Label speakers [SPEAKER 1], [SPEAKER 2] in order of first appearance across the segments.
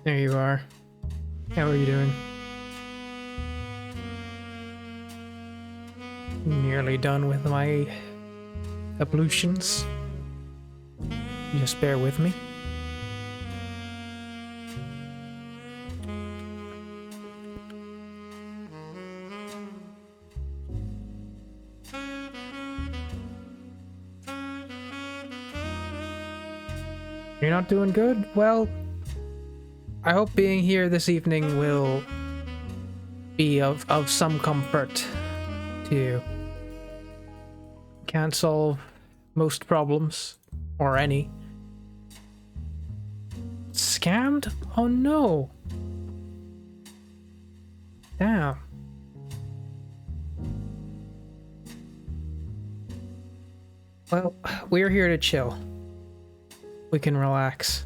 [SPEAKER 1] There you are. How are you doing? Nearly done with my ablutions. You just bear with me. You're not doing good? Well, I hope being here this evening will be of some comfort to you. Can't solve most problems, or any. Scammed? Oh no! Damn. Well, we're here to chill. We can relax.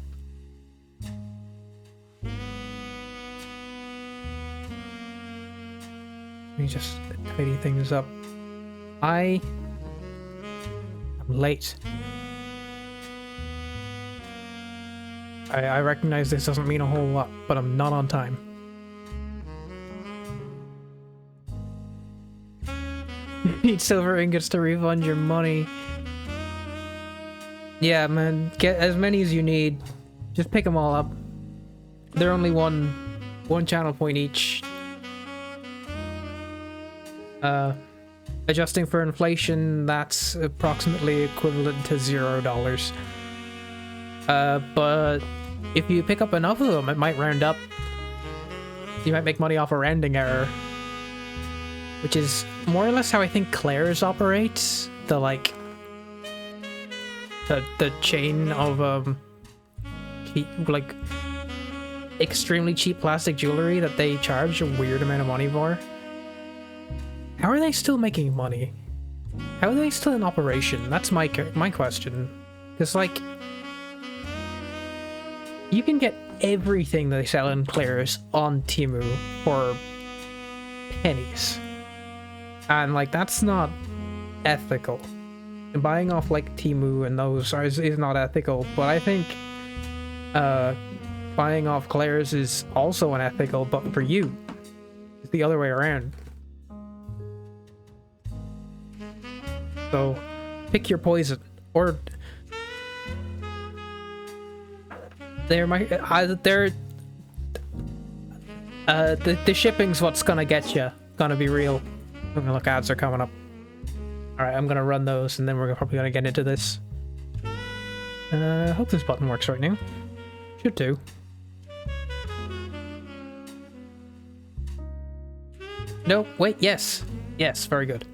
[SPEAKER 1] Let me just tidy things up. I am late. I recognize this doesn't mean a whole lot, but I'm not on time. Need silver ingots to refund your money. Yeah, man, get as many as you need. Just pick them all up. They're only one channel point each. Adjusting for inflation, that's approximately equivalent to $0. But if you pick up enough of them, it might round up. You might make money off a rounding error, which is more or less how I think Claire's operates. The chain of like extremely cheap plastic jewelry that they charge a weird amount of money for. How are they still making money? How are they still in operation? That's my question. Because like, you can get everything they sell in Claire's on Temu for pennies, and like that's not ethical. Buying off like Temu and those is not ethical, but I think buying off Claire's is also unethical, but for you, it's the other way around. So pick your poison, or the shipping's what's gonna get you. Gonna be real. Look, ads are coming up. Alright, I'm gonna run those, and then we're probably gonna get into this. I hope this button works right now. Should do. No, wait, yes. Yes, very good.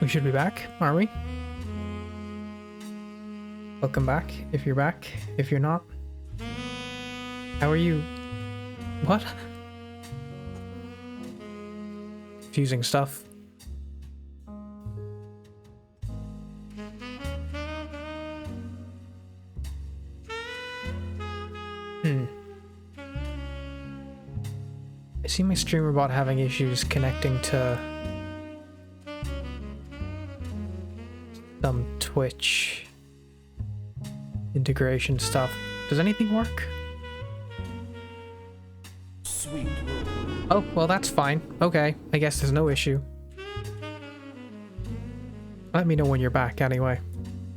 [SPEAKER 1] We should be back, are we? Welcome back, if you're back. If you're not, how are you? What? Confusing stuff. I see my streamer bot having issues connecting to some Twitch integration stuff. Does anything work?
[SPEAKER 2] Sweet.
[SPEAKER 1] Oh, well that's fine. Okay, I guess there's no issue. Let me know when you're back anyway.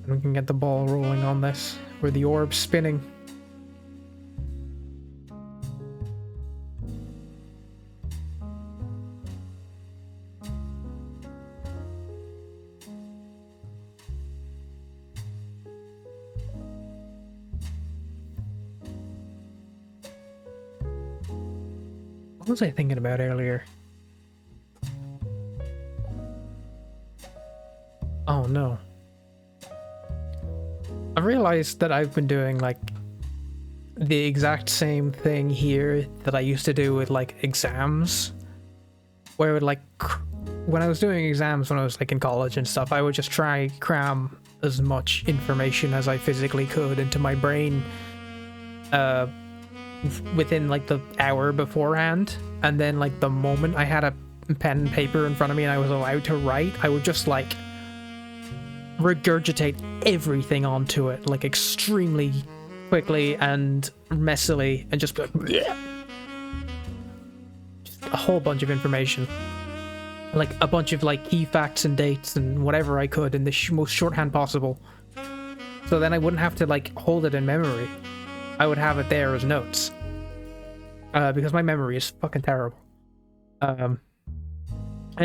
[SPEAKER 1] And we can get the ball rolling on this. Or the orb spinning. What was I thinking about earlier? Oh no. I realized that I've been doing like the exact same thing here that I used to do with like exams. Where I would like, when I was doing exams when I was like in college and stuff, I would just try cram as much information as I physically could into my brain within like the hour beforehand, and then like the moment I had a pen and paper in front of me and I was allowed to write, I would just like regurgitate everything onto it like extremely quickly and messily and just be like, bleh. Just a whole bunch of information, like a bunch of like key facts and dates and whatever I could in the most shorthand possible, so then I wouldn't have to like hold it in memory. I would have it there as notes. Because my memory is fucking terrible. I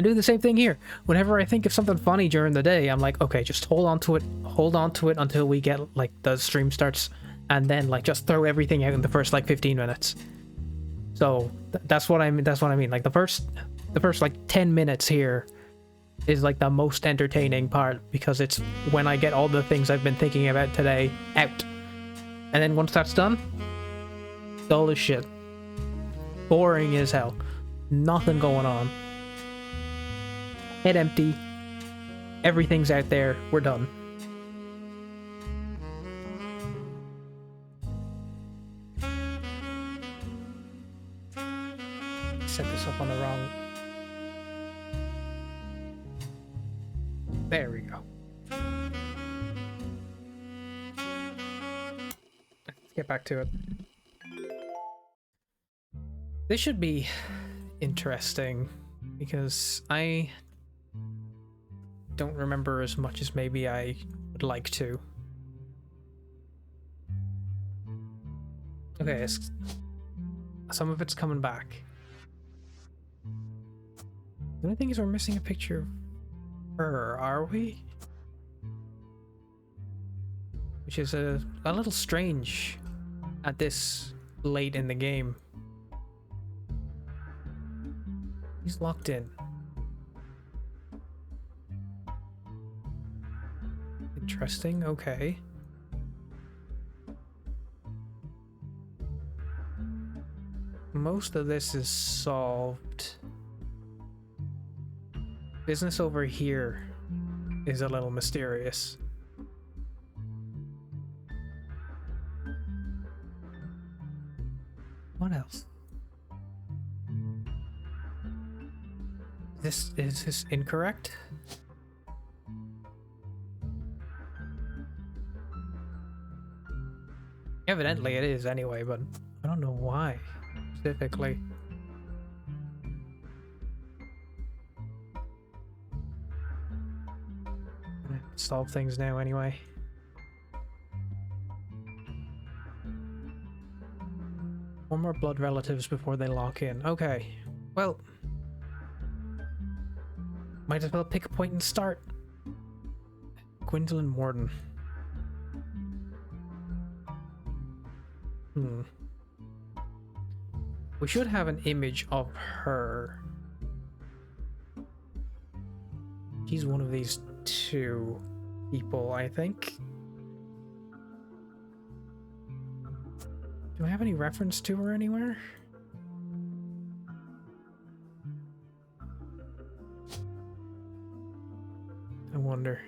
[SPEAKER 1] do the same thing here. Whenever I think of something funny during the day, I'm like, okay, just hold on to it until we get like the stream starts, and then like just throw everything out in the first like 15 minutes. So that's what I mean. Like the first like 10 minutes here is like the most entertaining part, because it's when I get all the things I've been thinking about today out. And then once that's done, dull as shit. Boring as hell. Nothing going on. Head empty. Everything's out there. We're done. Set this up on the wrong... There we go. Let's get back to it. This should be interesting, because I don't remember as much as maybe I would like to. Okay, some of it's coming back. The only thing is we're missing a picture of her, are we? Which is a little strange at this late in the game. He's locked in. Interesting, okay. Most of this is solved. Business over here is a little mysterious. What else? Is this incorrect? Evidently it is anyway, but I don't know why specifically. Solve things now anyway. One more blood relatives before they lock in. Okay, well, might as well pick a point and start. Gwendolyn Morton. We should have an image of her She's one of these two people, I think. Do I have any reference to her anywhere? I wonder.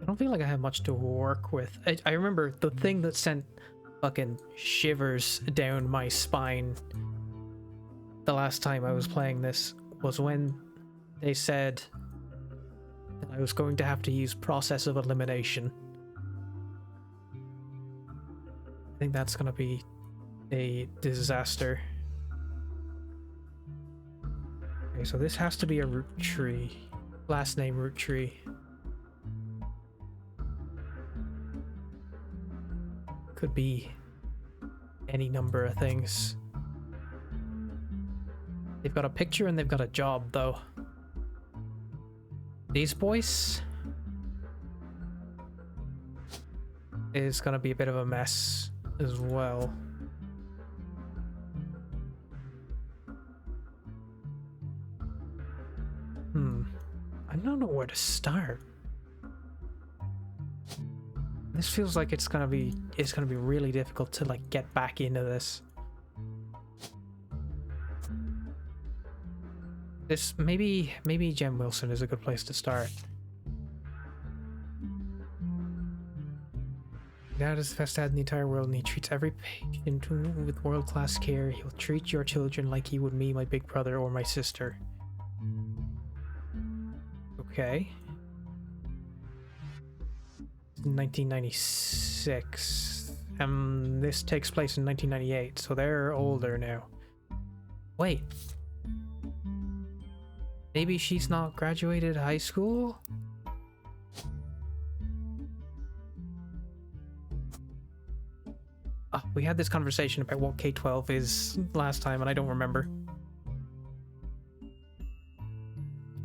[SPEAKER 1] I don't feel like I have much to work with. I remember the thing that sent fucking shivers down my spine the last time I was playing this was when they said that I was going to have to use process of elimination. I think that's gonna be a disaster. Okay, so this has to be a root tree. Last name root tree. Could be any number of things. They've got a picture and they've got a job, though. These boys is gonna be a bit of a mess as well. I don't know where to start. This feels like it's gonna be really difficult to like get back into this. Maybe Jem Wilson is a good place to start. Dad is the best dad in the entire world, and he treats every patient with world-class care. He'll treat your children like he would me, my big brother, or my sister. Okay. 1996. This takes place in 1998, so they're older now. Wait. Maybe she's not graduated high school? Oh, we had this conversation about what K-12 is last time, and I don't remember.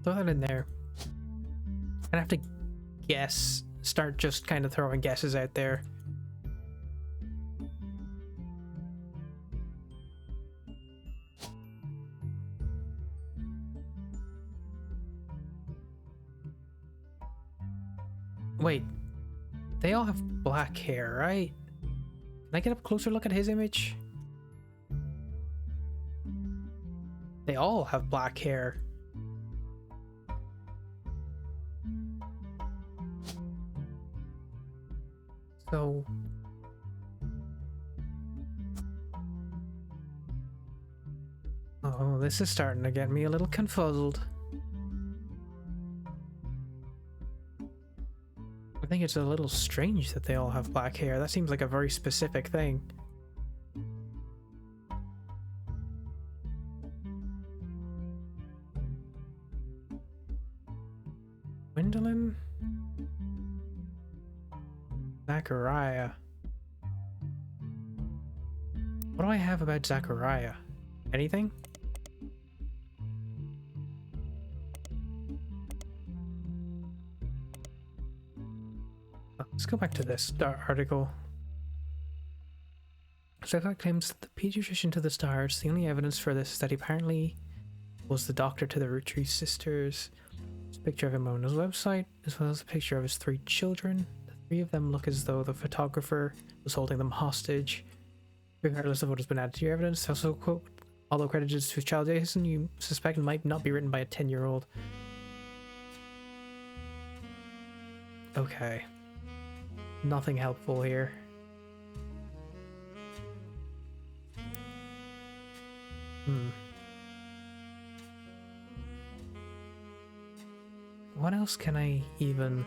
[SPEAKER 1] Throw that in there. I'd have to guess. Start just kind of throwing guesses out there. Wait, they all have black hair, right? Can I get a closer look at his image? They all have black hair. So... oh, this is starting to get me a little confuzzled. I think it's a little strange that they all have black hair. That seems like a very specific thing. Gwendolyn? Zachariah. What do I have about Zachariah? Anything? Let's go back to this article. Zachariah claims that the pediatrician to the stars. The only evidence for this is that he apparently was the doctor to the RootTrees sisters. There's a picture of him on his website, as well as a picture of his 3 children. The 3 of them look as though the photographer was holding them hostage. Regardless of what has been added to your evidence, also quote, although credited to his child Jason, you suspect might not be written by a 10-year-old. Okay. Nothing helpful here. What else can I even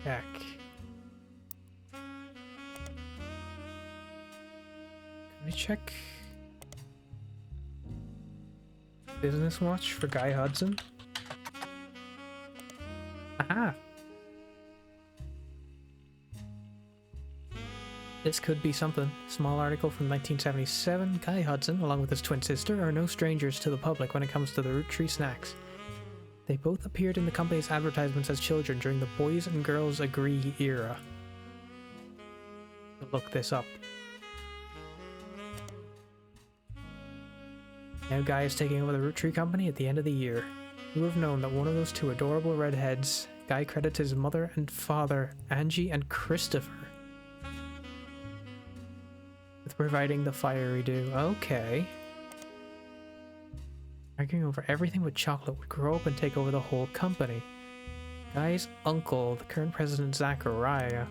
[SPEAKER 1] check? Can I check Business Watch for Guy Hudson? Aha! This could be something. Small article from 1977. Guy Hudson, along with his twin sister, are no strangers to the public when it comes to the RootTree snacks. They both appeared in the company's advertisements as children during the Boys and Girls Agree era. to look this up. Now Guy is taking over the RootTree company at the end of the year. You would have known that one of those two adorable redheads, Guy credits his mother and father, Angie and Christopher, with providing the fiery dew. Okay. Arguing over everything with chocolate would grow up and take over the whole company. Guy's uncle, the current president Zachariah,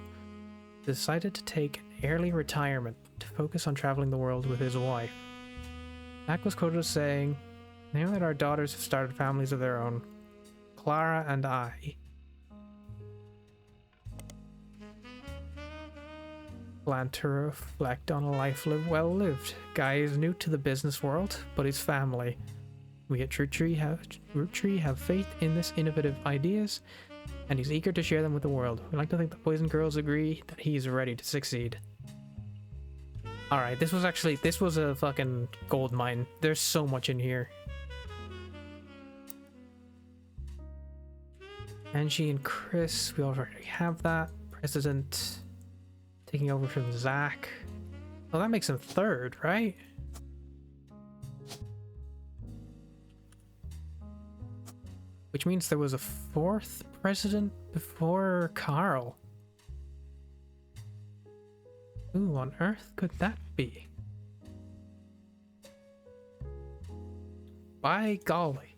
[SPEAKER 1] decided to take an early retirement to focus on traveling the world with his wife. Zach was quoted as saying, "Now that our daughters have started families of their own, Clara and I plan to reflect on a life well lived. Guy is new to the business world, but his family. We at RootTree have faith in this innovative ideas, and he's eager to share them with the world. We like to think the boys and girls agree that he's ready to succeed." Alright, this was a fucking gold mine. There's so much in here. Angie and Chris, we already have that. President taking over from Zach. Well, that makes him third, right? Which means there was a fourth president before Carl. Who on earth could that be? By golly.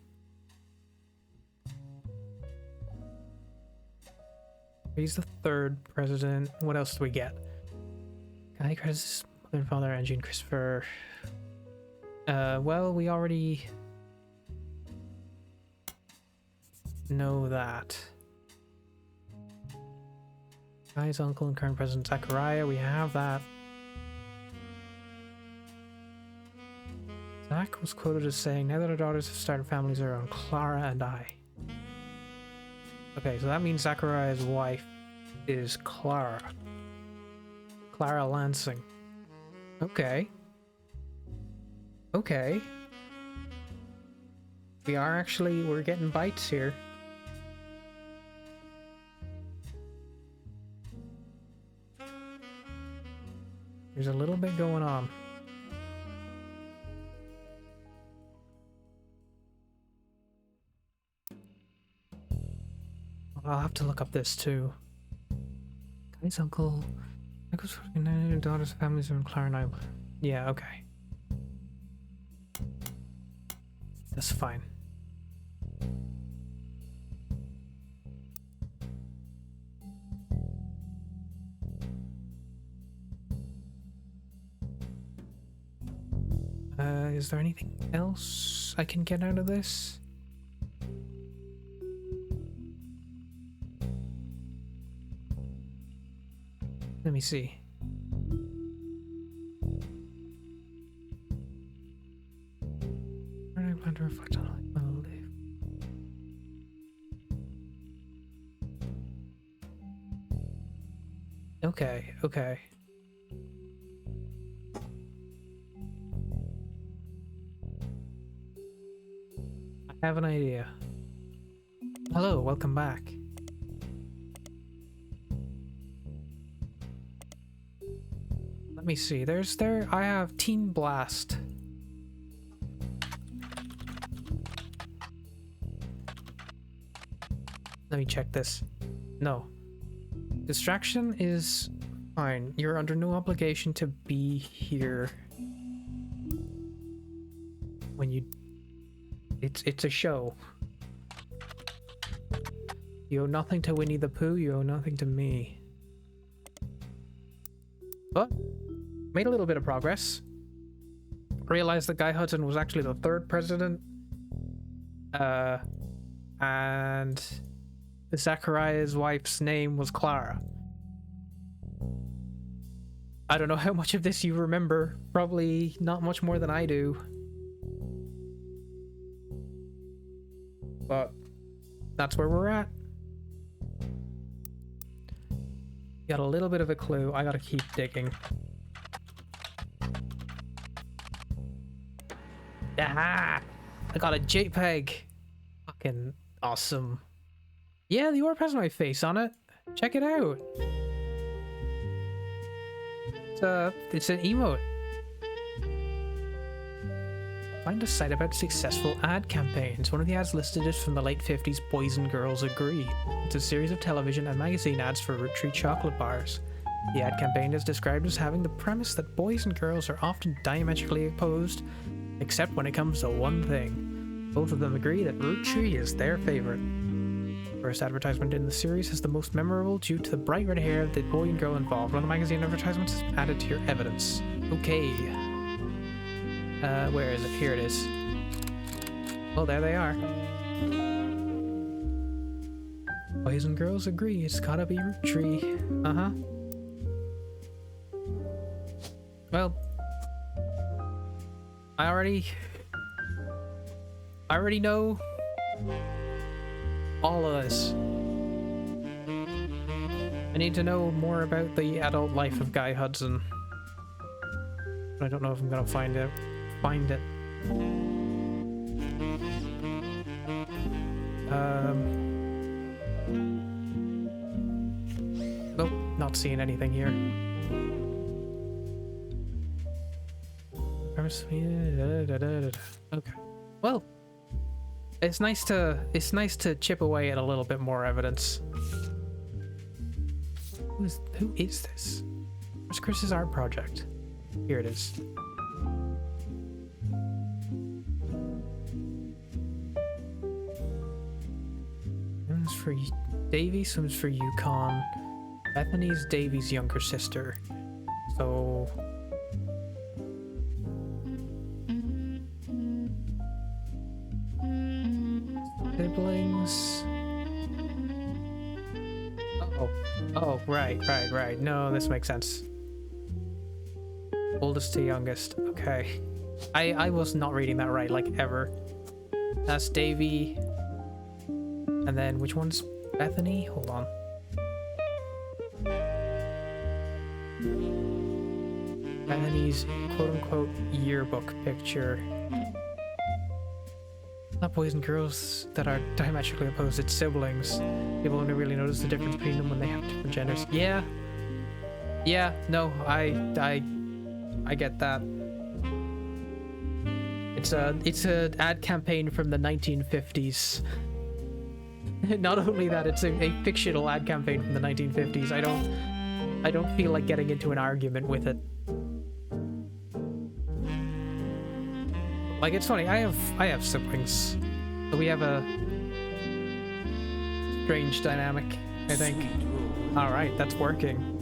[SPEAKER 1] He's the third president. What else do we get? Guy credits his mother and father, Angie and Christopher. Well, we already know that. Guy's uncle and current president Zachariah, we have that. Zach was quoted as saying, "Now that our daughters have started families of their own, Clara and I." Okay, so that means Zachariah's wife is Clara. Clara Lansing. Okay. Okay. We're getting bites here. There's a little bit going on. I'll have to look up this too. Guy's uncle. Michael's 49 daughters, families from Clara and I. Yeah, okay. That's fine. Is there anything else I can get out of this? Let me see. Where do I plan to reflect on life? Okay, okay. I have an idea. Hello, welcome back. Let me see. I have Teen Blast. Let me check this. No. Distraction is fine. You're under no obligation to be here when you... It's a show. You owe nothing to Winnie the Pooh, you owe nothing to me. But made a little bit of progress. Realized that Guy Hudson was actually the third president. And Zachariah's wife's name was Clara. I don't know how much of this you remember. Probably not much more than I do. But that's where we're at. Got a little bit of a clue. I gotta keep digging. Ah! I got a JPEG. Fucking awesome. Yeah, the orb has my face on it. Check it out. It's an emote. Find a site about successful ad campaigns. One of the ads listed is from the late 50s Boys and Girls Agree. It's a series of television and magazine ads for RootTree chocolate bars. The ad campaign is described as having the premise that boys and girls are often diametrically opposed, except when it comes to one thing. Both of them agree that RootTree is their favorite. The first advertisement in the series is the most memorable due to the bright red hair of the boy and girl involved. One of the magazine advertisements is added to your evidence. Okay. Where is it? Here it is. Oh, there they are. Boys and girls agree, it's gotta be RootTree. Uh-huh. Well, I already know all of this. I need to know more about the adult life of Guy Hudson. But I don't know if I'm gonna find it. Nope, not seeing anything here. Okay. Well, it's nice to chip away at a little bit more evidence. Who is this? Where's Chris's art project? Here it is. One's for Davy, one's for Yukon. Bethany's Davy's younger sister. So siblings. Oh, right. No, this makes sense. Oldest to youngest. Okay. I was not reading that right, like, ever. That's Davy. And then, which one's Bethany? Hold on. Bethany's quote-unquote yearbook picture. Not boys and girls that are diametrically opposed, it's siblings. People only really notice the difference between them when they have different genders. Yeah, no, I get that. It's a ad campaign from the 1950s. Not only that, it's a fictional ad campaign from the 1950s. I don't feel like getting into an argument with it. Like, it's funny, I have siblings. So we have a strange dynamic, I think. Alright, that's working.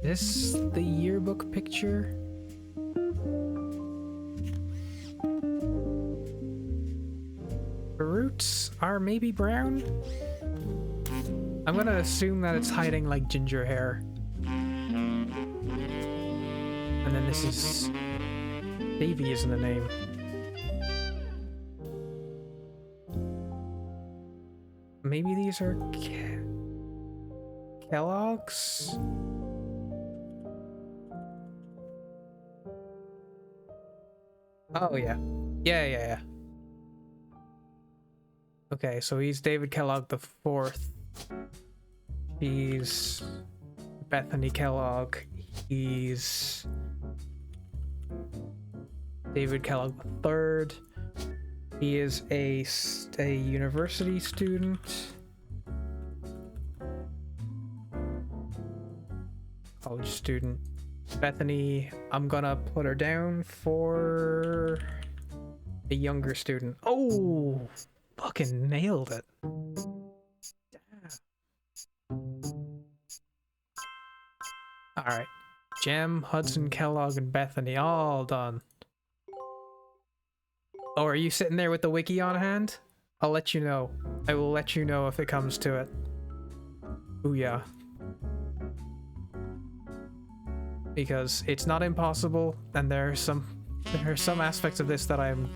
[SPEAKER 1] Is this the yearbook picture? The roots are maybe brown? I'm gonna assume that it's hiding like ginger hair. And then this is... Davy isn't the name. Maybe these are Kellogg's? Oh, yeah. Yeah. Okay, so he's David Kellogg the Fourth. He's Bethany Kellogg. He's David Kellogg the Third. He is a university student. College student. Bethany, I'm gonna put her down for a younger student. Oh, fucking nailed it. Alright. Jem, Hudson, Kellogg, and Bethany all done. Oh, are you sitting there with the wiki on hand? I'll let you know. I will let you know if it comes to it. Booyah. Because it's not impossible, and there are some aspects of this that I'm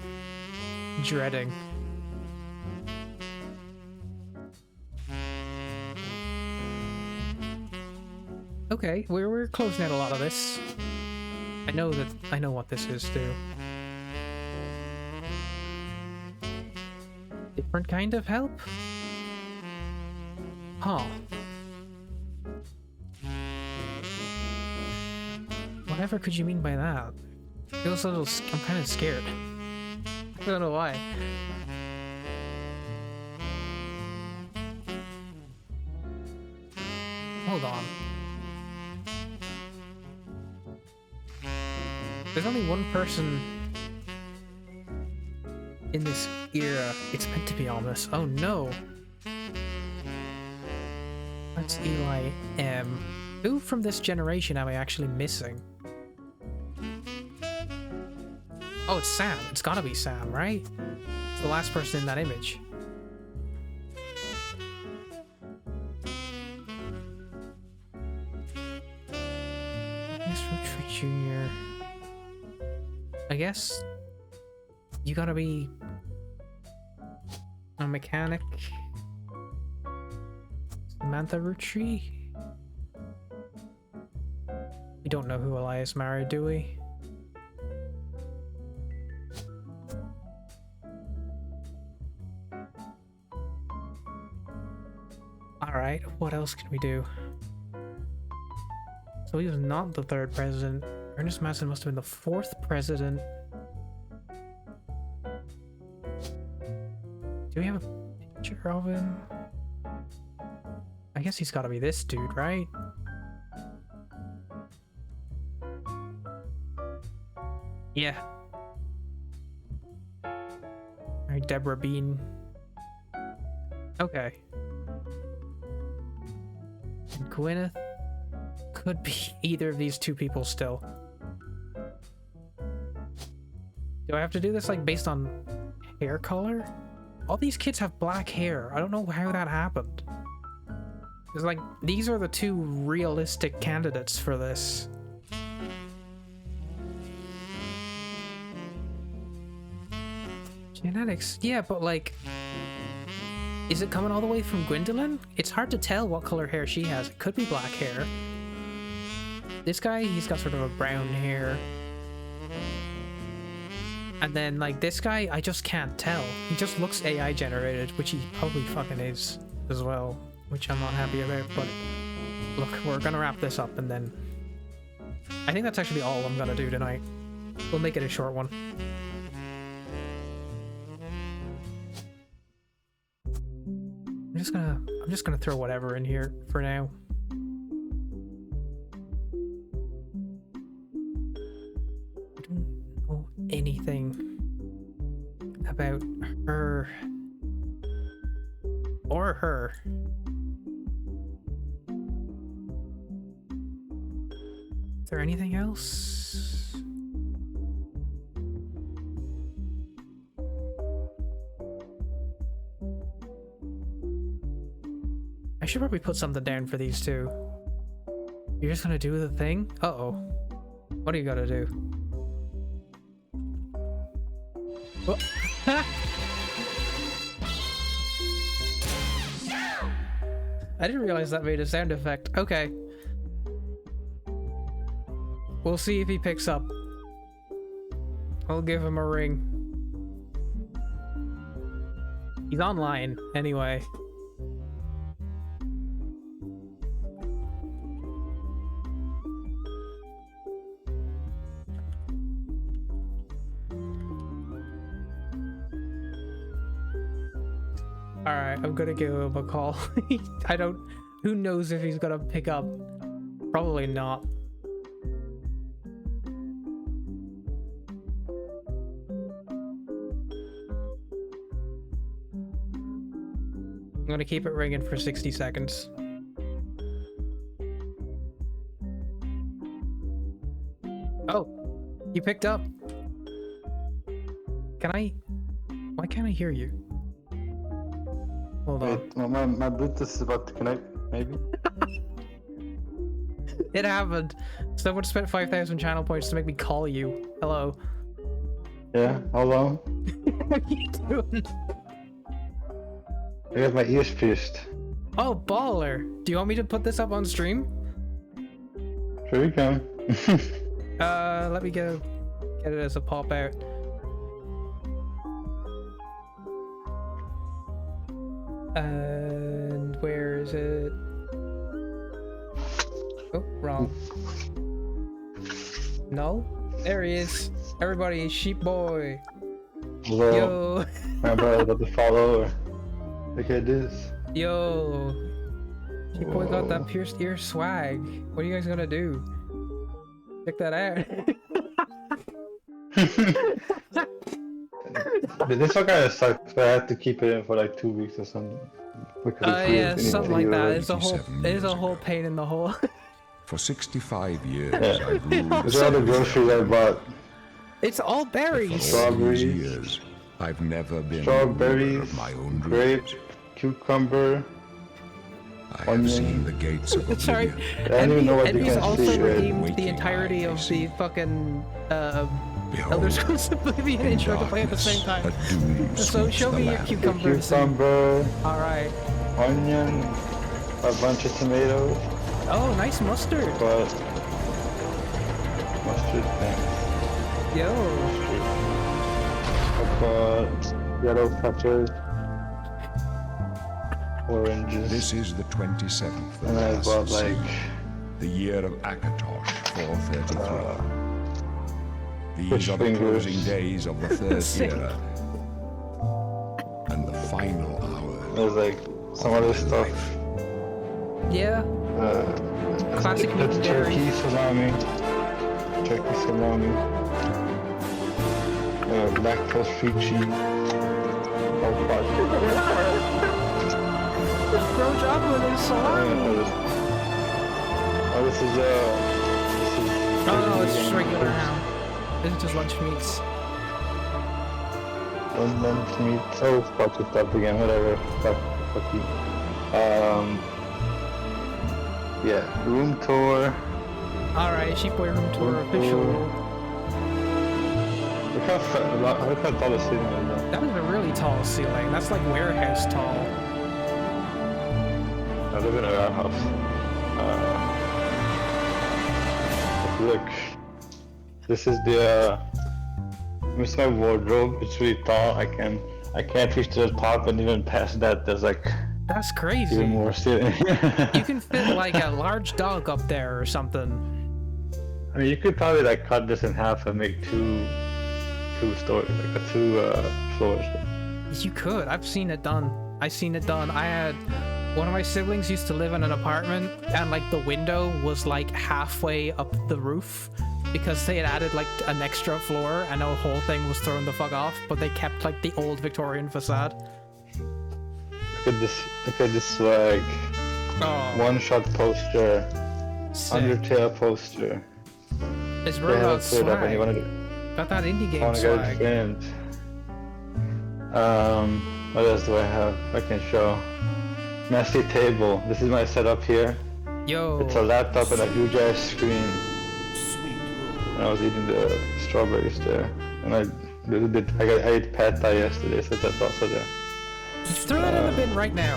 [SPEAKER 1] dreading. Okay, we're closing out a lot of this. I know what this is too. Different kind of help? Huh. Whatever could you mean by that? Feels a little. I'm kind of scared. I don't know why. Hold on. There's only one person in this era. It's meant to be ominous. Oh no. That's Eli M. Who from this generation am I actually missing? Oh, it's Sam. It's gotta be Sam, right? It's the last person in that image. Yes, RootTrees Jr. I guess you gotta be a mechanic. Samantha RootTrees? We don't know who Elias married, do we? Alright, what else can we do? So he was not the third president. Ernest Madison must have been the fourth president. Do we have a picture of him? I guess he's gotta be this dude, right? Yeah. Alright, Deborah Bean. Okay. And Gwyneth could be either of these two people still. Do I have to do this like based on hair color? All these kids have black hair. I don't know how that happened. It's like these are the two realistic candidates for this. Genetics, yeah, but like, is it coming all the way from Gwendolyn? It's hard to tell what color hair she has. It could be black hair. This guy, he's got sort of a brown hair. And then like this guy, I just can't tell. He just looks AI generated, which he probably fucking is as well, which I'm not happy about, but look, we're gonna wrap this up and then I think that's actually all I'm gonna do tonight. We'll make it a short one. I'm just gonna throw whatever in here for now. I don't know anything about her or her. Is there anything else? I should probably put something down for these two. You're just gonna do the thing? Uh-oh. What do you gotta do? Oh. I didn't realize that made a sound effect. Okay. We'll see if he picks up. I'll give him a ring. He's online, anyway. Alright, I'm gonna give him a call. Who knows if he's gonna pick up? Probably not. I'm gonna keep it ringing for 60 seconds. Oh, you picked up. Why can't I hear you? Hold on.
[SPEAKER 2] Wait, my Bluetooth is about to connect, maybe?
[SPEAKER 1] It happened. Someone spent 5,000 channel points to make me call you. Hello.
[SPEAKER 2] Yeah, hello?
[SPEAKER 1] What are you doing?
[SPEAKER 2] I got my ears pierced.
[SPEAKER 1] Oh, baller. Do you want me to put this up on stream?
[SPEAKER 2] Sure you can.
[SPEAKER 1] Let me get it as a pop out. And where is it? Oh, wrong. No? There he is. Everybody, sheep boy.
[SPEAKER 2] Hello.
[SPEAKER 1] Yo.
[SPEAKER 2] My brother about to follow her. Look at this.
[SPEAKER 1] Yo. Sheep boy got that
[SPEAKER 2] Whoa.
[SPEAKER 1] pierced ear swag. What are you guys gonna do? Check that out.
[SPEAKER 2] This one kind of sucks, but I had to keep it in for like 2 weeks or something. Because
[SPEAKER 1] Yeah, something like that. It's a
[SPEAKER 3] 87
[SPEAKER 1] it's a
[SPEAKER 3] years
[SPEAKER 1] whole
[SPEAKER 3] ago.
[SPEAKER 1] pain in the hole.
[SPEAKER 3] For 65 years,
[SPEAKER 2] Yeah.
[SPEAKER 3] I've ruled
[SPEAKER 2] These are all the groceries I bought.
[SPEAKER 1] It's all
[SPEAKER 3] For
[SPEAKER 1] berries.
[SPEAKER 3] all these
[SPEAKER 2] Strawberries.
[SPEAKER 3] years, I've never been
[SPEAKER 2] Strawberries,
[SPEAKER 3] ruler of my own
[SPEAKER 2] grape,
[SPEAKER 3] dreams.
[SPEAKER 2] cucumber.
[SPEAKER 3] I have
[SPEAKER 2] onion.
[SPEAKER 3] seen the gates of
[SPEAKER 1] Sorry,
[SPEAKER 3] oblivion.
[SPEAKER 2] I don't even know what you
[SPEAKER 1] Eddie's
[SPEAKER 2] can
[SPEAKER 1] also
[SPEAKER 2] see, right?
[SPEAKER 1] redeemed the
[SPEAKER 3] Waking
[SPEAKER 1] entirety of
[SPEAKER 3] eyes.
[SPEAKER 1] the fucking Elder
[SPEAKER 3] Behold,
[SPEAKER 1] Scrolls Oblivion
[SPEAKER 3] in
[SPEAKER 1] intro to play at the same
[SPEAKER 3] darkness,
[SPEAKER 1] time.
[SPEAKER 3] a doom
[SPEAKER 1] So
[SPEAKER 3] sweeps
[SPEAKER 1] show
[SPEAKER 3] the
[SPEAKER 1] me your
[SPEAKER 3] land.
[SPEAKER 1] cucumbers.
[SPEAKER 2] Cucumber,
[SPEAKER 1] Alright.
[SPEAKER 2] onion, a bunch of tomatoes,
[SPEAKER 1] Oh, nice mustard.
[SPEAKER 2] but mustard thing.
[SPEAKER 1] Yo.
[SPEAKER 2] I bought yellow peppers, oranges,
[SPEAKER 3] This is the 27th of
[SPEAKER 2] and I
[SPEAKER 3] last
[SPEAKER 2] bought
[SPEAKER 3] season,
[SPEAKER 2] like
[SPEAKER 3] the year of Akatosh 433. These
[SPEAKER 2] fish
[SPEAKER 3] are the
[SPEAKER 2] fingers.
[SPEAKER 3] closing days of the third
[SPEAKER 1] Sick.
[SPEAKER 3] era and the final hours.
[SPEAKER 2] there's like some other stuff.
[SPEAKER 1] Yeah. Classic meat
[SPEAKER 2] That's
[SPEAKER 1] and dairy.
[SPEAKER 2] turkey salami. Turkey salami. Lactose free cheese. Oh fuck.
[SPEAKER 1] Bro chocolate is salami.
[SPEAKER 2] Oh, this is
[SPEAKER 1] Oh no, it's just regular ham. This is just lunch meats.
[SPEAKER 2] lunch meat. Oh fuck, it stopped again. Whatever. Fuck you. Yeah, room tour.
[SPEAKER 1] Alright, Sheep Boy Room Tour official.
[SPEAKER 2] Look how tall the ceiling is now.
[SPEAKER 1] That is a really tall ceiling. That's like warehouse tall.
[SPEAKER 2] I live in a warehouse. Look, this is the this is my wardrobe. It's really tall. I can't reach to the top, and even past that, there's like
[SPEAKER 1] That's crazy.
[SPEAKER 2] even more ceiling.
[SPEAKER 1] You can fit like a large dog up there or something.
[SPEAKER 2] I mean, you could probably like cut this in half and make two stories, like two floors.
[SPEAKER 1] You could. I've seen it done. I had one of my siblings used to live in an apartment, and like the window was like halfway up the roof because they had added like an extra floor, and the whole thing was thrown the fuck off. But they kept like the old Victorian facade.
[SPEAKER 2] Look at this swag.
[SPEAKER 1] Oh,
[SPEAKER 2] One-shot poster,
[SPEAKER 1] sick.
[SPEAKER 2] Undertale poster.
[SPEAKER 1] It's
[SPEAKER 2] They
[SPEAKER 1] real
[SPEAKER 2] have
[SPEAKER 1] about
[SPEAKER 2] it put up, and you
[SPEAKER 1] swag.
[SPEAKER 2] want to.
[SPEAKER 1] Got that indie
[SPEAKER 2] I
[SPEAKER 1] game
[SPEAKER 2] want to get it
[SPEAKER 1] swag.
[SPEAKER 2] framed. What else do I have? I can show. Messy table. This is my setup here.
[SPEAKER 1] Yo.
[SPEAKER 2] It's a laptop and a huge ass screen. And I was eating the strawberries there, and I ate pad thai yesterday, so that's also there.
[SPEAKER 1] Just throw that in the bin right now.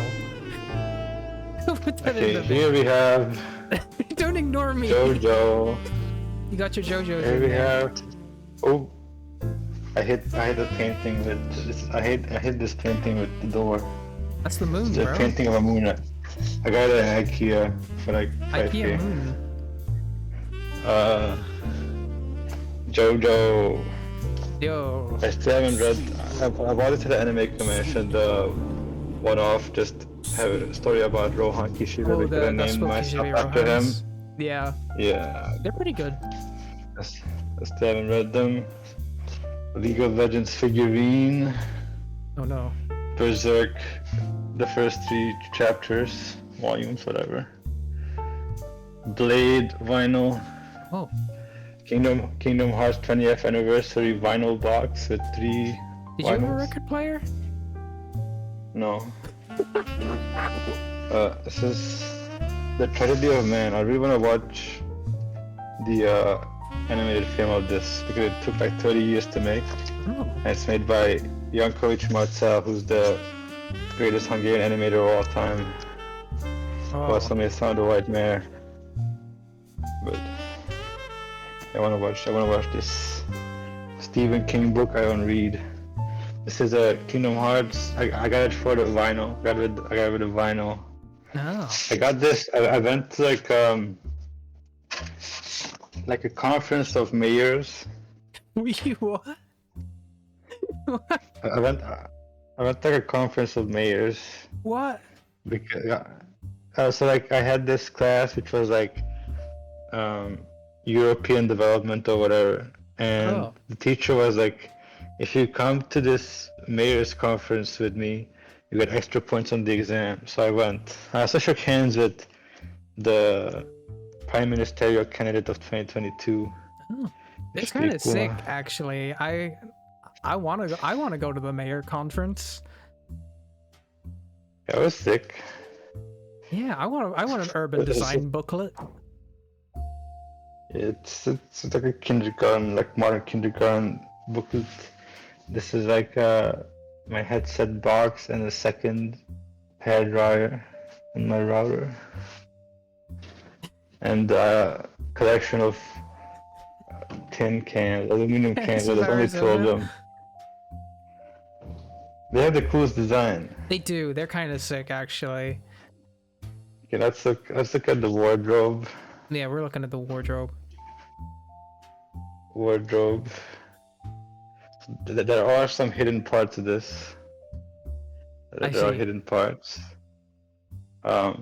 [SPEAKER 1] Put that in
[SPEAKER 2] Okay,
[SPEAKER 1] the
[SPEAKER 2] here we have
[SPEAKER 1] bin. Don't ignore me.
[SPEAKER 2] JoJo.
[SPEAKER 1] You got your JoJo's
[SPEAKER 2] Here
[SPEAKER 1] in
[SPEAKER 2] we
[SPEAKER 1] there.
[SPEAKER 2] have. Oh, I hit a painting with this. I hit this painting with the door.
[SPEAKER 1] That's the moon,
[SPEAKER 2] It's a
[SPEAKER 1] bro.
[SPEAKER 2] painting of a moon. I got it at IKEA for like 5K.
[SPEAKER 1] IKEA moon.
[SPEAKER 2] JoJo.
[SPEAKER 1] Yo.
[SPEAKER 2] I still haven't read. I bought it to the anime commission. The one-off, just have a story about Rohan Kishida.
[SPEAKER 1] Oh,
[SPEAKER 2] Because I named
[SPEAKER 1] Gospel
[SPEAKER 2] myself
[SPEAKER 1] Kishida
[SPEAKER 2] after him.
[SPEAKER 1] Rohans. Yeah,
[SPEAKER 2] Yeah,
[SPEAKER 1] they're pretty good.
[SPEAKER 2] I still haven't read them. League of Legends figurine.
[SPEAKER 1] Oh no.
[SPEAKER 2] Berserk, the first 3 chapters, volumes, whatever. Blade vinyl.
[SPEAKER 1] Oh,
[SPEAKER 2] Kingdom Hearts 20th anniversary vinyl box with 3
[SPEAKER 1] did you have a
[SPEAKER 2] vinyls.
[SPEAKER 1] record player?
[SPEAKER 2] No. This is the tragedy of man. I really want to watch the animated film of this because it took like 30 years to make.
[SPEAKER 1] Oh,
[SPEAKER 2] And it's made by Jankovic Marcel, who's the greatest Hungarian animator of all time. Who also made Sound of White Mare. But I wanna watch this Stephen King book I don't read. This is a Kingdom Hearts. I got it for the vinyl. I got it with the vinyl.
[SPEAKER 1] Oh.
[SPEAKER 2] I got this. I went to like a conference of mayors.
[SPEAKER 1] You what? What?
[SPEAKER 2] I went to like a conference of mayors
[SPEAKER 1] What?
[SPEAKER 2] because so like I had this class which was like European development or whatever, and
[SPEAKER 1] Oh.
[SPEAKER 2] the teacher was like, if you come to this mayor's conference with me, you get extra points on the exam. So I went. I also shook hands with the prime ministerial candidate of 2022.
[SPEAKER 1] Oh.
[SPEAKER 2] Which
[SPEAKER 1] It's
[SPEAKER 2] is
[SPEAKER 1] kind
[SPEAKER 2] pretty
[SPEAKER 1] of
[SPEAKER 2] cool.
[SPEAKER 1] sick, actually. I want to go. I want to go to the mayor conference.
[SPEAKER 2] Yeah, I was sick.
[SPEAKER 1] Yeah, I want. I want an urban
[SPEAKER 2] But it's
[SPEAKER 1] design booklet.
[SPEAKER 2] It's like a kindergarten, like modern kindergarten booklet. This is like my headset box and a second hair dryer and my router and collection of tin cans, aluminum cans.
[SPEAKER 1] It's
[SPEAKER 2] There's only two of
[SPEAKER 1] Arizona.
[SPEAKER 2] them. They have the coolest design.
[SPEAKER 1] They do. They're kind of sick, actually.
[SPEAKER 2] Okay, let's look at the wardrobe.
[SPEAKER 1] Yeah, we're looking at the wardrobe.
[SPEAKER 2] Wardrobe. There are some hidden parts of this.
[SPEAKER 1] I
[SPEAKER 2] There are
[SPEAKER 1] see.
[SPEAKER 2] hidden parts. But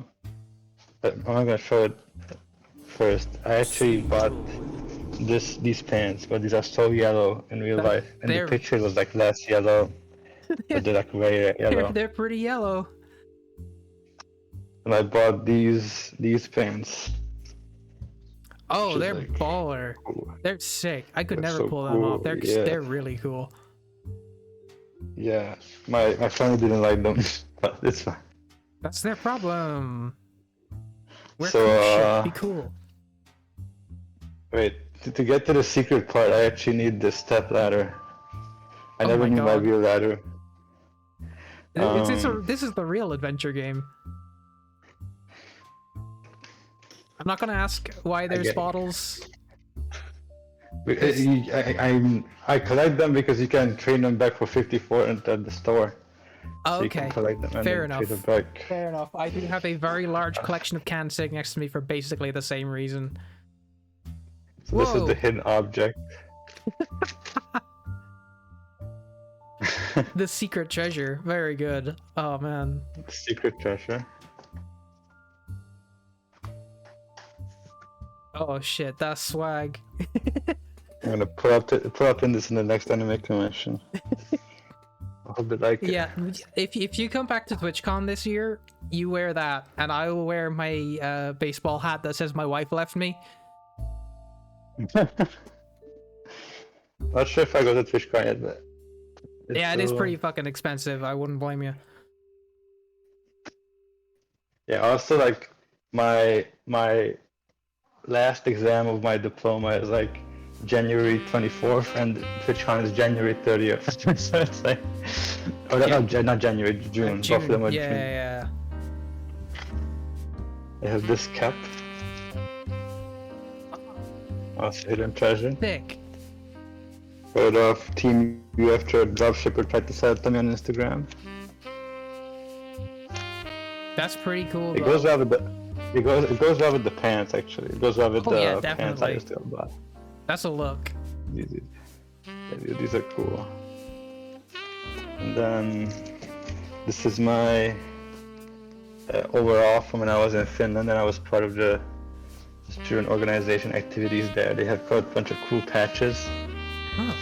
[SPEAKER 2] I'm not gonna show it first. I actually bought these pants, but these are so yellow in real life. And the
[SPEAKER 1] they're-
[SPEAKER 2] picture it was like less yellow, but they're like very yellow.
[SPEAKER 1] They're pretty yellow.
[SPEAKER 2] And I bought these pants.
[SPEAKER 1] Oh,
[SPEAKER 2] Which is
[SPEAKER 1] they're
[SPEAKER 2] like-
[SPEAKER 1] baller.
[SPEAKER 2] Cool.
[SPEAKER 1] They're sick. I could
[SPEAKER 2] They're
[SPEAKER 1] never
[SPEAKER 2] so
[SPEAKER 1] pull them off.
[SPEAKER 2] cool, yeah.
[SPEAKER 1] They're really cool.
[SPEAKER 2] Yeah, my family didn't like them, but it's fine.
[SPEAKER 1] That's their problem. Wear
[SPEAKER 2] So,
[SPEAKER 1] cool shit. Be cool.
[SPEAKER 2] Wait, to get to the secret part, I actually need this step ladder. I
[SPEAKER 1] Oh
[SPEAKER 2] never
[SPEAKER 1] my
[SPEAKER 2] knew my
[SPEAKER 1] God.
[SPEAKER 2] real ladder.
[SPEAKER 1] This is the real adventure game. I'm not gonna ask why there's
[SPEAKER 2] get it.
[SPEAKER 1] bottles.
[SPEAKER 2] I collect them because you can trade them back for 54 at the store.
[SPEAKER 1] Oh,
[SPEAKER 2] So you
[SPEAKER 1] okay.
[SPEAKER 2] can collect them and
[SPEAKER 1] Fair
[SPEAKER 2] then
[SPEAKER 1] enough.
[SPEAKER 2] trade them back.
[SPEAKER 1] Fair enough. I do have a very large collection of cans sitting next to me for basically the same reason.
[SPEAKER 2] So this is
[SPEAKER 1] Whoa.
[SPEAKER 2] the hidden object.
[SPEAKER 1] The secret treasure. Very good. Oh man.
[SPEAKER 2] Secret treasure.
[SPEAKER 1] Oh shit, that's swag.
[SPEAKER 2] I'm gonna put up in this in the next anime convention. I hope they like it.
[SPEAKER 1] Yeah, if you come back to TwitchCon this year, you wear that, and I will wear my baseball hat that says "My wife left me."
[SPEAKER 2] Not sure if I go to TwitchCon yet, but
[SPEAKER 1] Yeah, it is
[SPEAKER 2] still-
[SPEAKER 1] pretty fucking expensive. I wouldn't blame you.
[SPEAKER 2] Yeah, also like my last exam of my diploma is like January 24th and TwitchCon is January 30th. So it's like, oh, not January, June. Both of them are
[SPEAKER 1] yeah,
[SPEAKER 2] June.
[SPEAKER 1] yeah.
[SPEAKER 2] I have this cap. Also hidden treasure.
[SPEAKER 1] Thick.
[SPEAKER 2] Photo of Team U after a dropshipper tried to sell it to me on Instagram.
[SPEAKER 1] That's pretty cool.
[SPEAKER 2] It
[SPEAKER 1] Though.
[SPEAKER 2] goes well with the it goes well with the pants actually. It goes well with
[SPEAKER 1] Oh,
[SPEAKER 2] the
[SPEAKER 1] yeah,
[SPEAKER 2] pants I
[SPEAKER 1] definitely.
[SPEAKER 2] used to buy.
[SPEAKER 1] That's a look.
[SPEAKER 2] These are cool. And then this is my overall from when I was in Finland and I was part of the student organization activities there. They have got a bunch of cool patches.
[SPEAKER 1] Oh.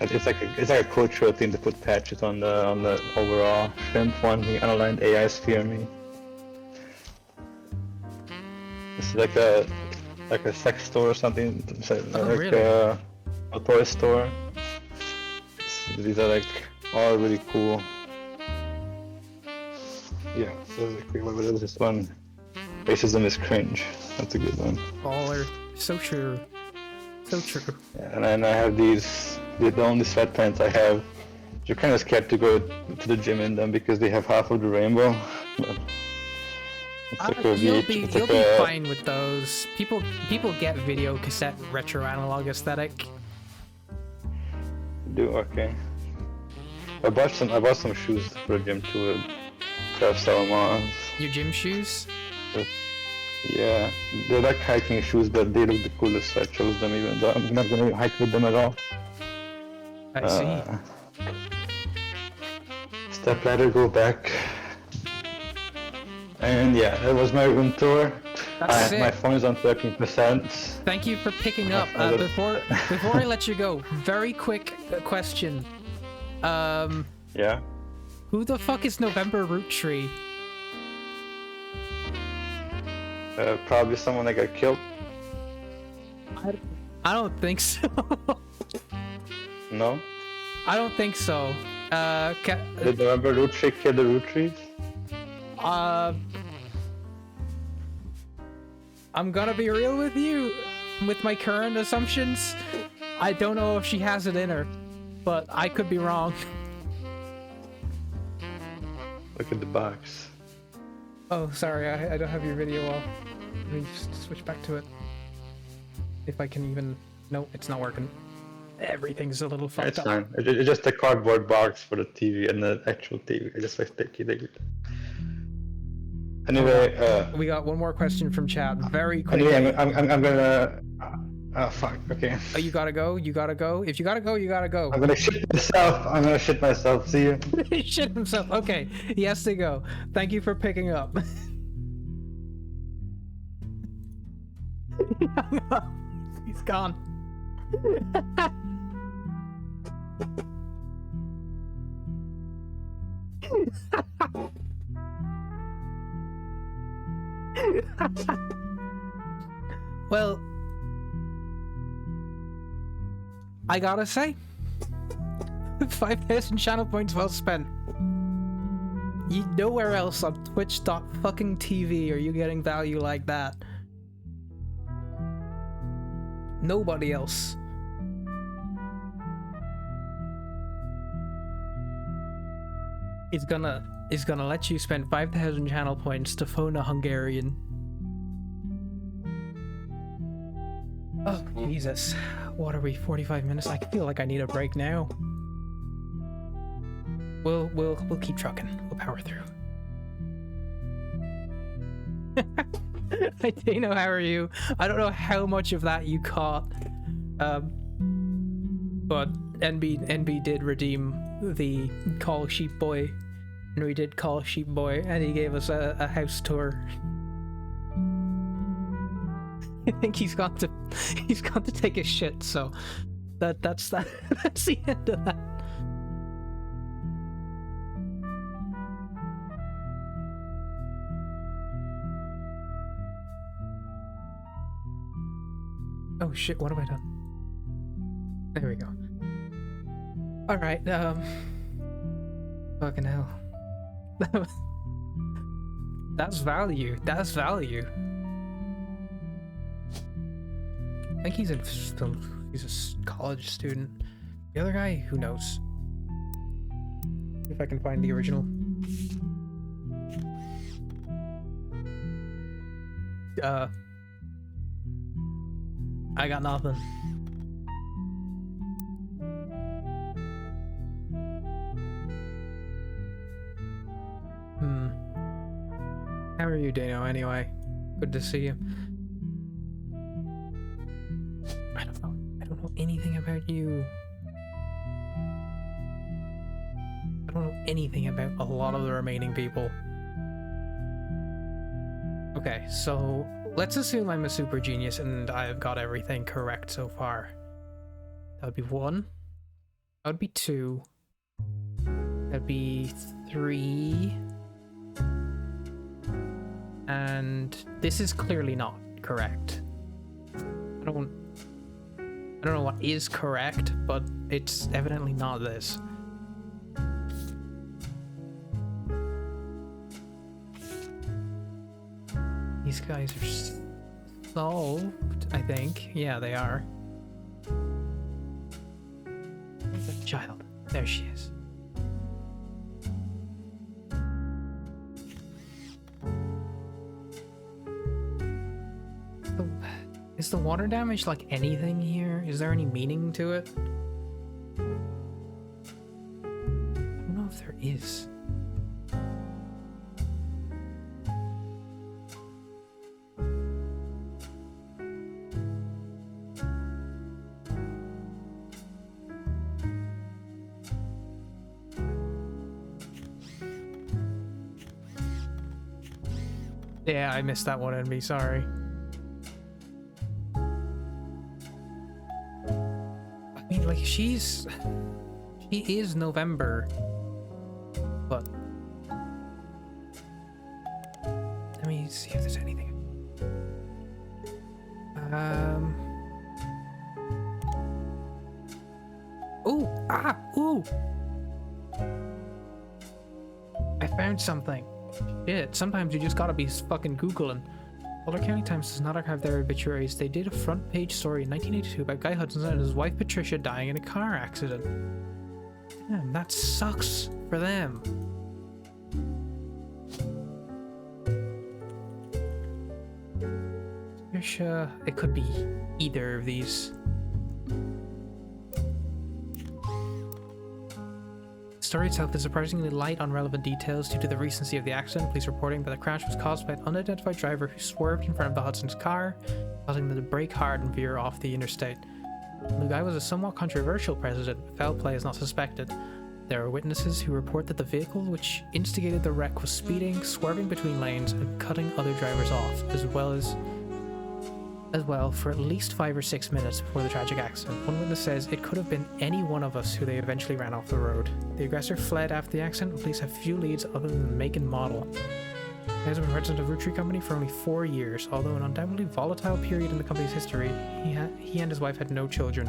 [SPEAKER 2] It's like a cultural thing to put patches on the overall. Shrimp one me, unaligned AI sphere me. It's like a sex store or something. It's like
[SPEAKER 1] really?
[SPEAKER 2] a toy store. These are like all really cool. Yeah, so what is this one? Racism is cringe. That's a good one.
[SPEAKER 1] Baller. So true. So true.
[SPEAKER 2] Yeah, and then I have these. The only sweatpants I have. You're kind of scared to go to the gym in them because they have half of the rainbow. It's like a
[SPEAKER 1] You'll
[SPEAKER 2] VH
[SPEAKER 1] be
[SPEAKER 2] it's
[SPEAKER 1] you'll
[SPEAKER 2] like
[SPEAKER 1] be
[SPEAKER 2] a-
[SPEAKER 1] fine with those. People get video cassette retro analog aesthetic.
[SPEAKER 2] Do okay. I bought some shoes for the gym too. Have Salomons.
[SPEAKER 1] Your gym shoes?
[SPEAKER 2] Yeah, they're like hiking shoes, but they look the coolest, so I chose them even though I'm not gonna hike with them at all.
[SPEAKER 1] I see.
[SPEAKER 2] Step ladder, go back. And yeah, that was my room tour.
[SPEAKER 1] That's
[SPEAKER 2] My
[SPEAKER 1] it.
[SPEAKER 2] phone is on 13%.
[SPEAKER 1] Thank you for picking up. Before I let you go, very quick question.
[SPEAKER 2] Yeah.
[SPEAKER 1] Who the fuck is November RootTree?
[SPEAKER 2] Probably someone that got killed.
[SPEAKER 1] I don't think so.
[SPEAKER 2] No?
[SPEAKER 1] I don't think so.
[SPEAKER 2] Did November RootTree kill the RootTrees?
[SPEAKER 1] I'm gonna be real with you. With my current assumptions, I don't know if she has it in her, but I could be wrong.
[SPEAKER 2] Look at the box.
[SPEAKER 1] Oh, sorry, I don't have your video off. Let me just switch back to it. If I can even... No, it's not working. Everything's a little fucked
[SPEAKER 2] It's
[SPEAKER 1] up.
[SPEAKER 2] fine. It's just a cardboard box for the TV and the actual TV. I just like sticky. Anyway,
[SPEAKER 1] We got one more question from chat. Very quick.
[SPEAKER 2] anyway, I'm gonna. Oh fuck. Okay.
[SPEAKER 1] Oh, you gotta go. You gotta go. If you gotta go, you gotta go.
[SPEAKER 2] I'm gonna shit myself. See you.
[SPEAKER 1] He shit himself. Okay, he has to go. Thank you for picking up. He hung up. He's gone. Well, I gotta say, 5,000 channel points well spent. Nowhere else on Twitch.fucking-TV are you getting value like that. Nobody else. Is gonna let you spend 5,000 channel points to phone a Hungarian. Oh, Jesus. What are we, 45 minutes? I feel like I need a break now. We'll keep trucking. We'll power through. Hi Dino, how are you? I don't know how much of that you caught. But NB did redeem the Call Sheep Boy. And we did Call Sheep Boy, and he gave us a house tour. I think he's gone to take a shit, so that's the end of that. Oh shit, what have I done? There we go. Alright, fucking hell. That's value. That's value. I think he's a college student. The other guy, who knows? If I can find the original. I got nothing. How are you, Dano, anyway? Good to see you. I don't know anything about you. I don't know anything about a lot of the remaining people. Okay, so let's assume I'm a super genius and I've got everything correct so far. That would be 1. That would be 2. That'd be 3. And this is clearly not correct. I don't know what is correct, but it's evidently not this. These guys are solved, I think. Yeah, they are. Where's that child? There she is. Is the water damage like anything here? Is there any meaning to it? know if there is. Yeah, I missed that one, NB, sorry. I mean, like, she is November, but let me see if there's anything. Ooh! I found something. Shit, sometimes you just gotta be fucking Googling. Boulder County Times does not archive their obituaries. They did a front page story in 1982 about Guy Hudson and his wife Patricia dying in a car accident. Damn, that sucks for them. Patricia, it could be either of these. The story itself is surprisingly light on relevant details due to the recency of the accident. Police reporting that the crash was caused by an unidentified driver who swerved in front of the Hudson's car, causing them to brake hard and veer off the interstate. The guy was a somewhat controversial president, but foul play is not suspected. There are witnesses who report that the vehicle which instigated the wreck was speeding, swerving between lanes, and cutting other drivers off, as well for at least 5 or 6 minutes before the tragic accident. One witness says it could have been any one of us who they eventually ran off the road. The aggressor fled after the accident, and police have few leads other than the make and model. He has been president of RootTree Company for only 4 years, although an undoubtedly volatile period in the company's history. He and his wife had no children.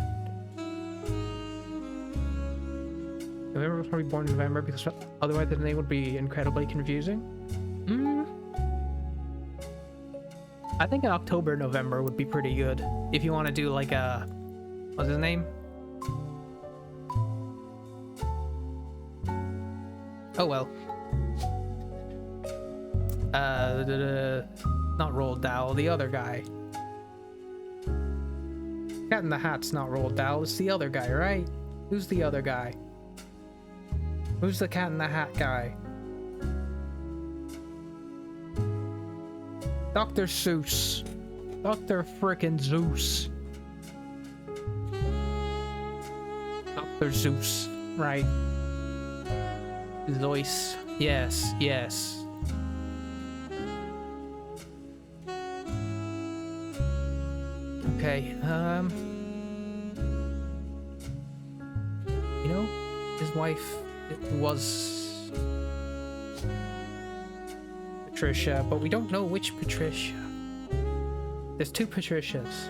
[SPEAKER 1] November was probably born in November because otherwise the name would be incredibly confusing. I think in October, November would be pretty good. If you want to do like a... What's his name? Oh well. Not Roald Dahl, the other guy. Cat in the Hat's not Roald Dahl, it's the other guy, right? Who's the other guy? Who's the Cat in the Hat guy? Dr. Seuss. Dr. Frickin' Zeus. Dr. Zeus. Right. Zeus. Yes, yes. Okay, you know, his wife was Patricia, but we don't know which Patricia. There's 2 Patricias.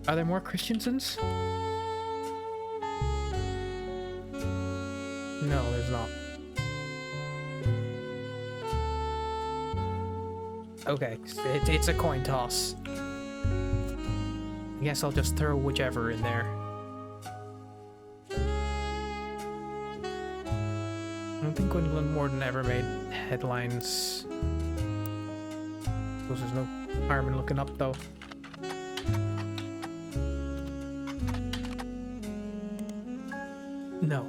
[SPEAKER 1] Are there more Christensens? No, there's not. Okay, it's a coin toss. I guess I'll just throw whichever in there. I don't think Gwendolyn Morden ever made headlines. Suppose there's no harm in looking up though. No.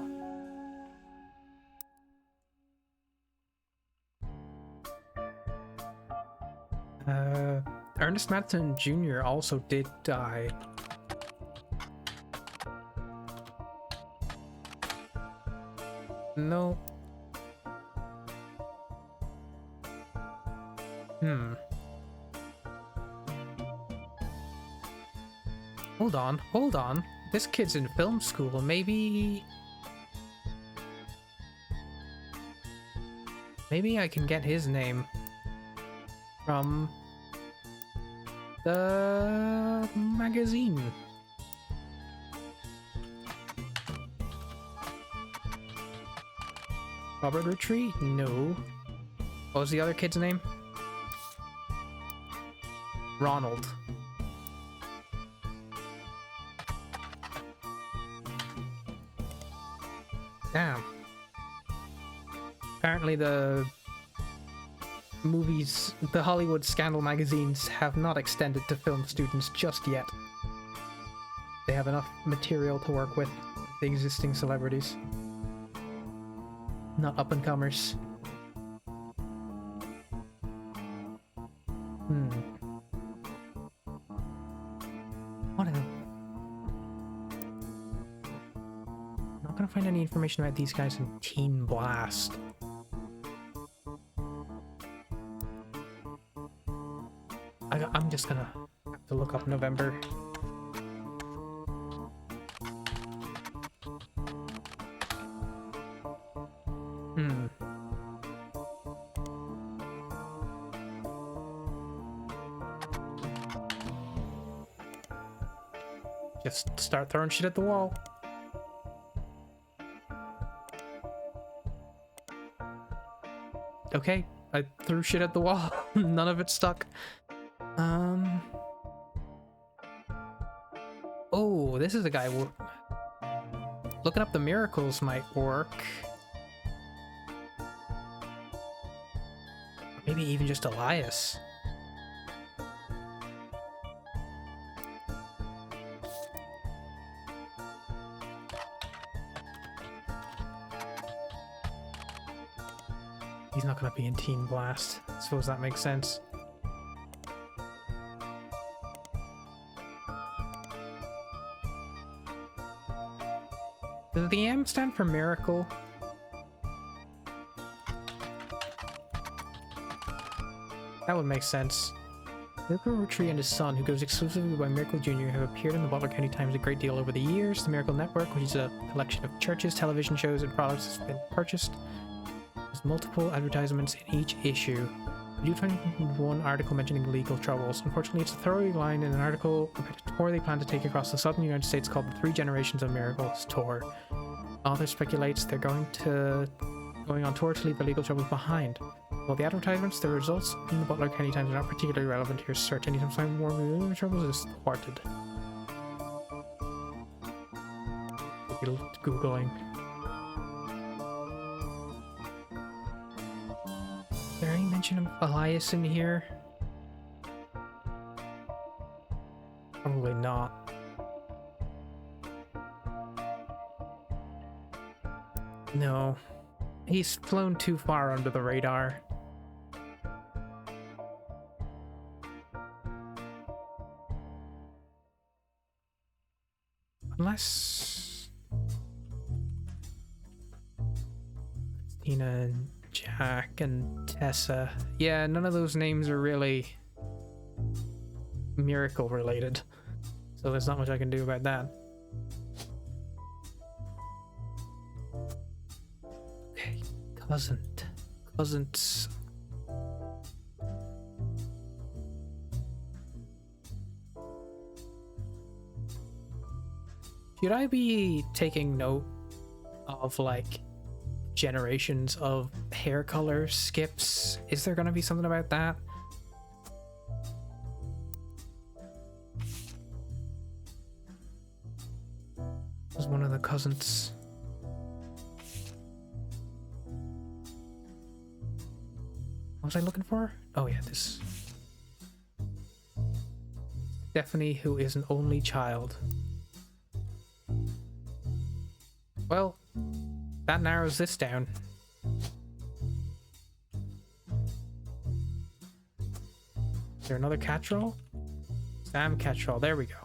[SPEAKER 1] Ernest Madsen Jr. also did die. No. Hold on. This kid's in film school. Maybe I can get his name from the magazine. Robert RootTree? No. What was the other kid's name? Ronald. Damn. Apparently the movies, the Hollywood scandal magazines have not extended to film students just yet. they have enough material to work with the existing celebrities, not up and comers. What else? Not gonna find any information about these guys in Teen Blast. I'm just gonna have to look up November. Just start throwing shit at the wall. Okay, I threw shit at the wall. None of it stuck. Oh, this is a guy. Looking up the miracles might work. Maybe even just Elias. He's not gonna be in Teen Blast. I suppose that makes sense. Does the M stand for miracle? That would make sense. Miracle RootTree and his son, who goes exclusively by Miracle Jr., have appeared in the Butler County Times a great deal over the years. The Miracle Network, which is a collection of churches, television shows, and products, has been purchased. There's multiple advertisements in each issue. I do find one article mentioning legal troubles. Unfortunately, it's a throwaway line in an article about a tour they plan to take across the southern United States called the 3 Generations of Miracles Tour. Author speculates they're going on tour to leave the legal troubles behind. While the advertisements, the results in the Butler County Times are not particularly relevant to your search. Anytime find more legal troubles is thwarted. Googling. Is there any mention of Elias in here? Probably not. No. He's flown too far under the radar. Unless Christina and Jack and Tessa. Yeah, none of those names are really miracle related. So there's not much I can do about that. Okay, cousins. Should I be taking note of like generations of hair color skips? Is there gonna be something about that? Was one of the cousins. What was I looking for? Oh yeah, this. Stephanie, who is an only child. Well, that narrows this down. Is there another Cattrall? Sam Cattrall, there we go.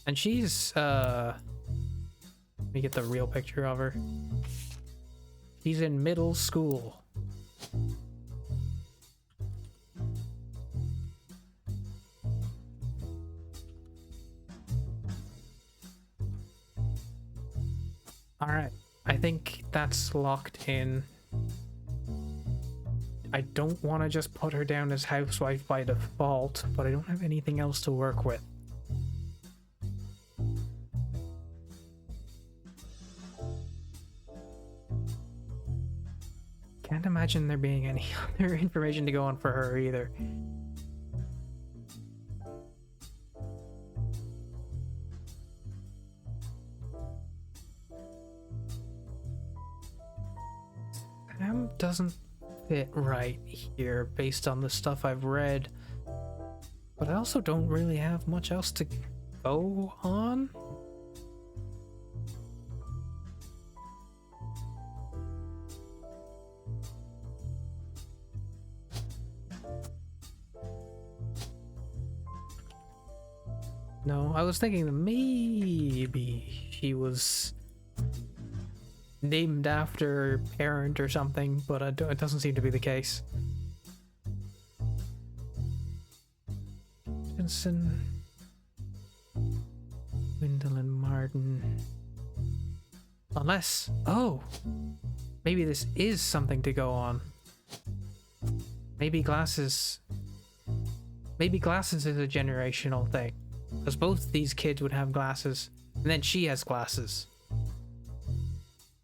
[SPEAKER 1] And she's, let me get the real picture of her. She's in middle school. Alright, I think that's locked in. I don't want to just put her down as housewife by default, but I don't have anything else to work with. Can't imagine there being any other information to go on for her either. Sam doesn't fit right here based on the stuff I've read. But I also don't really have much else to go on. No, I was thinking that maybe she was named after a parent or something, but it doesn't seem to be the case. Jensen, Wendell and Martin. Unless, oh, maybe this is something to go on. Maybe glasses is a generational thing. Because both these kids would have glasses, and then she has glasses.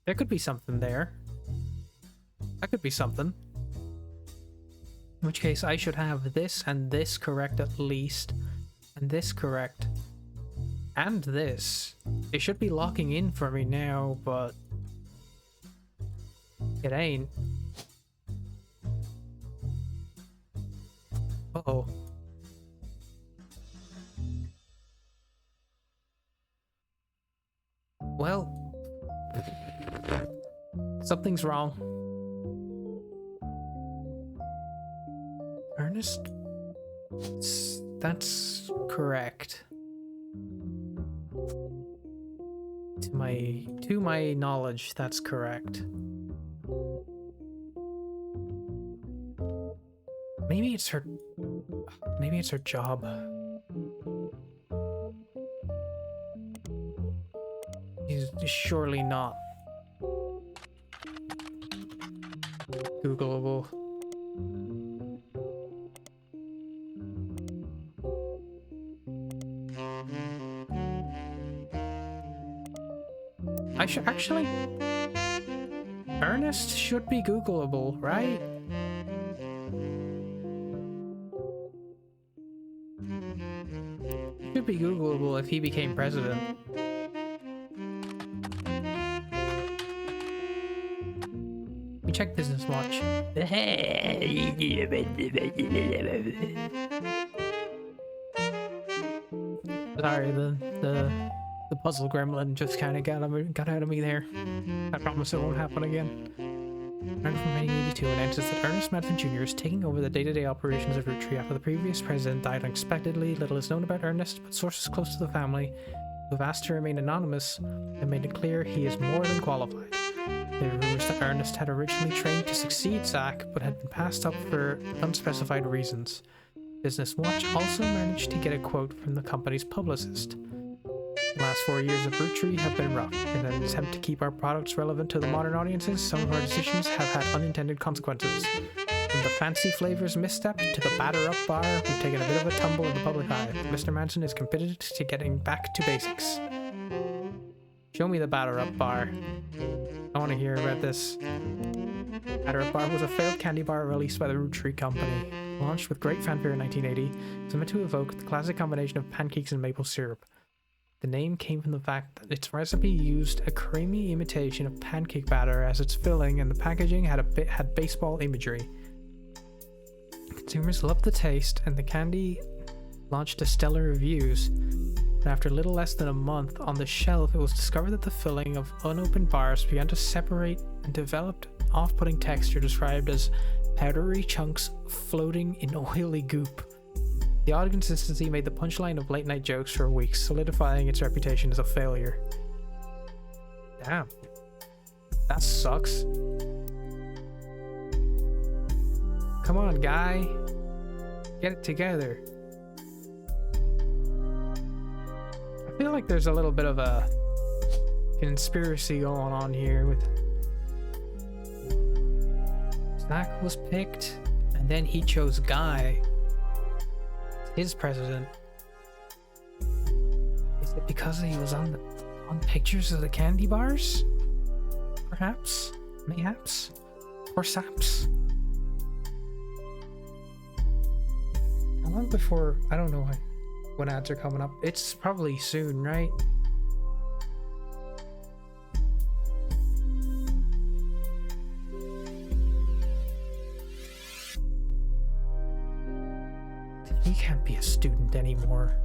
[SPEAKER 1] There could be something there. That could be something. In which case, I should have this and this correct at least. And this correct. And this. It should be locking in for me now, but... it ain't. Uh-oh. Well, something's wrong. Ernest? That's correct. To my knowledge, that's correct. Maybe it's her job. He's surely not Googleable. I should actually... Ernest should be Googleable, right? Should be Googleable if he became president. We check Business Watch. Sorry, the puzzle gremlin just kind of got out of me there. I promise it won't happen again. Learned from 1982 announces that Ernest Madsen Jr. is taking over the day-to-day operations of RootTree after the previous president died unexpectedly. Little is known about Ernest, but sources close to the family, who have asked to remain anonymous, have made it clear he is more than qualified. There are rumors that Ernest had originally trained to succeed Zach, but had been passed up for unspecified reasons. Business Watch also managed to get a quote from the company's publicist. The last 4 years of RootTree have been rough. In an attempt to keep our products relevant to the modern audiences, some of our decisions have had unintended consequences. From the fancy flavors misstep to the batter-up bar, we've taken a bit of a tumble in the public eye. Mr. Manson is committed to getting back to basics. Show me the batter-up bar. I want to hear about this. Batter-up bar was a failed candy bar released by the RootTree company. Launched with great fanfare in 1980, it was meant to evoke the classic combination of pancakes and maple syrup. The name came from the fact that its recipe used a creamy imitation of pancake batter as its filling, and the packaging had baseball imagery. Consumers loved the taste, and the candy launched to stellar reviews. But after little less than a month on the shelf, it was discovered that the filling of unopened bars began to separate and developed off-putting texture described as powdery chunks floating in oily goop. The odd consistency made the punchline of late-night jokes for weeks, solidifying its reputation as a failure. Damn. That sucks. Come on, guy. Get it together. I feel like there's a little bit of a conspiracy going on here with... Zach was picked, and then he chose Guy. His president. Is it because he was on pictures of the candy bars? Perhaps? Mayhaps? Or saps? How long before... I don't know when ads are coming up. It's probably soon, right? He can't be a student anymore.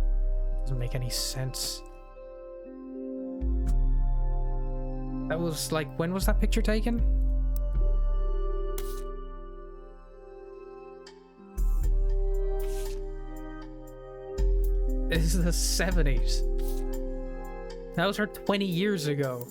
[SPEAKER 1] Doesn't make any sense. That was like, when was that picture taken? This is the 70s. That was her 20 years ago.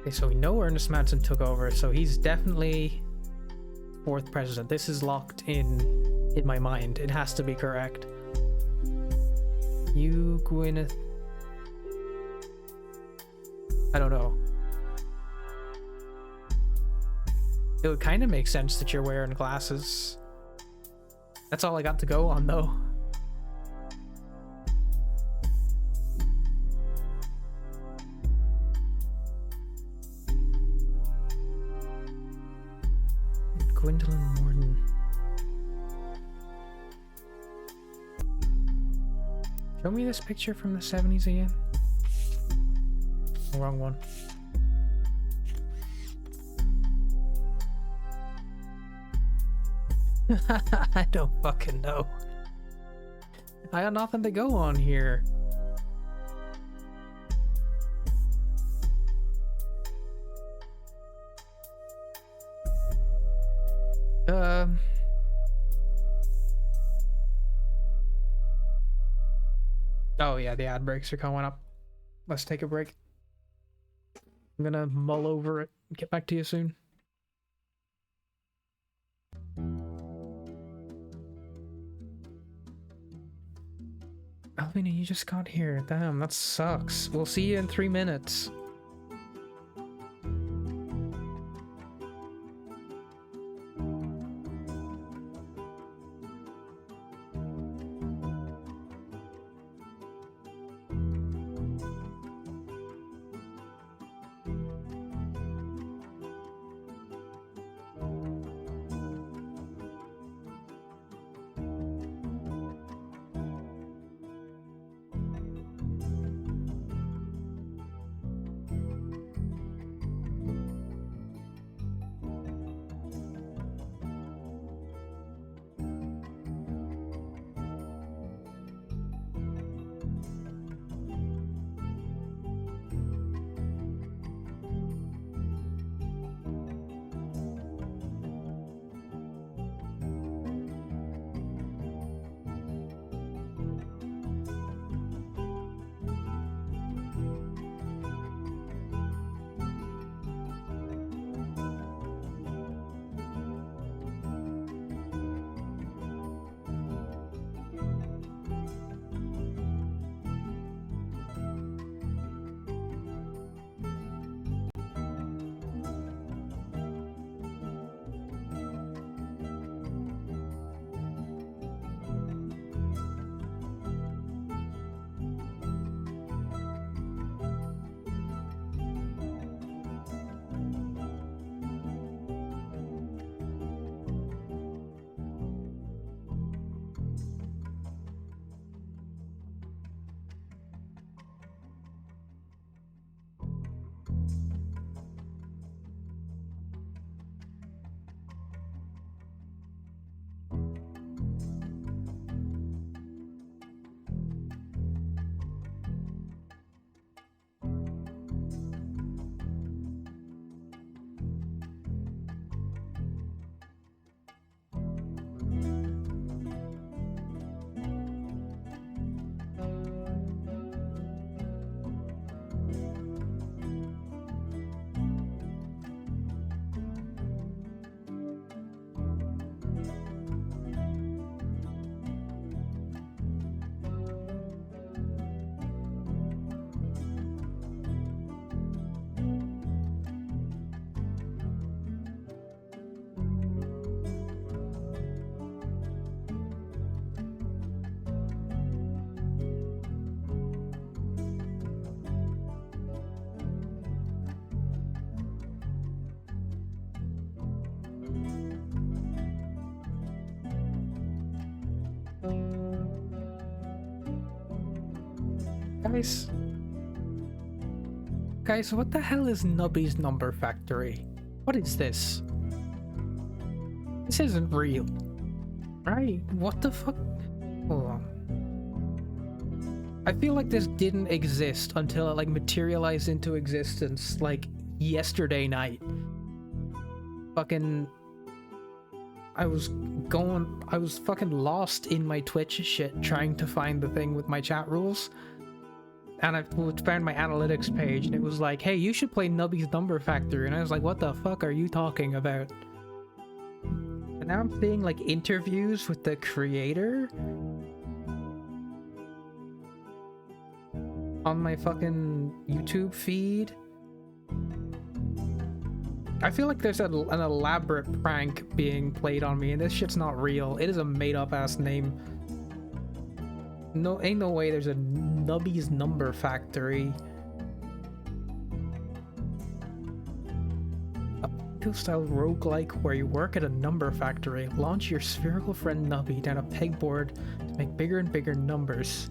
[SPEAKER 1] Okay, so we know Ernest Madsen took over, so he's definitely fourth president. This is locked in my mind. It has to be correct. You, Gwyneth... I don't know. It would kind of make sense that you're wearing glasses. That's all I got to go on, though. Gwendolyn Morton. Show me this picture from the 70s again. Wrong one. I don't fucking know. I got nothing to go on here. Oh yeah, the ad breaks are coming up. Let's take a break. I'm gonna mull over it and get back to you soon. Alvina, you just got here. Damn, that sucks. We'll see you in 3 minutes. Guys, Guys, what the hell is Nubby's Number Factory? What is this? This isn't real. Right? What the fuck? Hold on. I feel like this didn't exist until it like materialized into existence like yesterday night. Fucking... I was fucking lost in my Twitch shit trying to find the thing with my chat rules. And I found my analytics page and it was like, hey, you should play Nubby's Number Factory. And I was like, what the fuck are you talking about? And now I'm seeing like interviews with the creator on my fucking YouTube feed. I feel like there's an elaborate prank being played on me and this shit's not real. It is a made-up ass name. No, ain't no way there's a Nubby's Number Factory. A Pinko-style roguelike where you work at a number factory. Launch your spherical friend Nubby down a pegboard to make bigger and bigger numbers.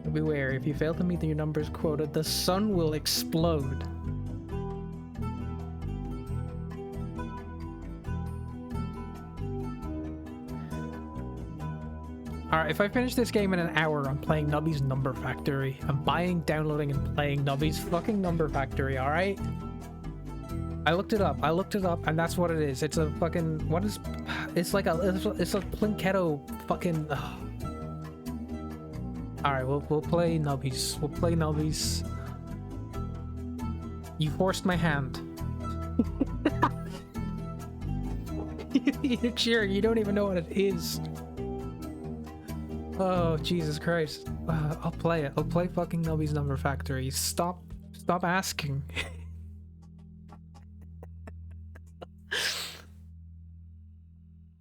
[SPEAKER 1] But beware, if you fail to meet your numbers quota, the sun will explode. Alright, if I finish this game in an hour, I'm playing Nubby's Number Factory. I'm buying, downloading, and playing Nubby's fucking Number Factory, alright? I looked it up, and that's what it is. It's a fucking... What is... It's like a... It's a Plinketto fucking... Alright, we'll play Nubby's. We'll play Nubby's. You forced my hand. Sure, you don't even know what it is. Oh, Jesus Christ. I'll play it. I'll play fucking Nubby's Number Factory. Stop asking.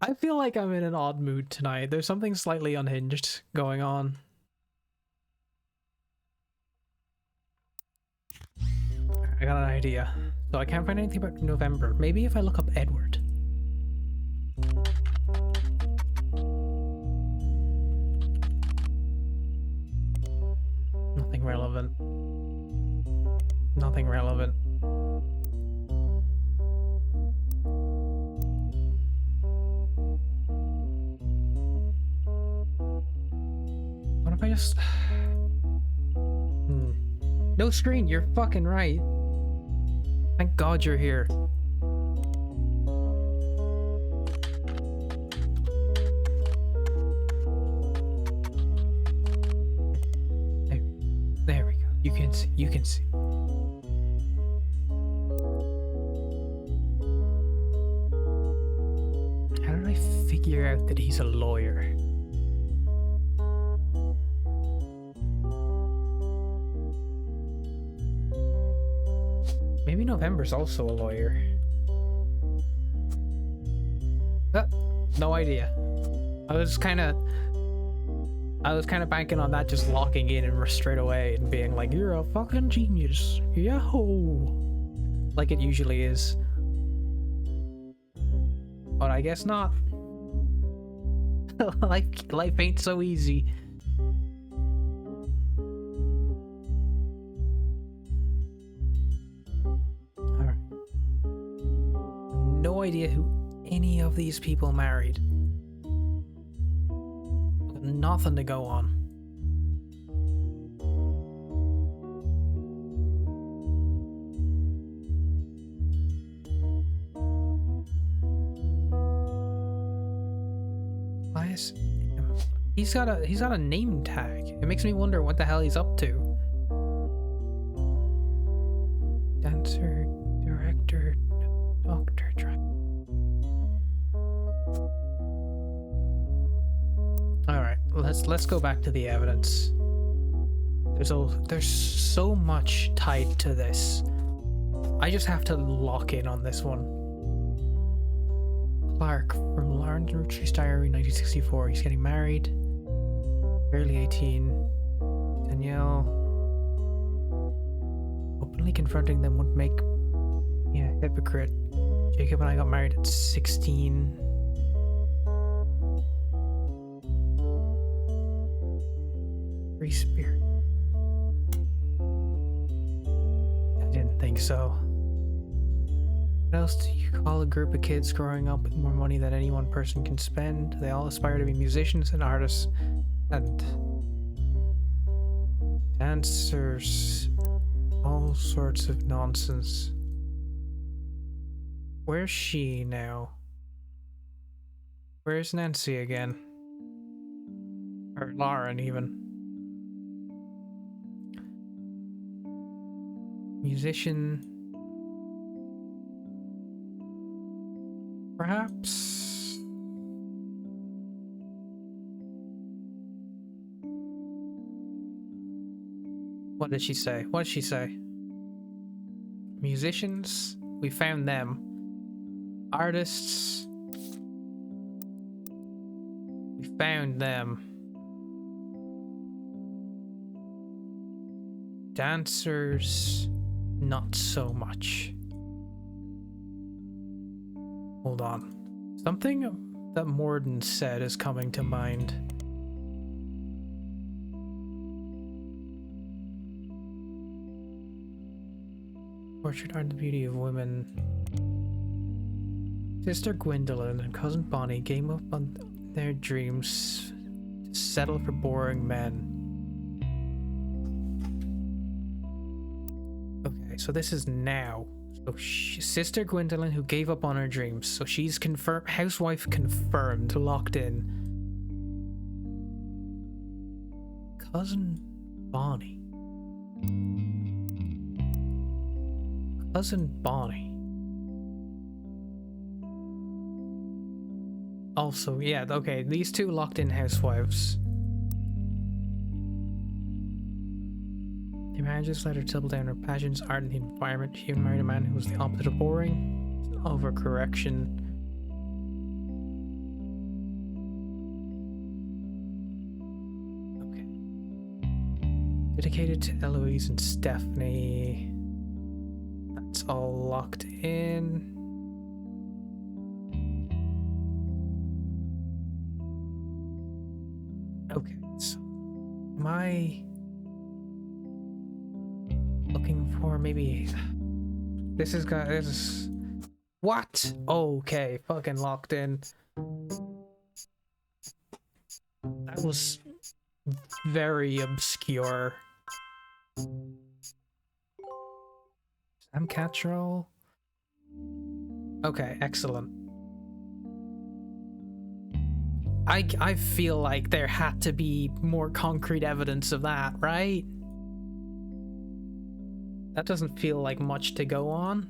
[SPEAKER 1] I feel like I'm in an odd mood tonight. There's something slightly unhinged going on. I got an idea. So I can't find anything about November. Maybe if I look up Edward. Nothing relevant. Nothing relevant. What if I just... No screen, you're fucking right. Thank God you're here. There we go. You can see. You can see. How did I figure out that he's a lawyer? Maybe November's also a lawyer. No idea. I was kind of banking on that just locking in and straight away and being like, you're a fucking genius. Yahoo! Like it usually is. But I guess not. Life ain't so easy. Alright. No idea who any of these people married. Nothing to go on. Why is he's got a name tag? It makes me wonder what the hell he's up to. Dancer, director, doctor, driver. Alright, let's go back to the evidence. There's so much tied to this. I just have to lock in on this one. Clark from Lawrence RootTrees Diary 1964. He's getting married. Barely 18. Danielle. Openly confronting them would make me a hypocrite. Jacob and I got married at 16. Free spirit. think so. What else do you call a group of kids growing up with more money than any one person can spend? They all aspire to be musicians and artists and dancers. All sorts of nonsense. Where's she now? Where's Nancy again? Or Lauren, even. Musician. Perhaps. What did she say? What did she say? Musicians? We found them. Artists? We found them. Dancers? Not so much. Hold on. Something that Morden said is coming to mind. Portrait art, the beauty of women. Sister Gwendolyn and cousin Bonnie gave up on their dreams to settle for boring men. Okay, so this is now. So Sister Gwendolyn who gave up on her dreams. So she's confirmed, housewife confirmed, locked in. Cousin Bonnie. Cousin Bonnie. Also, yeah, okay, these two locked in housewives. The marriages let her settle down her passions, art, and the environment. She married a man who was the opposite of boring. It's an overcorrection. Okay. Dedicated to Eloise and Stephanie. That's all locked in. Okay, so am I looking for maybe this is what? Okay, fucking locked in. That was very obscure. Sam Cattrall. Okay, excellent. I feel like there had to be more concrete evidence of that, right? That doesn't feel like much to go on.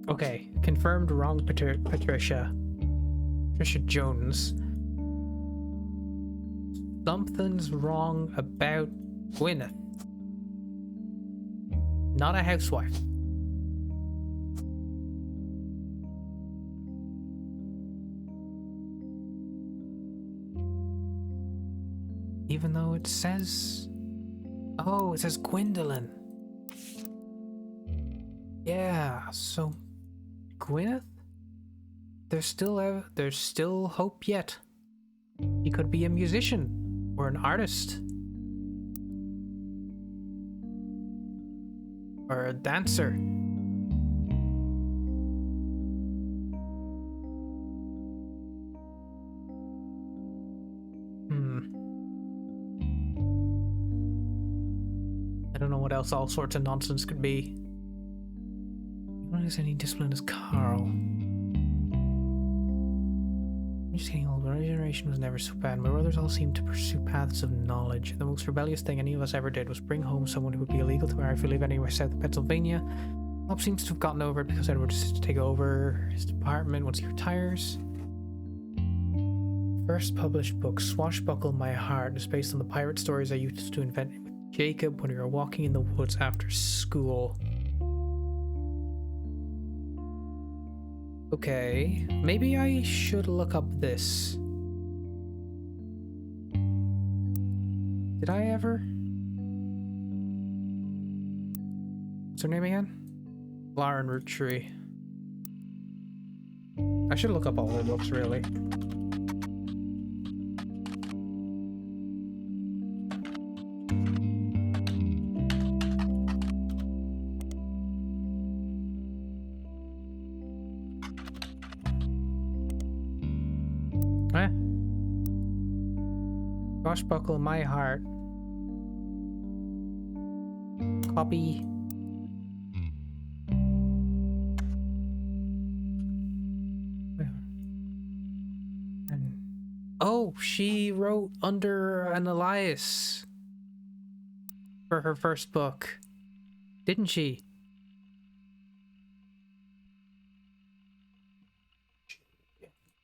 [SPEAKER 1] Okay, confirmed wrong Patricia. Patricia Jones. Something's wrong about Gwyneth. Not a housewife. Even though it says... Oh, it says Gwendolyn. Yeah, so... Gwyneth? There's still hope yet. He could be a musician or an artist. Or a dancer. I don't know what else all sorts of nonsense could be. What is any discipline as Carl? I'm just getting old, but our generation was never so bad. My brothers all seemed to pursue paths of knowledge. The most rebellious thing any of us ever did was bring home someone who would be illegal to marry if we live anywhere south of Pennsylvania. Bob seems to have gotten over it because Edward decides to take over his department once he retires. First published book, Swashbuckle My Heart, is based on the pirate stories I used to invent with Jacob when we were walking in the woods after school. Okay, maybe I should look up this. Did I ever? What's her name again? Lauren RootTrees. I should look up all the books, really. Eh? Swashbuckle my heart. Copy. And oh, she wrote under an alias for her first book, didn't she?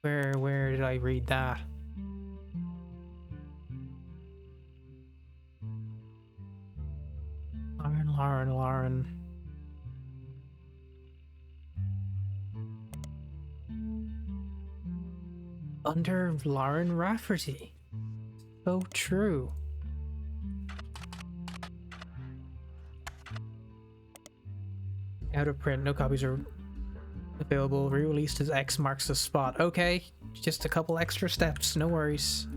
[SPEAKER 1] Where did I read that? Lauren. Under Lauren Rafferty. So true. Out of print, no copies are available. Re-released as X marks the spot. Okay, just a couple extra steps, no worries.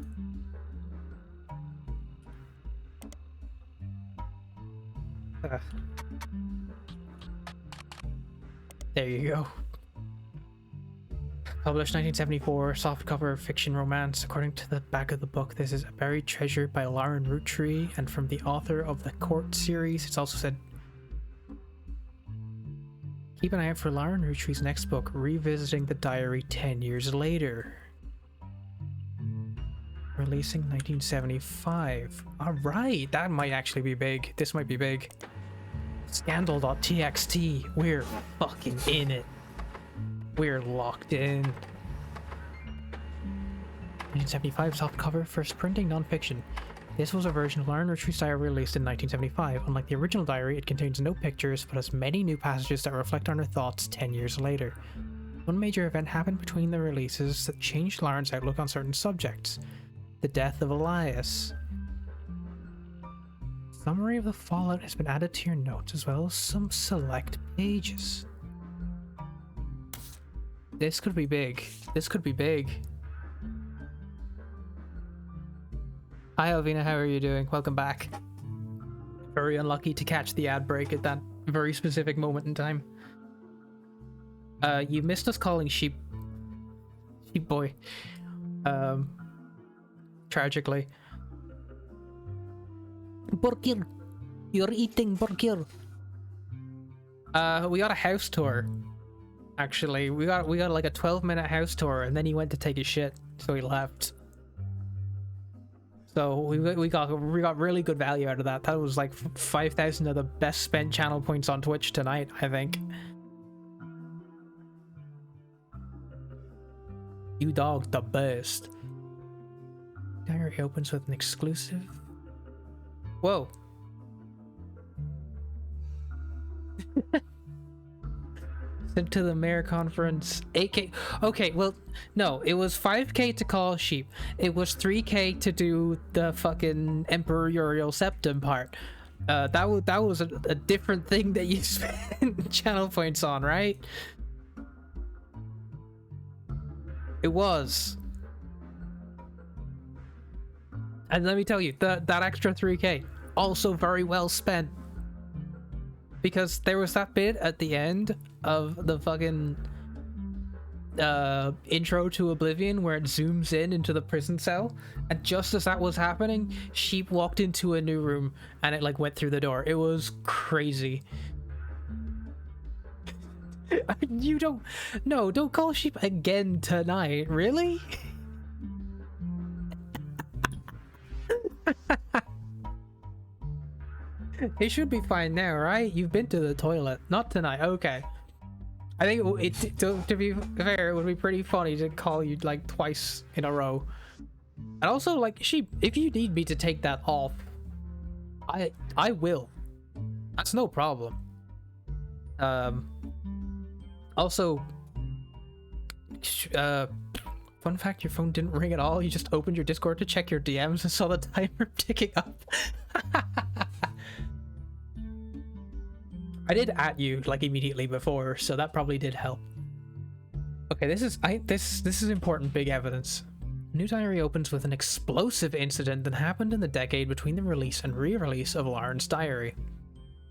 [SPEAKER 1] There you go. Published 1974, softcover fiction romance. According to the back of the book, this is a buried treasure by Lauren RootTrees, and from the author of the Court series. It's also said, keep an eye out for Lauren RootTrees' next book, Revisiting the Diary 10 years later. Releasing 1975. Alright, that might actually be big. This might be big. Scandal.txt. We're fucking in it. We're locked in. 1975 softcover, first printing, non-fiction. This was a version of Lauren RootTrees' diary released in 1975. Unlike the original diary, it contains no pictures, but has many new passages that reflect on her thoughts 10 years later. One major event happened between the releases that changed Lauren's outlook on certain subjects. The death of Elias. Summary of the fallout has been added to your notes, as well as some select pages. This could be big. This could be big. Hi Alvina, how are you doing? Welcome back. Very unlucky to catch the ad break at that very specific moment in time. You missed us calling Sheep Boy. Tragically. Burger. You're eating burger. We got a house tour. Actually, we got like a 12-minute house tour, and then he went to take a shit, so he left. So we got really good value out of that. That was like 5,000 of the best spent channel points on Twitch tonight, I think. You dog the best. Diary opens with an exclusive. Whoa. Sent to the mayor conference. 8K. Okay, well, no, it was 5K to call sheep. It was 3K to do the fucking Emperorial Septum part. That was a different thing that you spent channel points on, right? It was. And let me tell you, that extra 3K, also very well spent. Because there was that bit at the end of the fucking intro to Oblivion where it zooms in into the prison cell, and just as that was happening, Sheep walked into a new room and it like went through the door. It was crazy. You don't call Sheep again tonight, really? It should be fine now, right? You've been to the toilet. Not tonight. Okay. I think to be fair, it would be pretty funny to call you like twice in a row. And also, like, Sheep, if you need me to take that off, I will. That's no problem. Also, fun fact, your phone didn't ring at all. You just opened your Discord to check your DMs and saw the timer ticking up. I did at you like immediately before, so that probably did help. Okay, this is important big evidence. New Diary opens with an explosive incident that happened in the decade between the release and re-release of Lauren's diary.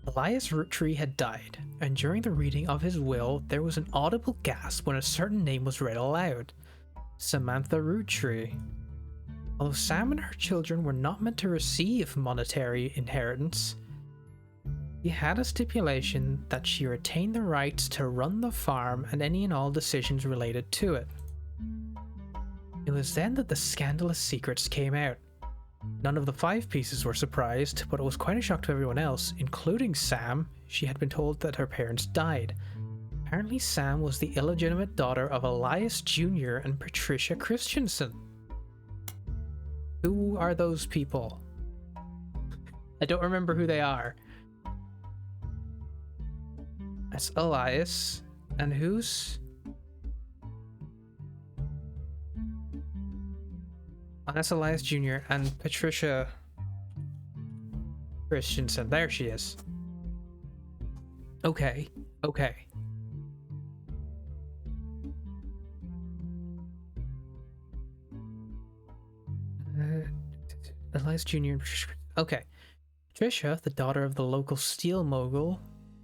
[SPEAKER 1] Elias RootTrees had died, and during the reading of his will, there was an audible gasp when a certain name was read aloud. Samantha RootTree. Although Sam and her children were not meant to receive monetary inheritance, he had a stipulation that she retain the rights to run the farm and any and all decisions related to it. It was then that the scandalous secrets came out. None of the 5 pieces were surprised, but it was quite a shock to everyone else, including Sam. She had been told that her parents died. Apparently Sam was the illegitimate daughter of Elias Jr. and Patricia Christensen. Who are those people? I don't remember who they are. That's Elias. And who's... Oh, that's Elias Jr. and Patricia Christensen. There she is. Okay. Okay. Elias Jr. and Patricia. Okay. Patricia, the daughter of the local steel mogul,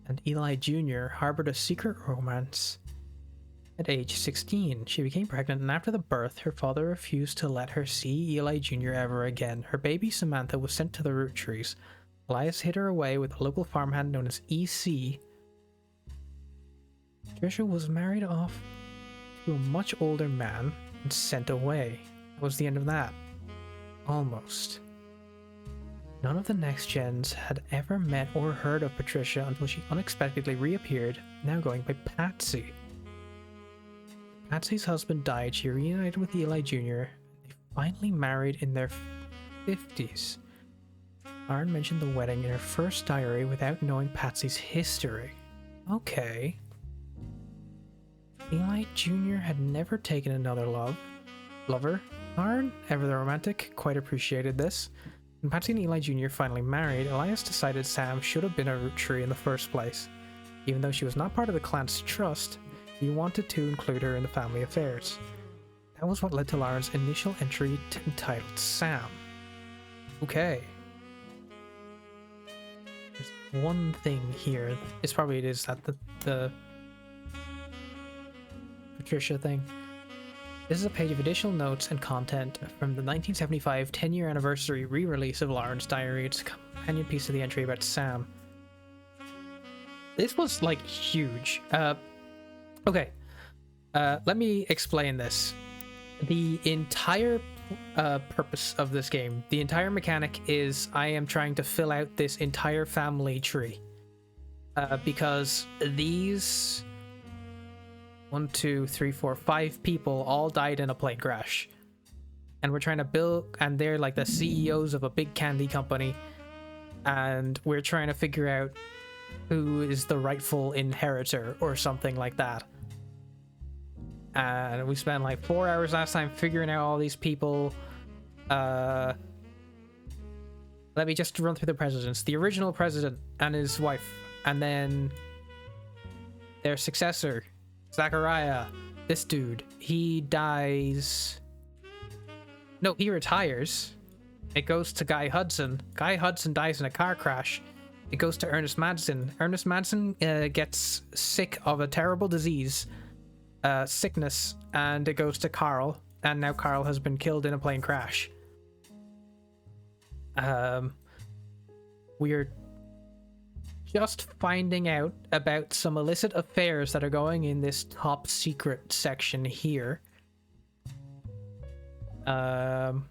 [SPEAKER 1] and Eli Jr. harbored a secret romance. At age 16, she became pregnant, and after the birth, her father refused to let her see Eli Jr. ever again. Her baby Samantha was sent to the RootTrees. Elias hid her away with a local farmhand known as EC. Patricia was married off to a much older man and sent away. That was the end of that. Almost. None of the next gens had ever met or heard of Patricia until she unexpectedly reappeared, now going by Patsy. Patsy's husband died, she reunited with Eli Jr. They finally married in their 50s. Lauren mentioned the wedding in her first diary without knowing Patsy's history. Okay. Eli Jr. had never taken another lover. Lauren, ever the romantic, quite appreciated this. When Patsy and Eli Jr. finally married, Elias decided Sam should have been a RootTree in the first place. Even though she was not part of the clan's trust, he wanted to include her in the family affairs. That was what led to Lauren's initial entry entitled Sam. Okay. There's one thing here. It is that the Patricia thing. This is a page of additional notes and content from the 1975 10-year anniversary re-release of Lauren's diary. It's a companion piece to the entry about Sam. This was, like, huge. Okay. Let me explain this. The entire purpose of this game, the entire mechanic is I am trying to fill out this entire family tree. Because these... 1, 2, 3, 4, 5 people all died in a plane crash. And we're trying to build, and they're like the CEOs of a big candy company. And we're trying to figure out who is the rightful inheritor or something like that. And we spent like 4 hours last time figuring out all these people. Let me just run through the presidents. The original president and his wife. And then their successor. Zachariah, this dude, he dies. No, he retires. It goes to Guy Hudson. Guy Hudson dies in a car crash. It goes to Ernest Madsen. Ernest Madsen gets sick of a terrible disease, sickness, and it goes to Carl. And now Carl has been killed in a plane crash. We're just finding out about some illicit affairs that are going in this top secret section here. And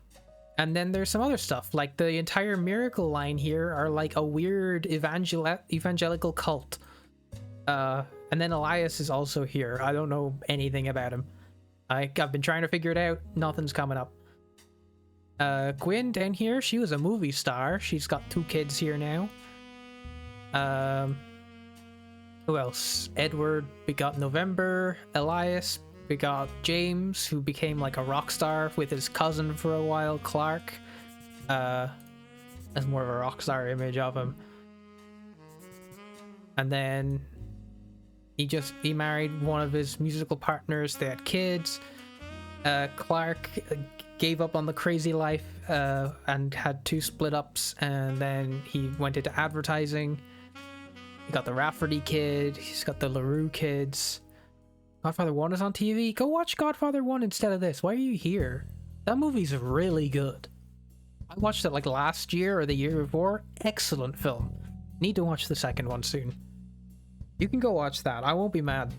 [SPEAKER 1] then there's some other stuff, like the entire miracle line here are like a weird evangelical cult. And then Elias is also here. I don't know anything about him. I've been trying to figure it out. Nothing's coming up. Gwen down here, she was a movie star. She's got 2 kids here now. Who else? Edward begot November. Elias begot James, who became like a rock star with his cousin for a while, Clark. That's more of a rock star image of him. And then he married one of his musical partners. They had kids. Clark gave up on the crazy life and had 2 split ups, and then he went into advertising. He got the Rafferty kid, he's got the LaRue kids. Godfather 1 is on TV? Go watch Godfather 1 instead of this. Why are you here? That movie's really good. I watched it like last year or the year before. Excellent film. Need to watch the second one soon. You can go watch that. I won't be mad.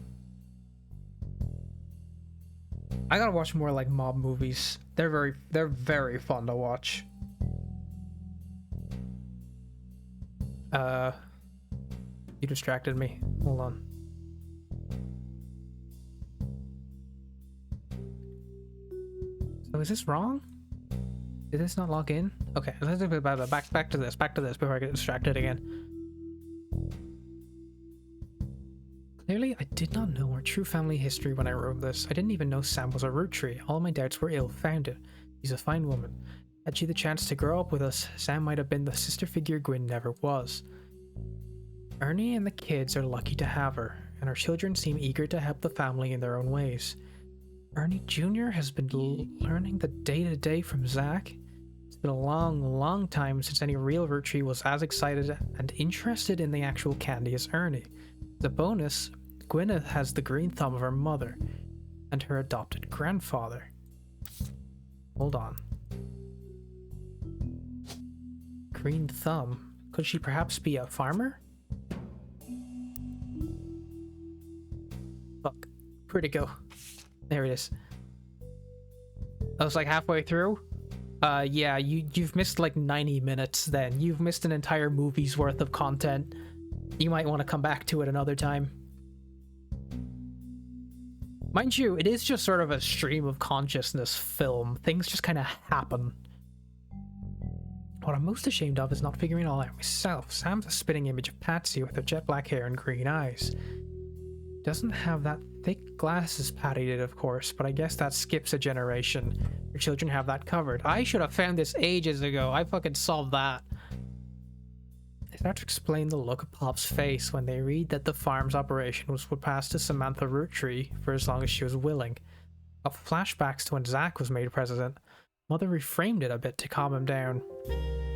[SPEAKER 1] I gotta watch more like mob movies. They're very fun to watch. You distracted me. Hold on. So is this wrong? Did this not log in? Okay, let's think about it. Back to this before I get distracted again. Clearly, I did not know our true family history when I wrote this. I didn't even know Sam was a root tree. All my doubts were ill-founded. She's a fine woman. Had she the chance to grow up with us, Sam might have been the sister figure Gwyn never was. Ernie and the kids are lucky to have her, and our children seem eager to help the family in their own ways. Ernie Jr. has been learning the day-to-day from Zach. It's been a long time since any real root tree was as excited and interested in the actual candy as Ernie. As a bonus, Gwyneth has the green thumb of her mother and her adopted grandfather. Hold on. Green thumb? Could she perhaps be a farmer? Fuck. Where'd it go? There it is. I was like halfway through. Yeah, you've missed like 90 minutes then. You've missed an entire movie's worth of content. You might want to come back to it another time. Mind you, it is just sort of a stream of consciousness film. Things just kind of happen. What I'm most ashamed of is not figuring it all out myself. Sam's a spitting image of Patsy with her jet black hair and green eyes. Doesn't have that thick glasses Patty did, of course, but I guess that skips a generation. Your children have that covered. I should have found this ages ago. I fucking solved that. I start to explain the look of Pop's face when they read that the farm's operation would pass to Samantha Roottree for as long as she was willing. Of flashbacks to when Zach was made president, Mother reframed it a bit to calm him down.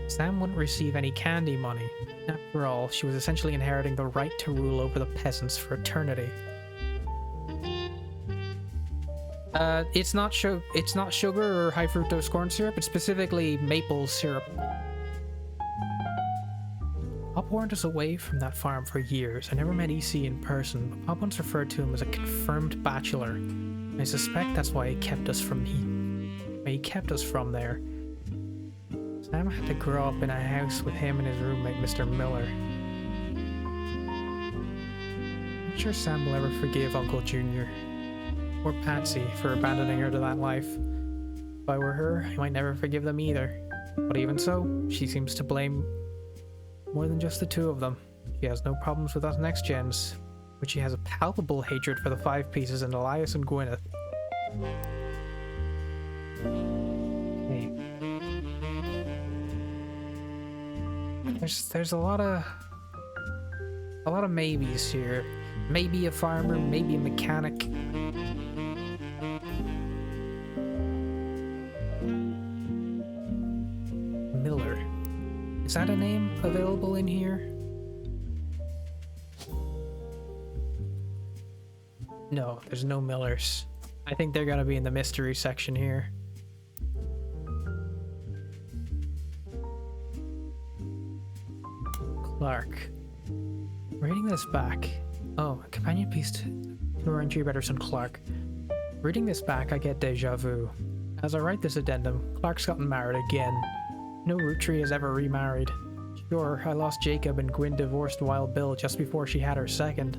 [SPEAKER 1] Sam wouldn't receive any candy money. After all, she was essentially inheriting the right to rule over the peasants for eternity. It's not sugar or high fructose corn syrup, it's specifically maple syrup. Pop warned us away from that farm for years. I never met EC in person, but Pop once referred to him as a confirmed bachelor. I suspect that's why he kept us from there. Sam had to grow up in a house with him and his roommate, Mr. Miller. I'm not sure Sam will ever forgive Uncle Junior or Patsy for abandoning her to that life. If I were her, I might never forgive them either. But even so, she seems to blame more than just the two of them. She has no problems with us next gens, but she has a palpable hatred for the Five Pieces and Elias and Gwyneth. Okay. There's a lot of maybes here. Maybe a farmer, maybe a mechanic. Miller. Is that a name available in here? No, there's no Millers. I think they're gonna be in the mystery section here. Clark. Reading this back. Oh, a companion piece to our entry about her son Clark. Reading this back, I get deja vu. As I write this addendum, Clark's gotten married again. No root tree has ever remarried. Sure, I lost Jacob and Gwyn divorced Wild Bill just before she had her second.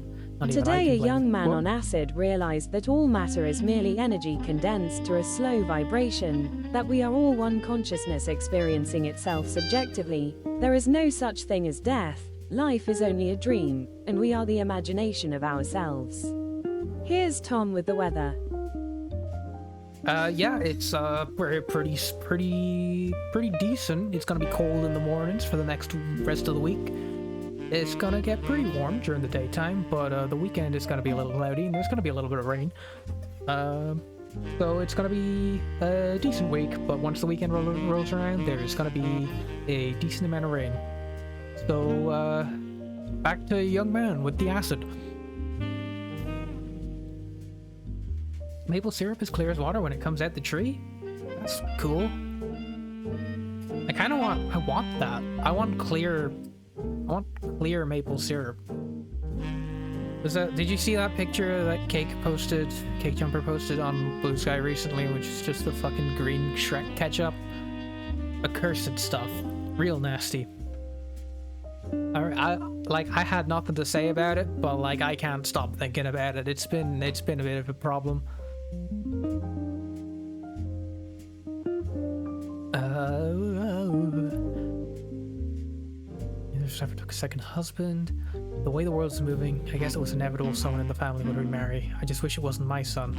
[SPEAKER 4] Today, a young man on acid realized that all matter is merely energy condensed to a slow vibration, that we are all one consciousness experiencing itself subjectively. There is no such thing as death, life is only a dream, and we are the imagination of ourselves. Here's Tom with the weather.
[SPEAKER 1] Yeah, it's pretty decent. It's gonna be cold in the mornings for the next rest of the week. It's gonna get pretty warm during the daytime, but the weekend is gonna be a little cloudy and there's gonna be a little bit of rain. So it's gonna be a decent week, but once the weekend rolls around, there's gonna be a decent amount of rain. So back to young man with the acid. Maple syrup is clear as water when it comes out the tree? That's cool. I want that. I want clear maple syrup. Did you see that picture that Cake Jumper posted on Blue Sky recently, which is just the fucking green Shrek ketchup? Accursed stuff. Real nasty. I had nothing to say about it, but like I can't stop thinking about it. It's been a bit of a problem. Never took a second husband. The way the world's moving, I guess it was inevitable someone in the family would remarry. I just wish it wasn't my son.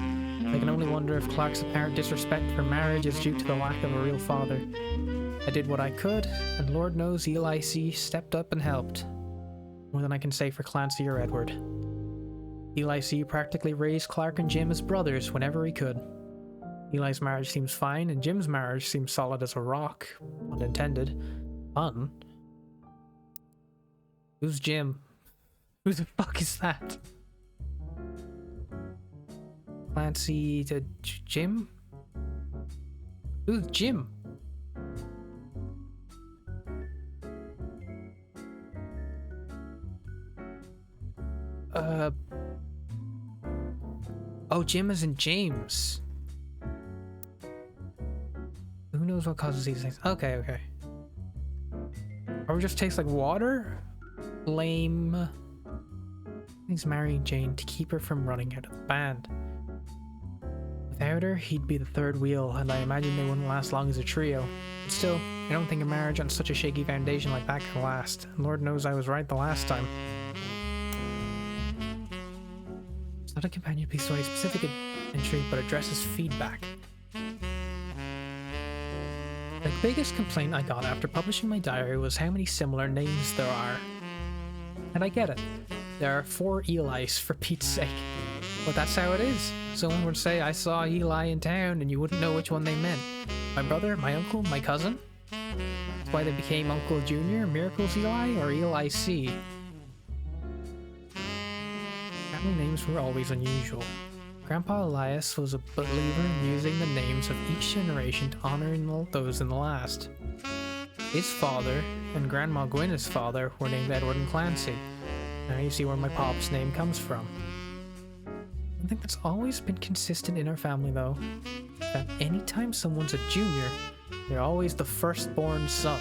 [SPEAKER 1] I can only wonder if Clark's apparent disrespect for marriage is due to the lack of a real father. I did what I could, and Lord knows Eli C. stepped up and helped. More than I can say for Clancy or Edward. Eli C. practically raised Clark and Jim as brothers whenever he could. Eli's marriage seems fine, and Jim's marriage seems solid as a rock. Pun intended. Pun? Who's Jim? Who the fuck is that? Clancy to Jim? Who's Jim? Oh, Jim is in James. Who knows what causes these things? Okay. Or it just tastes like water? Lame. He's marrying Jane to keep her from running out of the band. Without her, he'd be the third wheel, and I imagine they wouldn't last long as a trio. But still, I don't think a marriage on such a shaky foundation like that can last. And Lord knows I was right the last time. It's not a companion piece to any specific entry, but addresses feedback. The biggest complaint I got after publishing my diary was how many similar names there are. And I get it. There are 4 Elis, for Pete's sake. But that's how it is. Someone would say, I saw Eli in town, and you wouldn't know which one they meant. My brother, my uncle, my cousin? That's why they became Uncle Junior, Miracles Eli, or Eli C. Family names were always unusual. Grandpa Elias was a believer in using the names of each generation to honor those in the last. His father and Grandma Gwyneth's father were named Edward and Clancy. Now you see where my pop's name comes from. I think that's always been consistent in our family though, that anytime someone's a junior, they're always the firstborn son.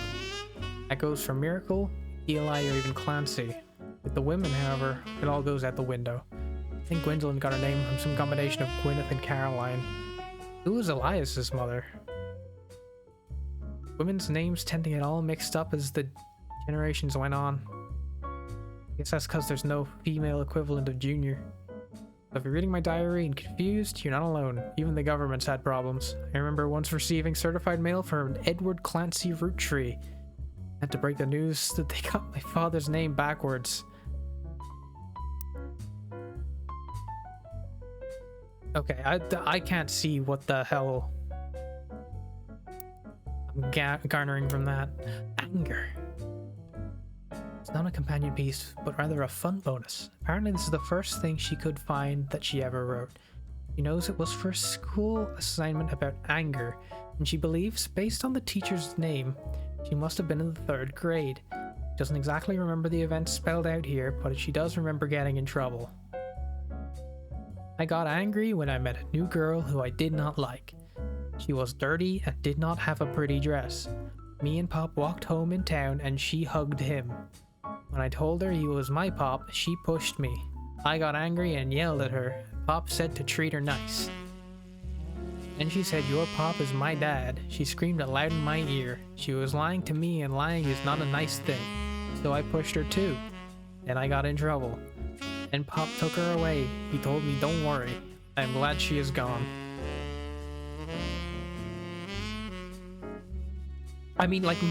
[SPEAKER 1] That goes for Miracle, Eli, or even Clancy. With the women, however, it all goes out the window. I think Gwendolyn got her name from some combination of Gwyneth and Caroline. Who was Elias's mother? Women's names tend to get all mixed up as the generations went on. I guess that's because there's no female equivalent of junior. So if you're reading my diary and confused, you're not alone. Even the government's had problems. I remember once receiving certified mail from an Edward Clancy RootTree. I had to break the news that they got my father's name backwards. Okay, I can't see what the hell I'm garnering from that. Anger. It's not a companion piece, but rather a fun bonus. Apparently this is the first thing she could find that she ever wrote. She knows it was for a school assignment about anger, and she believes, based on the teacher's name, she must have been in the 3rd grade. She doesn't exactly remember the events spelled out here, but she does remember getting in trouble. I got angry when I met a new girl who I did not like. She was dirty and did not have a pretty dress. Me and Pop walked home in town and she hugged him. When I told her he was my Pop, she pushed me. I got angry and yelled at her. Pop said to treat her nice. Then she said, "Your Pop is my dad." She screamed it loud in my ear. She was lying to me, and lying is not a nice thing. So I pushed her too. Then I got in trouble. And Pop took her away. He told me, "Don't worry. I'm glad she is gone." I mean, like,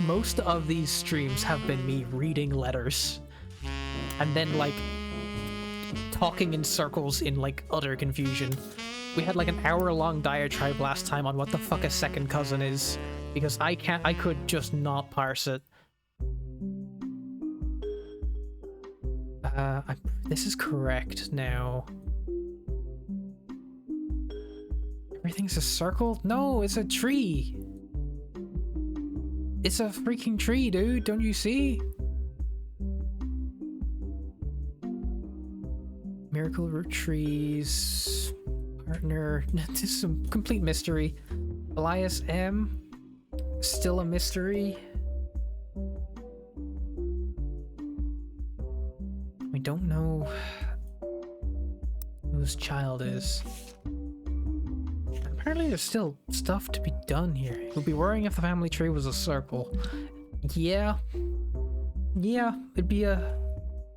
[SPEAKER 1] most of these streams have been me reading letters and then like talking in circles in like utter confusion. We had like an hour-long diatribe last time on what the fuck a second cousin is, because I could just not parse it. This is correct now. Everything's a circle? No, it's a tree. It's a freaking tree, dude. Don't you see? Miracle root trees. Partner. This is some complete mystery. Elias M. Still a mystery. We don't know whose child is. Apparently there's still stuff to be done here. It would be worrying if the family tree was a circle. Yeah. Yeah, it'd be a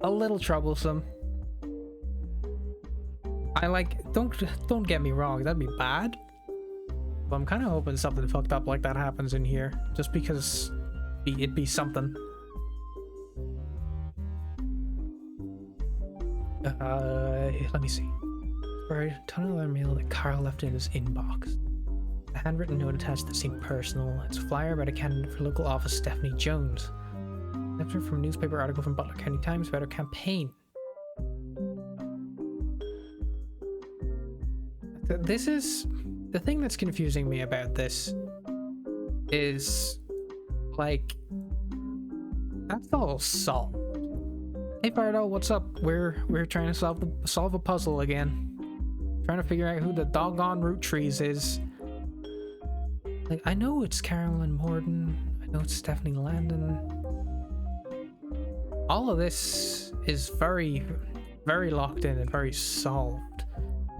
[SPEAKER 1] little troublesome. I like, don't get me wrong, that'd be bad. But I'm kind of hoping something fucked up like that happens in here, just because it'd be something. Let me see. For a tunnel of mail that Carl left in his inbox. A handwritten note attached that seemed personal. It's a flyer about a candidate for local office, Stephanie Jones. An excerpt from a newspaper article from Butler County Times about her campaign. This is the thing that's confusing me about this. Is like that's all solved. Hey Bardo, what's up? We're trying to solve a puzzle again. Trying to figure out who the doggone RootTrees is. Like, I know it's Carolyn Morden. I know it's Stephanie Landon. All of this is very, very locked in and very solved.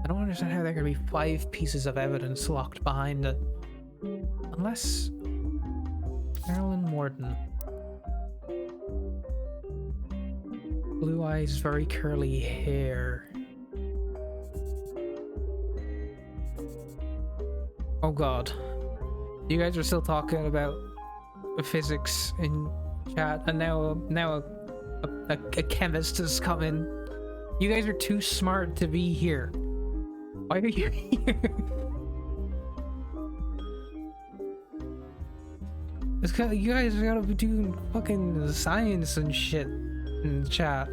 [SPEAKER 1] I don't understand how there could be 5 pieces of evidence locked behind it. Unless Carolyn Morden. Blue eyes, very curly hair. Oh god. You guys are still talking about physics in chat, and now a chemist has come in. You guys are too smart to be here. Why are you here? It's 'cause you guys gotta be doing fucking science and shit in the chat.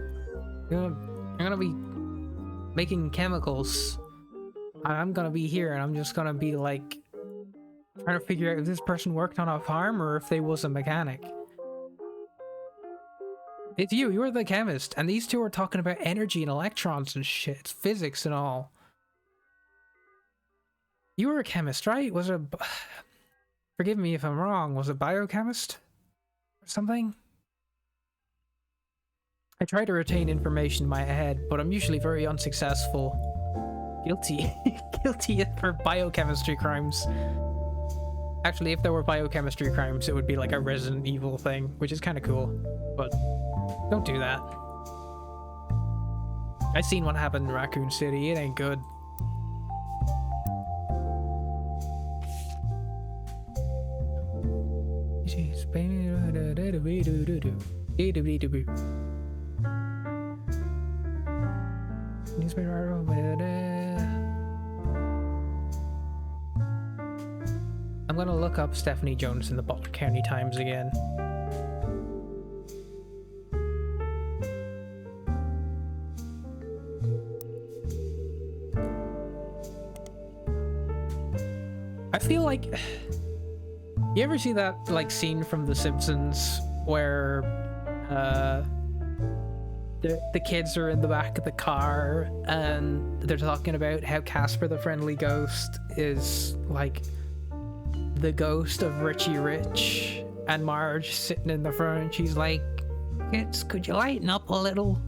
[SPEAKER 1] You're gonna be making chemicals. I'm gonna be here and I'm just gonna be like trying to figure out if this person worked on a farm or if they was a mechanic. It's you're the chemist, and these two are talking about energy and electrons and shit. It's physics and all. You were a chemist, right? Was it forgive me if I'm wrong, was it biochemist? Or something? I try to retain information in my head, but I'm usually very unsuccessful. Guilty. Guilty for biochemistry crimes. Actually, if there were biochemistry crimes, it would be like a Resident Evil thing, which is kind of cool. But don't do that. I seen what happened in Raccoon City. It ain't good. I'm gonna look up Stephanie Jones in the Butler County Times again. I feel like you ever see that like scene from The Simpsons where the kids are in the back of the car and they're talking about how Casper the Friendly Ghost is like the ghost of Richie Rich, and Marge sitting in the front, she's like, kids, could you lighten up a little?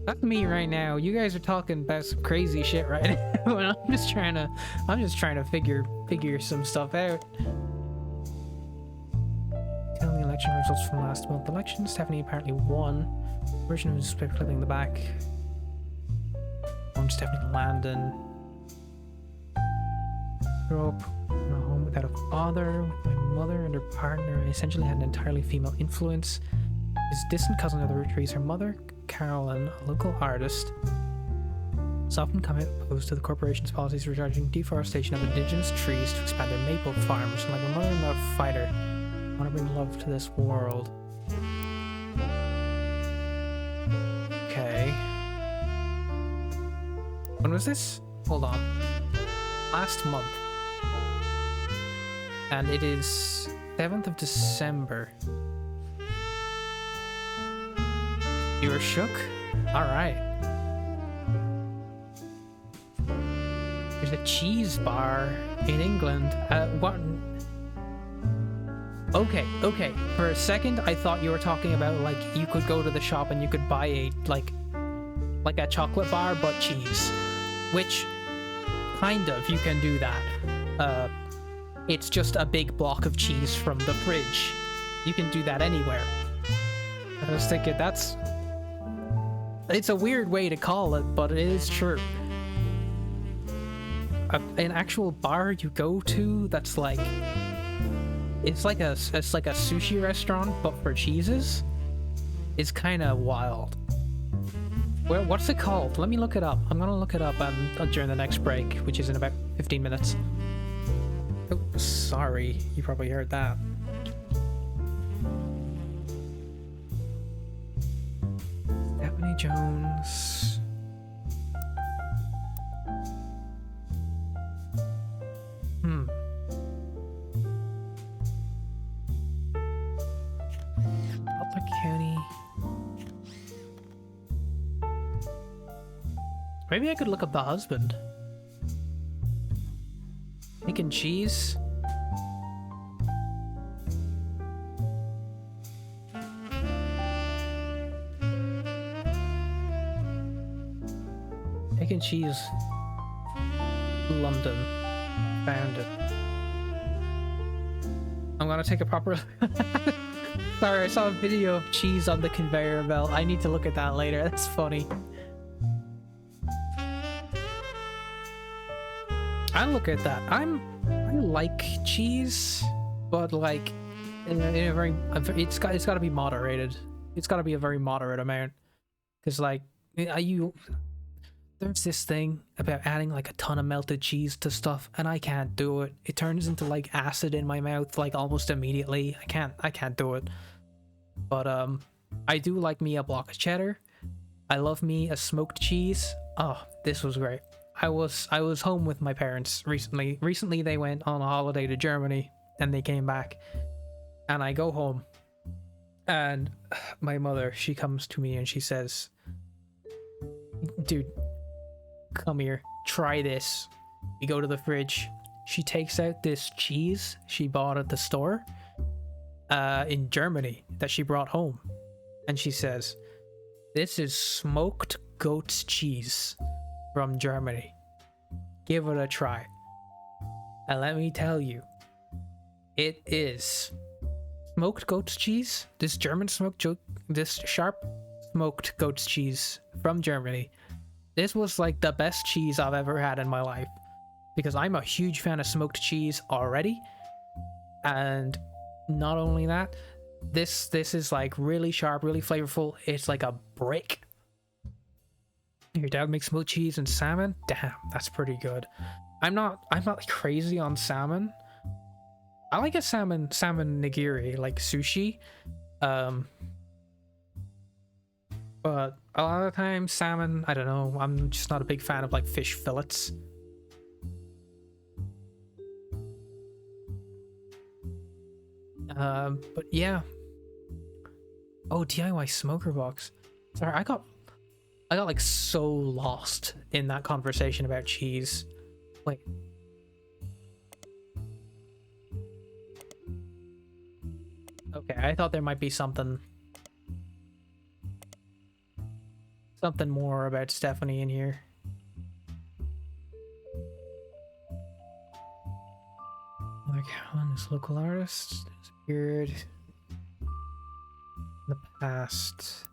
[SPEAKER 1] That's me right now. You guys are talking about some crazy shit right now, and I'm just trying to figure some stuff out. Telling the election results from last month. Election, Stephanie apparently won. Version of newspaper clipping in the back. Own Stephanie Landon. Grew up in a home without a father, with my mother and her partner essentially had an entirely female influence. His distant cousin of the RootTrees, her mother, Carolyn, a local artist, has often come out opposed to the corporation's policies regarding deforestation of indigenous trees to expand their maple farms. And like my mother, I'm not a fighter. I want to bring love to this world. Okay. When was this? Hold on. last month. And it is 7th of December. You were shook? Alright. There's a cheese bar in England. What? Okay. For a second, I thought you were talking about, like, you could go to the shop and you could buy a, like a chocolate bar, but cheese. Which, kind of, you can do that. It's just a big block of cheese from the fridge. You can do that anywhere. I was thinking, it's a weird way to call it, but it is true. An actual bar you go to that's like... It's like a sushi restaurant, but for cheeses? It's kind of wild. Well, what's it called? Let me look it up. I'm gonna look it up during the next break, which is in about 15 minutes. Oh, sorry. You probably heard that. Stephanie Jones. Butler County. Maybe I could look up the husband. Making cheese. Making cheese. London. Found it. I'm gonna take a proper... Sorry, I saw a video of cheese on the conveyor belt. I need to look at that later. That's funny. I look at that. I like cheese, but like in a very it's got to be moderated. It's got to be a very moderate amount, because like there's this thing about adding like a ton of melted cheese to stuff, and I can't do it. It turns into like acid in my mouth like almost immediately. I can't do it. But I do like me a block of cheddar. I love me a smoked cheese. Oh, this was great. I was home with my parents recently. Recently they went on a holiday to Germany and they came back. And I go home and my mother, she comes to me and she says, "Dude, come here, try this." We go to the fridge. She takes out this cheese she bought at the store in Germany that she brought home. And she says, "This is smoked goat's cheese from Germany. Give it a try." And let me tell you, it is smoked goat's cheese. This sharp smoked goat's cheese from Germany. This was like the best cheese I've ever had in my life, because I'm a huge fan of smoked cheese already. And not only that, this is like really sharp, really flavorful. It's like a brick. Your dad makes smoked cheese and salmon? Damn, that's pretty good. I'm not crazy on salmon. I like a salmon nigiri, like sushi. But a lot of the time salmon, I don't know, I'm just not a big fan of like fish fillets. But yeah. Oh, DIY smoker box. Sorry, I got like so lost in that conversation about cheese. Wait. Okay, I thought there might be something more about Stephanie in here. Like, how this local artist disappeared in the past.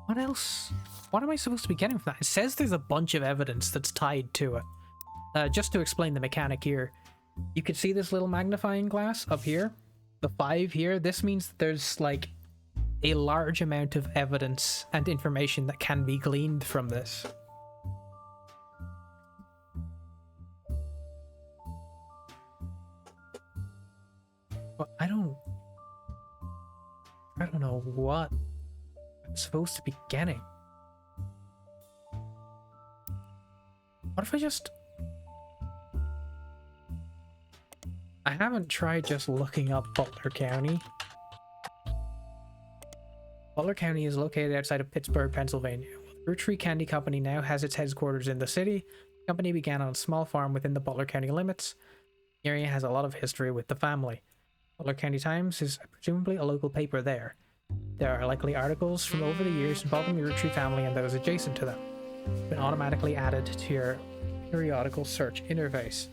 [SPEAKER 1] What else? What am I supposed to be getting from that? It says there's a bunch of evidence that's tied to it. Just to explain the mechanic here, you can see this little magnifying glass up here, the 5 here. This means that there's like a large amount of evidence and information that can be gleaned from this. But I don't know what supposed to be getting. What if I just... I haven't tried just looking up Butler County. Butler County is located outside of Pittsburgh, Pennsylvania. RootTree Candy Company now has its headquarters in the city. The company began on a small farm within the Butler County limits. The area has a lot of history with the family. Butler County Times is presumably a local paper there. There are likely articles from over the years involving the RootTree family and those adjacent to them. Been automatically added to your periodical search interface.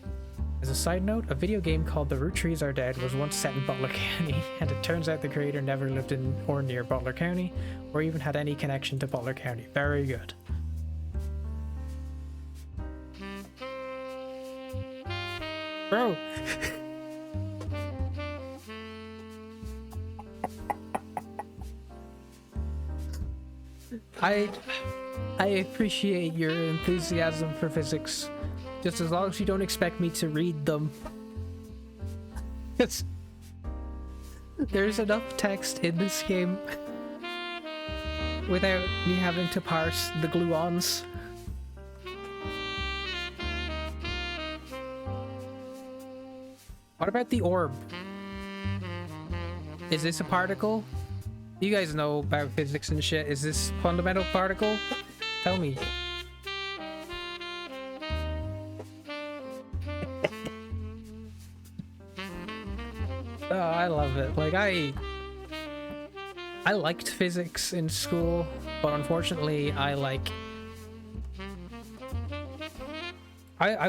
[SPEAKER 1] As a side note, a video game called The RootTrees Are Dead was once set in Butler County, and it turns out the creator never lived in or near Butler County, or even had any connection to Butler County. Very good. Bro! I appreciate your enthusiasm for physics. Just as long as you don't expect me to read them. There's enough text in this game without me having to parse the gluons. What about the orb? Is this a particle? You guys know about physics and shit. Is this fundamental particle? Tell me. Oh, I love it. Like, I liked physics in school, but unfortunately I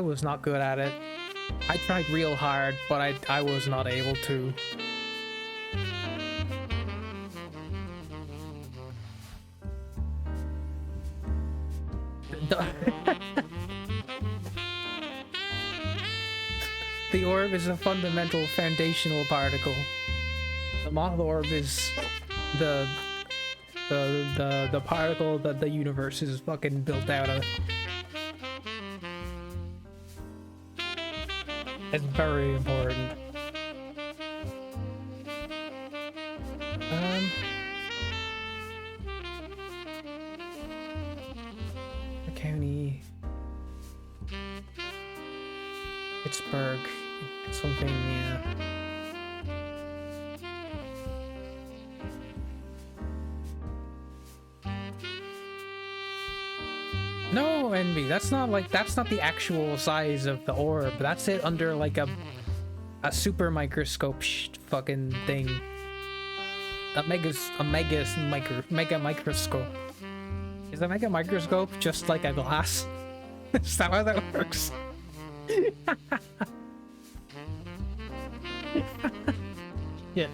[SPEAKER 1] was not good at it. I tried real hard, but I was not able to. The orb is a fundamental foundational particle. The moth orb is the particle that the universe is fucking built out of. It's very important. County, Pittsburgh, Pennsylvania. No, Envy, that's not the actual size of the orb. That's it under like a super microscope fucking thing. A mega microscope. Is a mega microscope just like a glass? Is that how that works? Shit.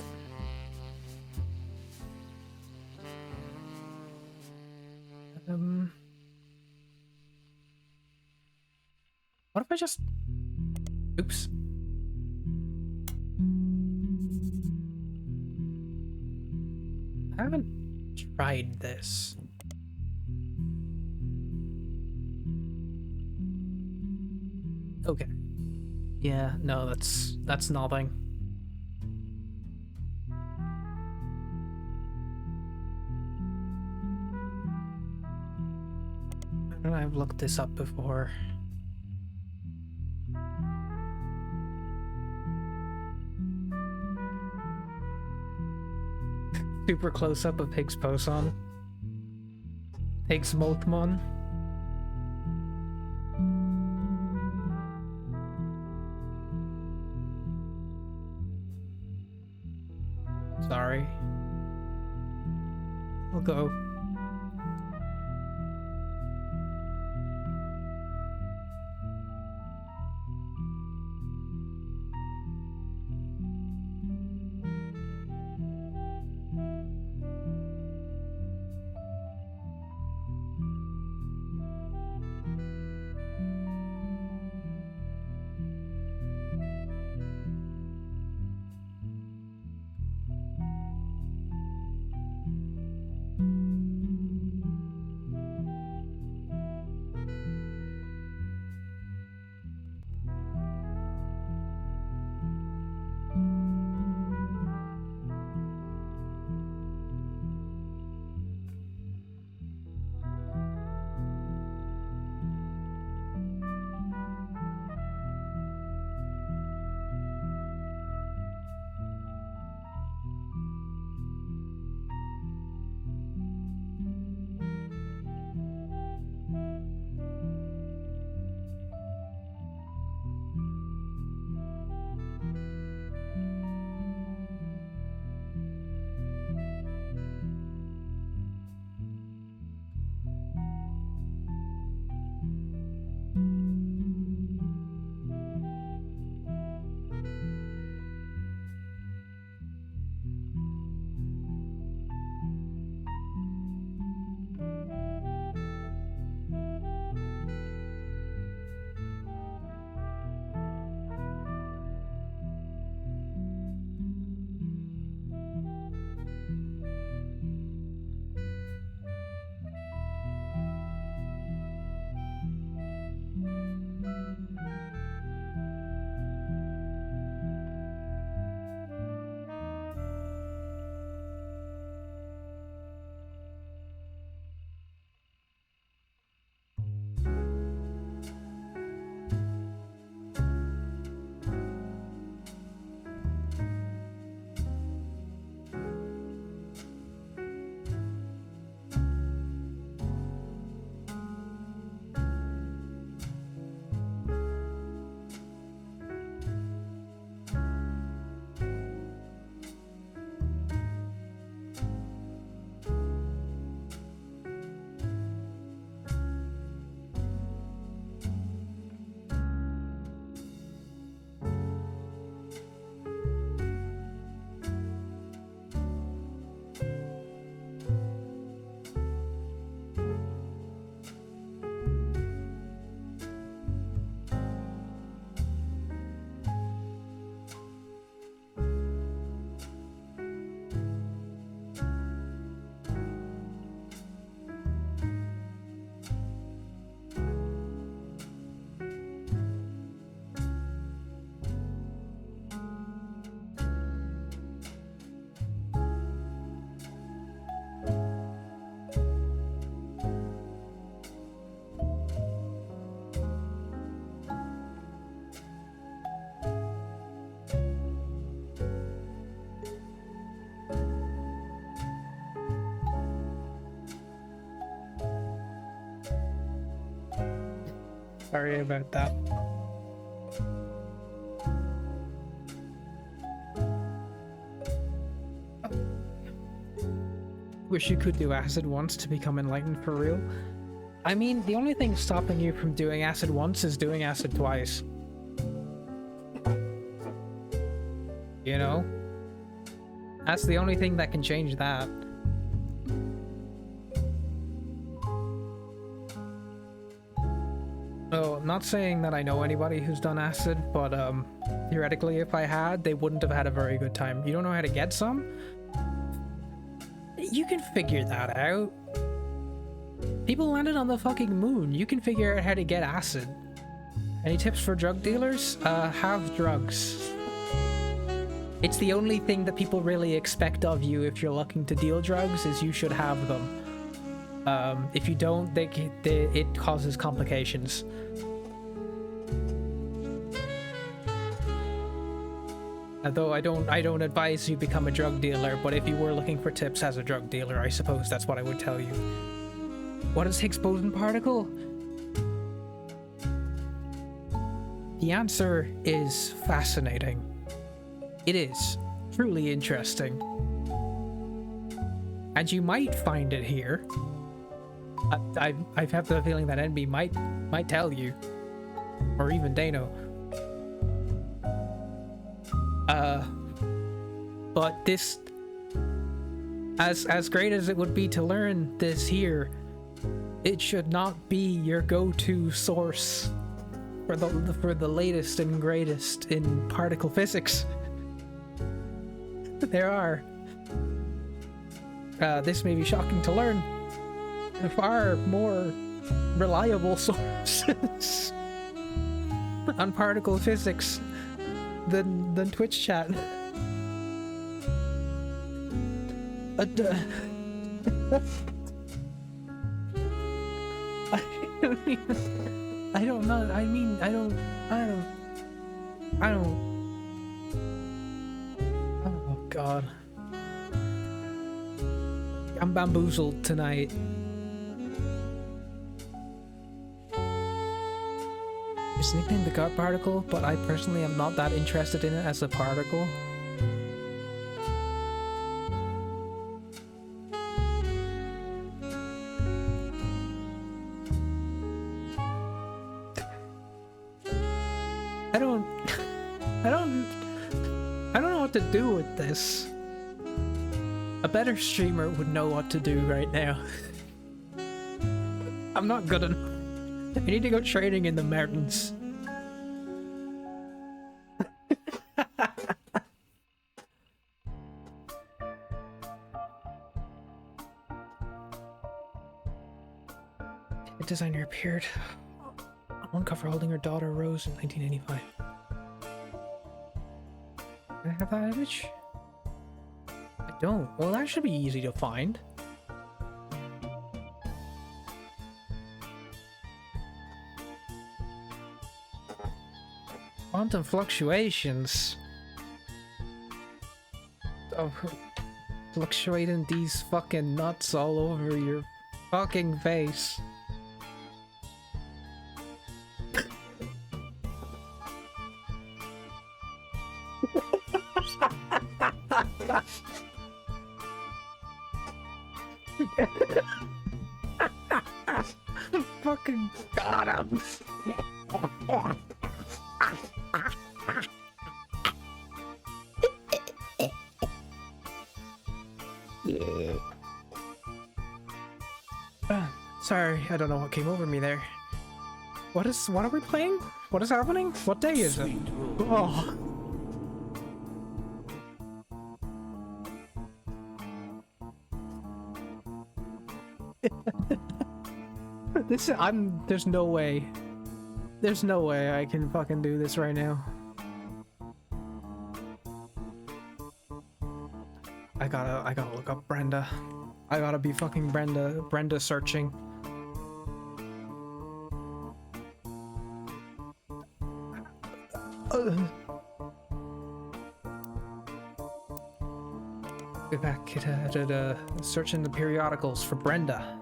[SPEAKER 1] What if I just... Oops. I haven't tried this. Okay. Yeah, no, that's nothing. I've looked this up before. Super close up of Higgs boson. Higgs Mothmon. Sorry. We'll go. Sorry about that. Wish you could do acid once to become enlightened for real. I mean, the only thing stopping you from doing acid once is doing acid twice. You know? That's the only thing that can change that. No, I'm not saying that I know anybody who's done acid, but theoretically if I had, they wouldn't have had a very good time. You don't know how to get some? You can figure that out. People landed on the fucking moon. You can figure out how to get acid. Any tips for drug dealers? Have drugs. It's the only thing that people really expect of you if you're looking to deal drugs, is you should have them. If you don't, it causes complications. Although I don't advise you become a drug dealer, but if you were looking for tips as a drug dealer, I suppose that's what I would tell you. What is Higgs boson particle? The answer is fascinating. It is truly interesting. And you might find it here. I have the feeling that NB might tell you. Or even Dano. But this, as great as it would be to learn this here, it should not be your go-to source for the latest and greatest in particle physics. There are, this may be shocking to learn, far more reliable sources on particle physics than Twitch chat. I don't know. I mean, I don't. Oh God. I'm bamboozled tonight. It's nicknamed the God particle, but I personally am not that interested in it as a particle. I don't know what to do with this. A better streamer would know what to do right now. I'm not good enough. I need to go training in the mountains. The designer appeared on one cover holding her daughter Rose in 1985. Do I have that image? I don't. Well, that should be easy to find. Quantum fluctuations. Oh, fluctuating these fucking nuts all over your fucking face. Fucking got him. Sorry, I don't know what came over me there. What are we playing? What is happening? What day is it? Oh. There's no way. There's no way I can fucking do this right now. I gotta look up Brenda. I gotta be fucking Brenda searching. Be back to searching the periodicals for Brenda.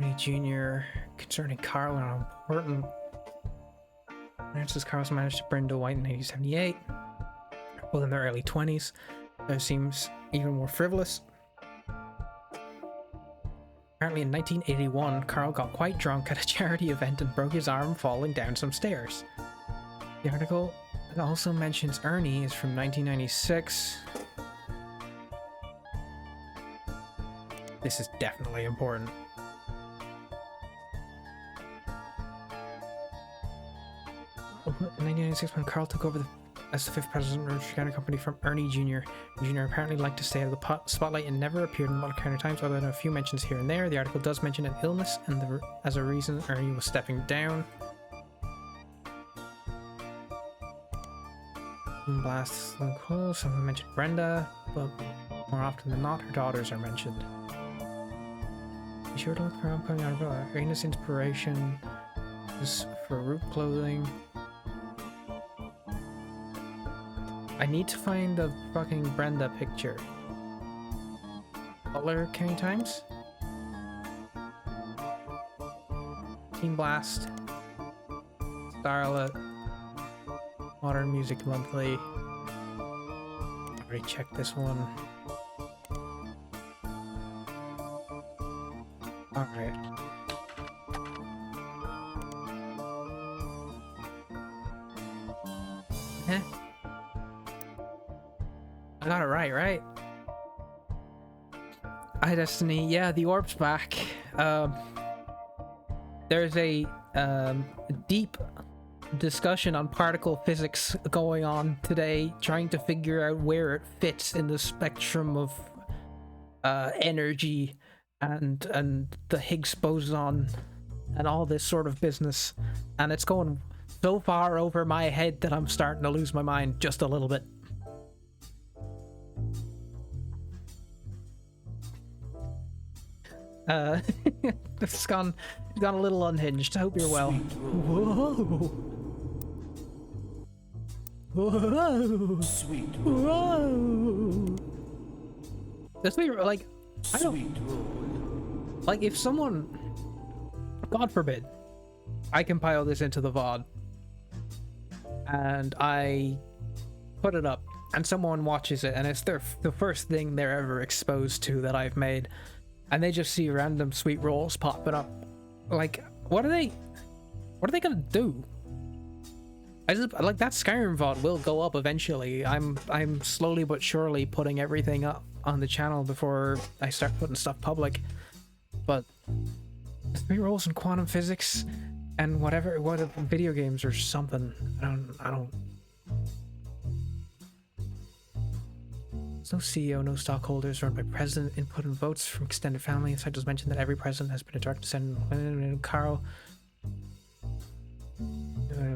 [SPEAKER 1] Ernie Jr. concerning Carl and how important. Francis Carl's managed to Brenda White in 1978. Both in their early 20s. That seems even more frivolous. Apparently in 1981, Carl got quite drunk at a charity event and broke his arm falling down some stairs. The article that also mentions Ernie is from 1996. This is definitely important. In 1996, when Carl took over as the 5th president of the Chicago company from Ernie Jr. Jr. apparently liked to stay out of the spotlight and never appeared in the Model Counter Times other than a few mentions here and there. The article does mention an illness and as a reason Ernie was stepping down. Blasts and close. Someone mentioned Brenda, but more often than not, her daughters are mentioned. Be sure to look for upcoming article. Arena's inspiration is for Root clothing. I need to find the fucking Brenda picture. Butler County Times? Team Blast. Starlet. Modern Music Monthly. I already checked this one. Alright. Eh? I got it right? Hi Destiny, yeah, the orb's back. There's a deep discussion on particle physics going on today, trying to figure out where it fits in the spectrum of energy and the Higgs boson and all this sort of business, and it's going so far over my head that I'm starting to lose my mind just a little bit. It's gone a little unhinged. I hope you're well. Whoa. Whoa.
[SPEAKER 5] Sweet
[SPEAKER 1] Whoa. That's me, like, I don't, like, if someone, God forbid, I compile this into the VOD and I put it up and someone watches it and it's the first thing they're ever exposed to that I've made, and they just see random sweet rolls popping up, like, what are they gonna do? I just, like, that Skyrim VOD will go up eventually. I'm slowly but surely putting everything up on the channel before I start putting stuff public. But sweet rolls in quantum physics and what video games or something. I don't. There's no CEO, no stockholders, run by president, input and votes from extended family. Inside does mention that every president has been a direct descendant of Carl.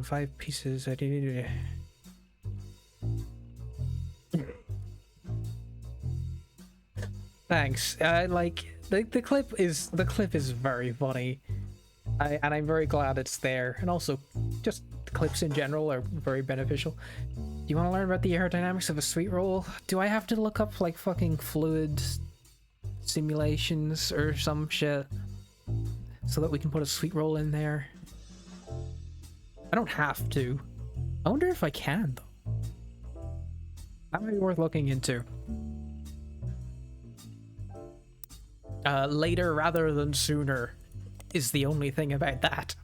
[SPEAKER 1] 5 pieces. Thanks. Like the clip is very funny, and I'm very glad it's there. And also, just the clips in general are very beneficial. Do you want to learn about the aerodynamics of a sweet roll? Do I have to look up like fucking fluid simulations or some shit so that we can put a sweet roll in there? I don't have to. I wonder if I can though. That might be worth looking into. Later rather than sooner is the only thing about that.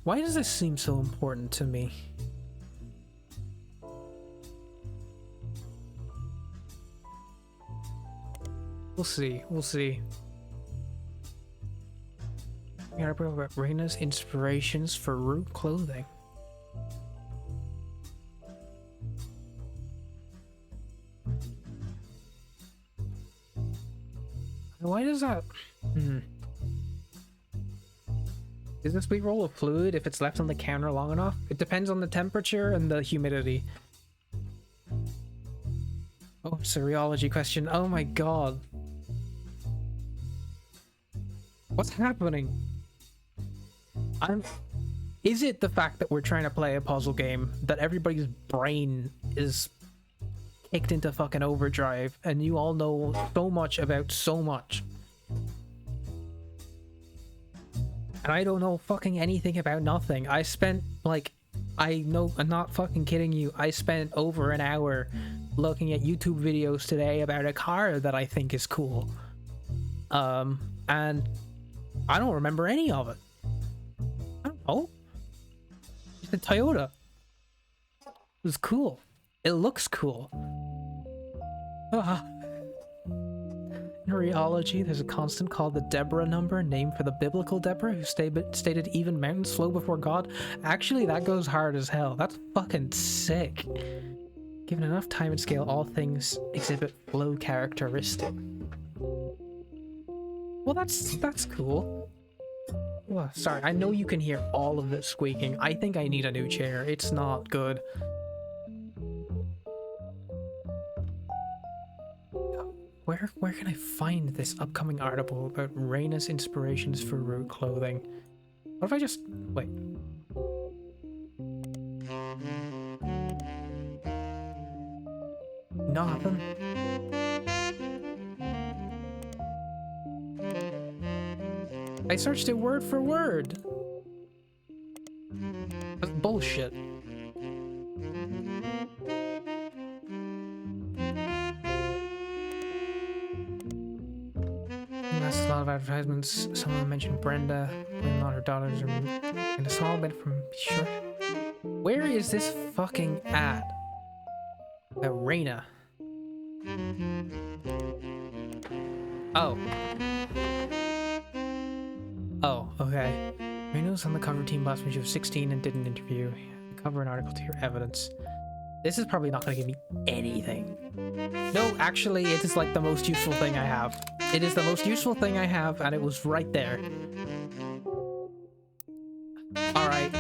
[SPEAKER 1] Why does this seem so important to me? We'll see. We gotta bring up Reina's inspirations for Root clothing. Why does that? Is the sweet roll a fluid if it's left on the counter long enough? It depends on the temperature and the humidity. Oh, it's a rheology question. Oh my god. What's happening? Is it the fact that we're trying to play a puzzle game that everybody's brain is kicked into fucking overdrive and you all know so much about so much? And I don't know fucking anything about nothing. I spent like, I know, I'm not fucking kidding you, I spent over an hour looking at YouTube videos today about a car that I think is cool. And I don't remember any of it. I don't know. It's a Toyota. It was cool. It looks cool. In rheology, there's a constant called the Deborah number, named for the biblical Deborah, who stated even mountains slow before God. Actually, that goes hard as hell. That's fucking sick. Given enough time and scale, all things exhibit flow characteristic. Well, that's cool. Well, sorry, I know you can hear all of this squeaking. I think I need a new chair. It's not good. Where can I find this upcoming article about Raina's inspirations for Root clothing? What if I just... wait. Nothing. I searched it word for word. That's bullshit. That's a lot of advertisements. Some of them mentioned Brenda, and not her daughters, and a small bit from sure. Where is this fucking ad? Raina. Oh. Oh, okay. Raina was on the cover team last when she was 16 and did an interview. Cover an article to your evidence. This is probably not going to give me anything. No, actually, it is like the most useful thing I have. It is the most useful thing I have, and it was right there. Alright.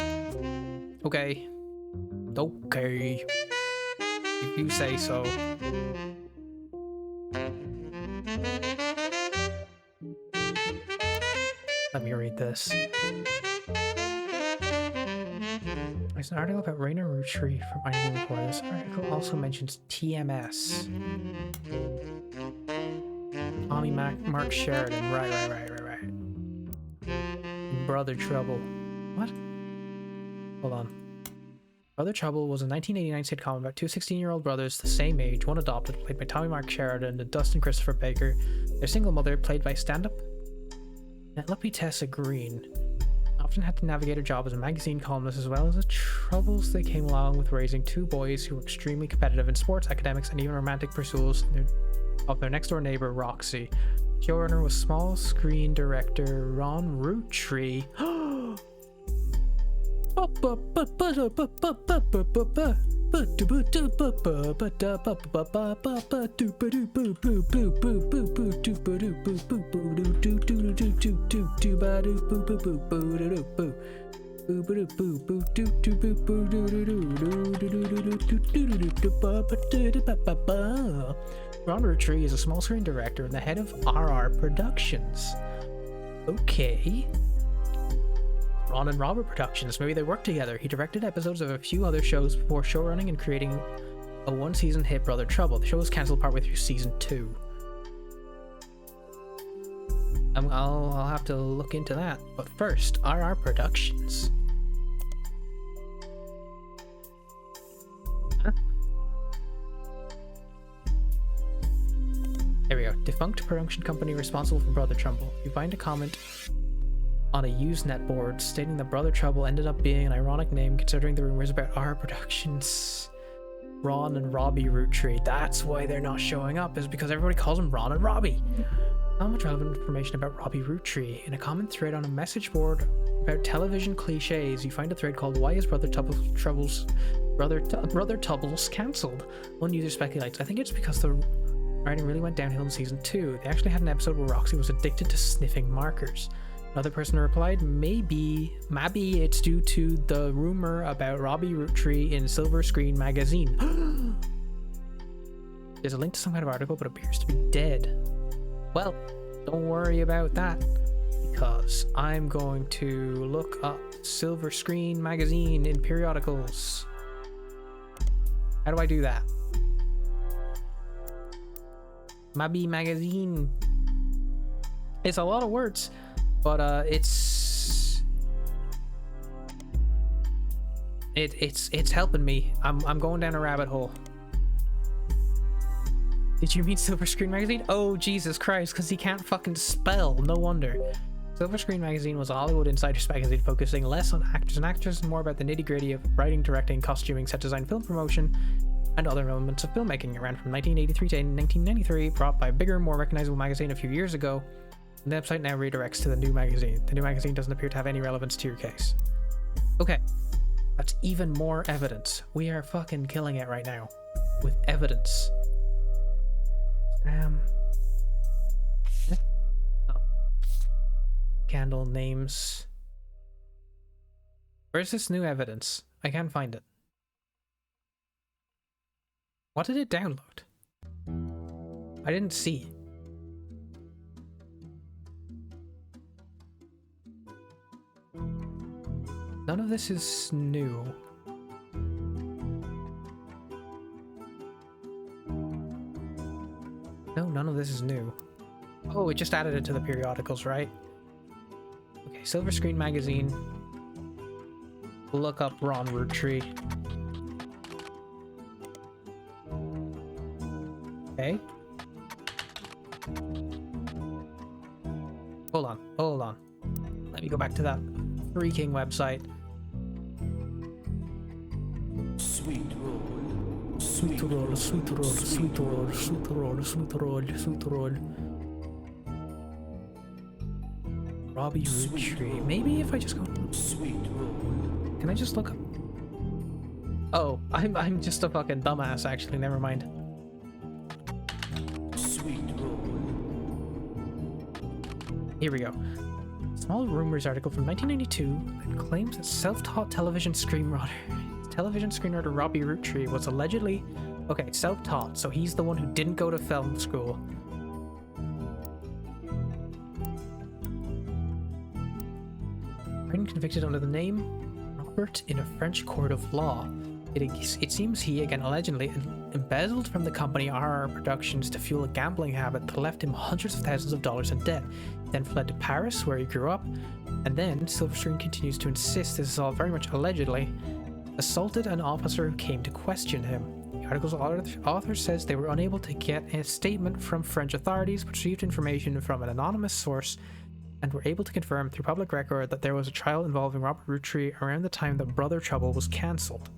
[SPEAKER 1] Okay. Okay. If you say so. Let me read this. There's an article about Raina RootTrees from IDM Report. This article also mentions TMS. Tommy Mark Sheridan. Right. Brother Trouble. What? Hold on. Brother Trouble was a 1989 sitcom about two 16-year-old brothers the same age, one adopted, played by Tommy Mark Sheridan, and Dustin Christopher Baker. Their single mother, played by stand-up Penelope Tessa Green, often had to navigate her job as a magazine columnist as well as the troubles that came along with raising two boys who were extremely competitive in sports, academics, and even romantic pursuits of their next-door neighbor, Roxy. Showrunner was small screen director Ron RootTrees. Ron RootTrees is a small screen director and the head of RR Productions. Okay. Ron and Robert Productions, maybe they worked together. He directed episodes of a few other shows before showrunning and creating a one-season hit Brother Trouble. The show was cancelled partway through season 2. I'll have to look into that. But first, RR Productions. Huh? There we go. Defunct production company responsible for Brother Trouble. You find a comment on a Usenet board stating that Brother Trouble ended up being an ironic name considering the rumors about our Productions Ron and Robbie RootTrees. That's why they're not showing up, is because everybody calls them Ron and Robbie. Not much relevant information about Robbie RootTrees. In a comment thread on a message board about television cliches, you find a thread called Why is Brother Trouble's cancelled? One user speculates, I think it's because the writing really went downhill in season 2. They actually had an episode where Roxy was addicted to sniffing markers. Another person replied, maybe it's due to the rumor about Robbie RootTrees in Silver Screen magazine. There's a link to some kind of article, but it appears to be dead. Well, don't worry about that, because I'm going to look up Silver Screen Magazine in periodicals. How do I do that? Mabi Magazine. It's a lot of words, but it's helping me. I'm going down a rabbit hole. Did you mean Silver Screen Magazine? Oh, Jesus Christ, because he can't fucking spell. No wonder. Silver Screen Magazine was a Hollywood insiders magazine focusing less on actors and actresses and more about the nitty-gritty of writing, directing, costuming, set design, film promotion, and other elements of filmmaking. It ran from 1983 to 1993, brought by a bigger, more recognizable magazine a few years ago. The website now redirects to the new magazine. The new magazine doesn't appear to have any relevance to your case. Okay, that's even more evidence. We are fucking killing it right now with evidence. Oh. Candle names. Where's this new evidence? I can't find it. What did it download? I didn't see. None of this is new. No, none of this is new. Oh, it just added it to the periodicals, right? Okay, Silver Screen Magazine. Look up Ron RootTree. Okay. Hold on. Let me go back to that freaking website. Sweet roll. Robbie RootTree. Maybe if I just go. Can I just look up? Oh, I'm just a fucking dumbass. Actually, never mind. Here we go. Small Rumors article from 1992 that claims that self-taught television screenwriter Robbie RootTree was allegedly... Okay, self-taught, so he's the one who didn't go to film school. Been convicted under the name Robert in a French court of law. It seems he, again allegedly, embezzled from the company RR Productions to fuel a gambling habit that left him hundreds of thousands of dollars in debt. He then fled to Paris, where he grew up, and then Silver Screen continues to insist this is all very much allegedly, assaulted an officer who came to question him. The article's author says they were unable to get a statement from French authorities, but received information from an anonymous source and were able to confirm through public record that there was a trial involving Robert RootTree around the time that Brother Trouble was cancelled.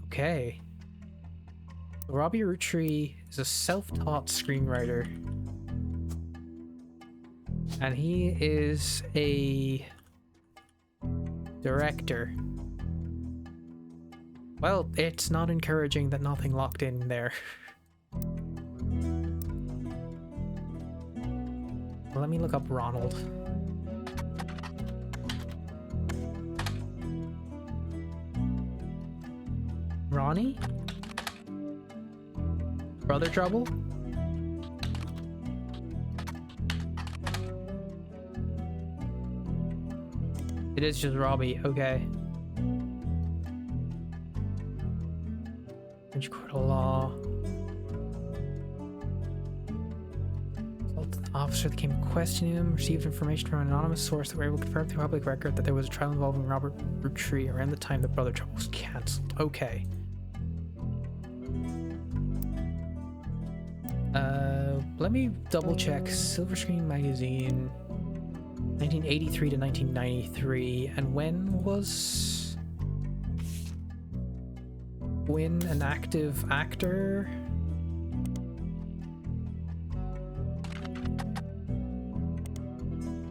[SPEAKER 1] Okay. Robbie RootTree is a self-taught screenwriter. And he is a director. Well, it's not encouraging that nothing locked in there. Let me look up Ronald. Ronnie? Brother Trouble? It is just Robbie, okay. French court of law. The officer that came to question him received information from an anonymous source that were able to confirm through public record that there was a trial involving Robert RootTree around the time that Brother Trouble was cancelled. Okay. Let me double check. Silver Screen Magazine, 1983 to 1993. And when was Gwyn an active actor?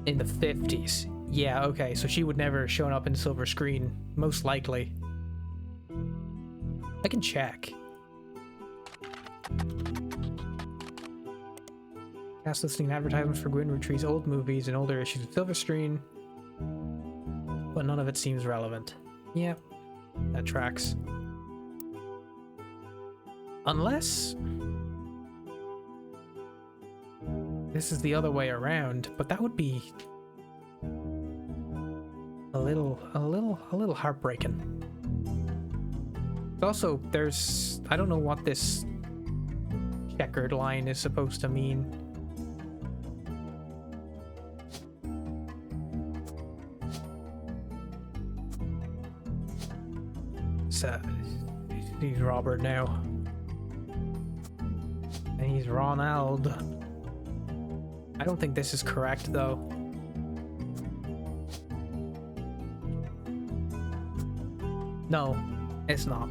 [SPEAKER 1] In the 50s. Yeah, okay, so she would never have shown up in Silver Screen, most likely. I can check. Cast listing and advertisements for Gwyn RootTree's old movies and older issues of Silver Screen, but none of it seems relevant. Yep, that tracks. Unless... this is the other way around, but that would be a little heartbreaking. Also, I don't know what this checkered line is supposed to mean. So, he's Robert now. And he's Ronald. I don't think this is correct, though. No, it's not.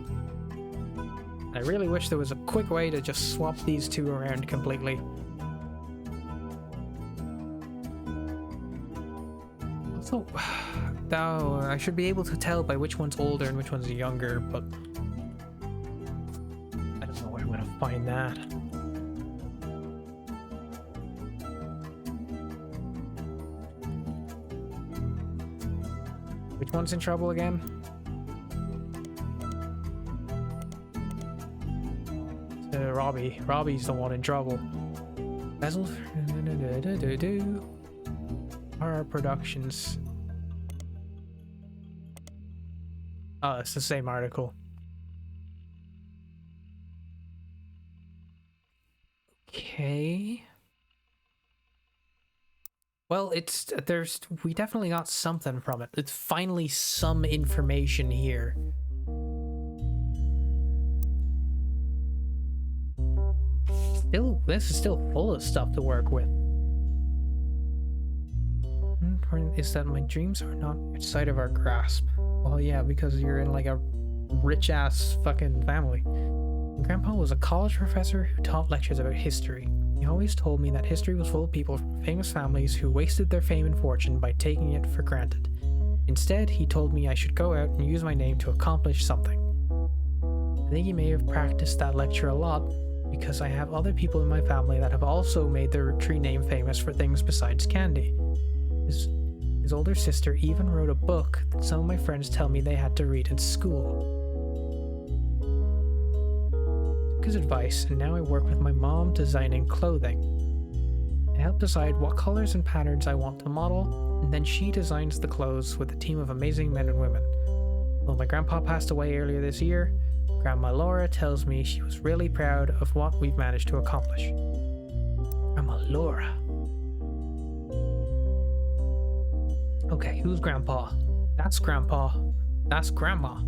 [SPEAKER 1] I really wish there was a quick way to just swap these two around completely. Also, though, I should be able to tell by which one's older and which one's younger, but I don't know where I'm gonna find that. Which one's in trouble again? Robbie. Robbie's the one in trouble. Bezel. Horror Productions. Oh, it's the same article. Okay. Well, we definitely got something from it. It's finally some information here. This is still full of stuff to work with. Is that my dreams are not outside of our grasp? Well, yeah, because you're in like a rich-ass fucking family. Grandpa was a college professor who taught lectures about history. He always told me that history was full of people from famous families who wasted their fame and fortune by taking it for granted. Instead, he told me I should go out and use my name to accomplish something. I think he may have practiced that lecture a lot, because I have other people in my family that have also made their tree name famous for things besides candy. His older sister even wrote a book that some of my friends tell me they had to read in school. I took his advice, and now I work with my mom designing clothing. I help decide what colors and patterns I want to model, and then she designs the clothes with a team of amazing men and women. Though my grandpa passed away earlier this year, Grandma Laura tells me she was really proud of what we've managed to accomplish. Grandma Laura. Okay, who's Grandpa? That's Grandpa. That's Grandma.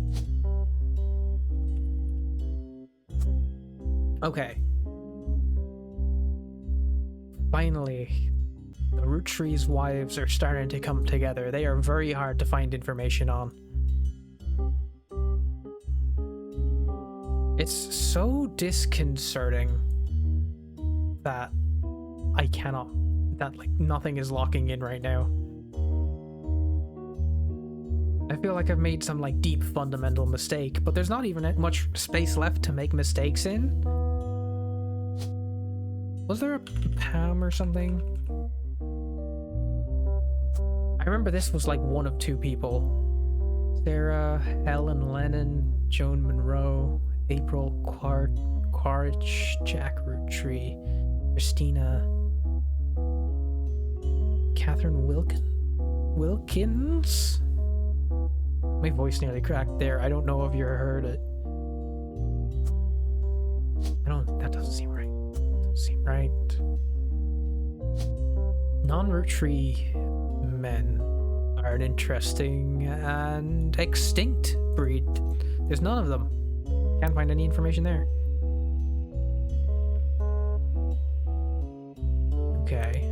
[SPEAKER 1] Okay. Finally, the RootTrees wives are starting to come together. They are very hard to find information on. It's so disconcerting that like nothing is locking in right now. I feel like I've made some like deep fundamental mistake, but there's not even much space left to make mistakes in. Was there a Pam or something? I remember this was like one of two people. Sarah, Helen Lennon, Joan Monroe, April Quaritch, Jack Roottree, Christina, Catherine Wilkins? My voice nearly cracked there. I don't know if you heard it. That doesn't seem right. Non-RootTree men are an interesting and extinct breed. There's none of them. Can't find any information there. Okay.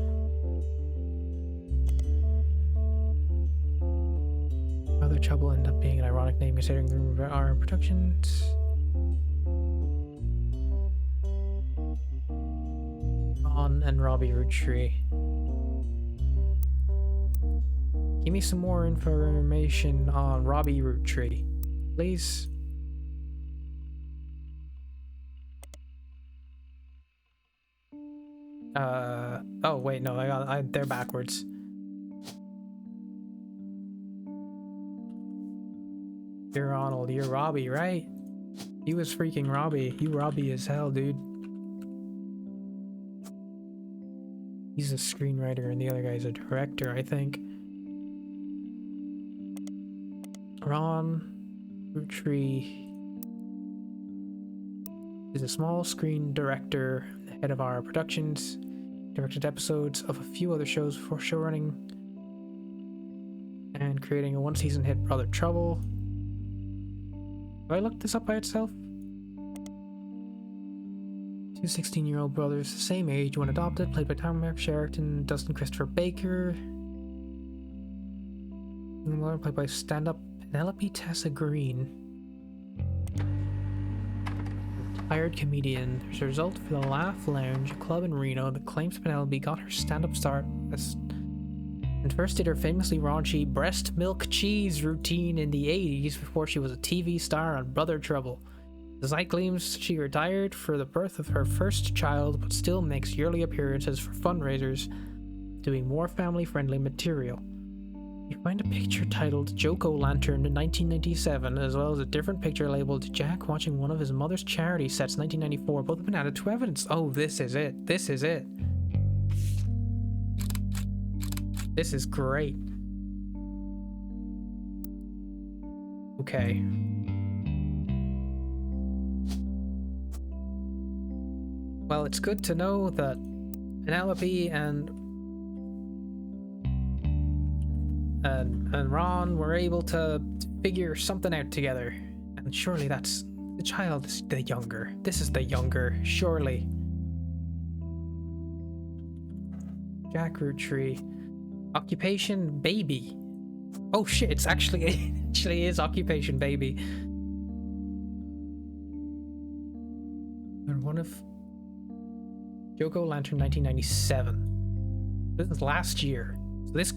[SPEAKER 1] Other trouble ended up being an ironic name considering our productions. Ron and Robbie RootTree. Give me some more information on Robbie RootTree, please. Oh wait, no, they're backwards. You're Ronald, you're Robbie, right? You was freaking Robbie. You Robbie as hell, dude. He's a screenwriter and the other guy's a director, I think. Ron RootTrees is a small screen director, the head of our productions, directed episodes of a few other shows before showrunning and creating a one-season hit Brother Trouble. Have I looked this up by itself? Two 16-year-old brothers, the same age when adopted, played by Tom Sheraton, Dustin Christopher Baker. Played by stand-up Penelope Tessa Green. Retired comedian. There's a result for the Laugh Lounge, a club in Reno that claims Penelope got her stand-up start and first did her famously raunchy breast milk cheese routine in the 80s before she was a TV star on Brother Trouble. The site claims she retired for the birth of her first child, but still makes yearly appearances for fundraisers, doing more family-friendly material. You find a picture titled Joke-O-Lantern in 1997, as well as a different picture labeled Jack watching one of his mother's charity sets 1994. Both have been added to evidence. Oh, this is it. This is it. This is great. Okay. Well, it's good to know that Penelope and Ron were able to figure something out together. And surely that's... the child is the younger. This is the younger, surely. Jack RootTrees. Occupation baby. Oh shit, it's actually... it actually is occupation baby. And one of... Joke-O-Lantern 1997. This is last year. So this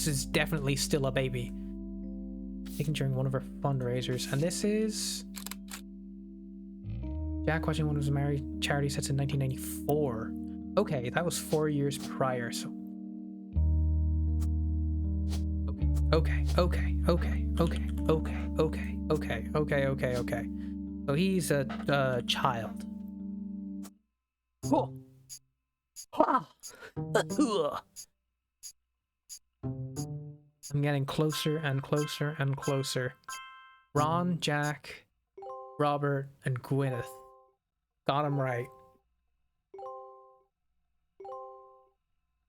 [SPEAKER 1] is definitely still a baby. Taken during one of her fundraisers. And this is... Jack watching one of his married charity sets in 1994. Okay, that was 4 years prior, so... Okay. So he's a child. Oh. I'm getting closer and closer and closer. Ron, Jack, Robert, and Gwyneth. Got him right.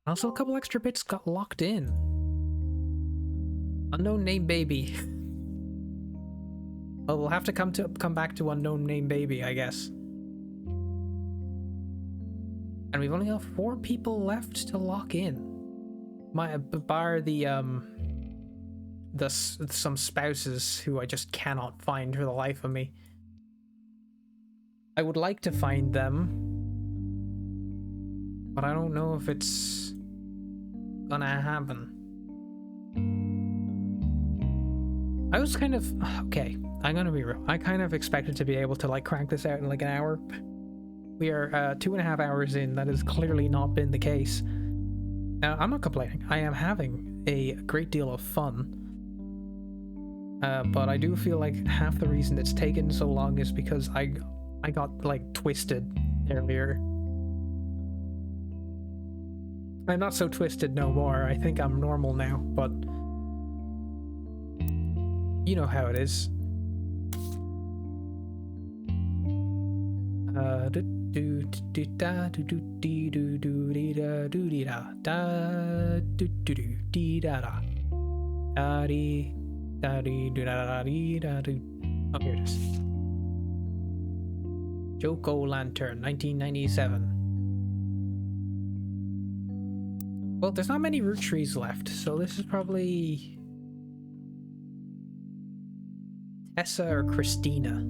[SPEAKER 1] Also, a couple extra bits got locked in. Unknown name baby. Well, we'll have to come back to unknown name baby, I guess. And we've only got 4 people left to lock in. Bar some spouses who I just cannot find for the life of me. I would like to find them, but I don't know if it's gonna happen. I was kind of... okay, I'm gonna be real. I kind of expected to be able to like crank this out in like an hour. We are 2.5 hours in. That has clearly not been the case. Now, I'm not complaining. I am having a great deal of fun. But I do feel like half the reason it's taken so long is because I got like twisted earlier. I'm not so twisted no more. I think I'm normal now, but you know how it is. Oh, here it is. Joke-O-Lantern, 1997. Well, there's not many RootTrees left, so this is probably Tessa or Christina.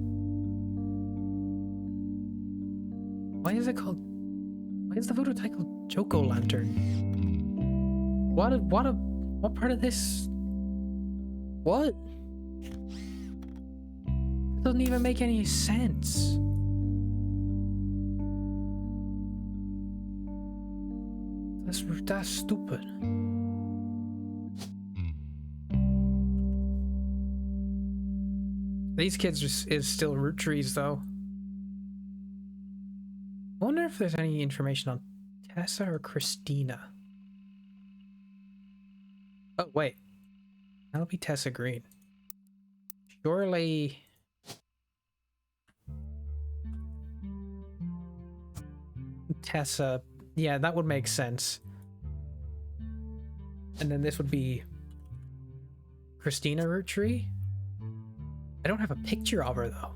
[SPEAKER 1] Why is it called... why is the photo titled Joke-O-Lantern? What part of this... what? It doesn't even make any sense. That's stupid. These kids is still RootTrees though. I wonder if there's any information on Tessa or Christina? Oh, wait. That'll be Tessa Green. Surely... Tessa... Yeah, that would make sense. And then this would be... Christina RootTree? I don't have a picture of her, though.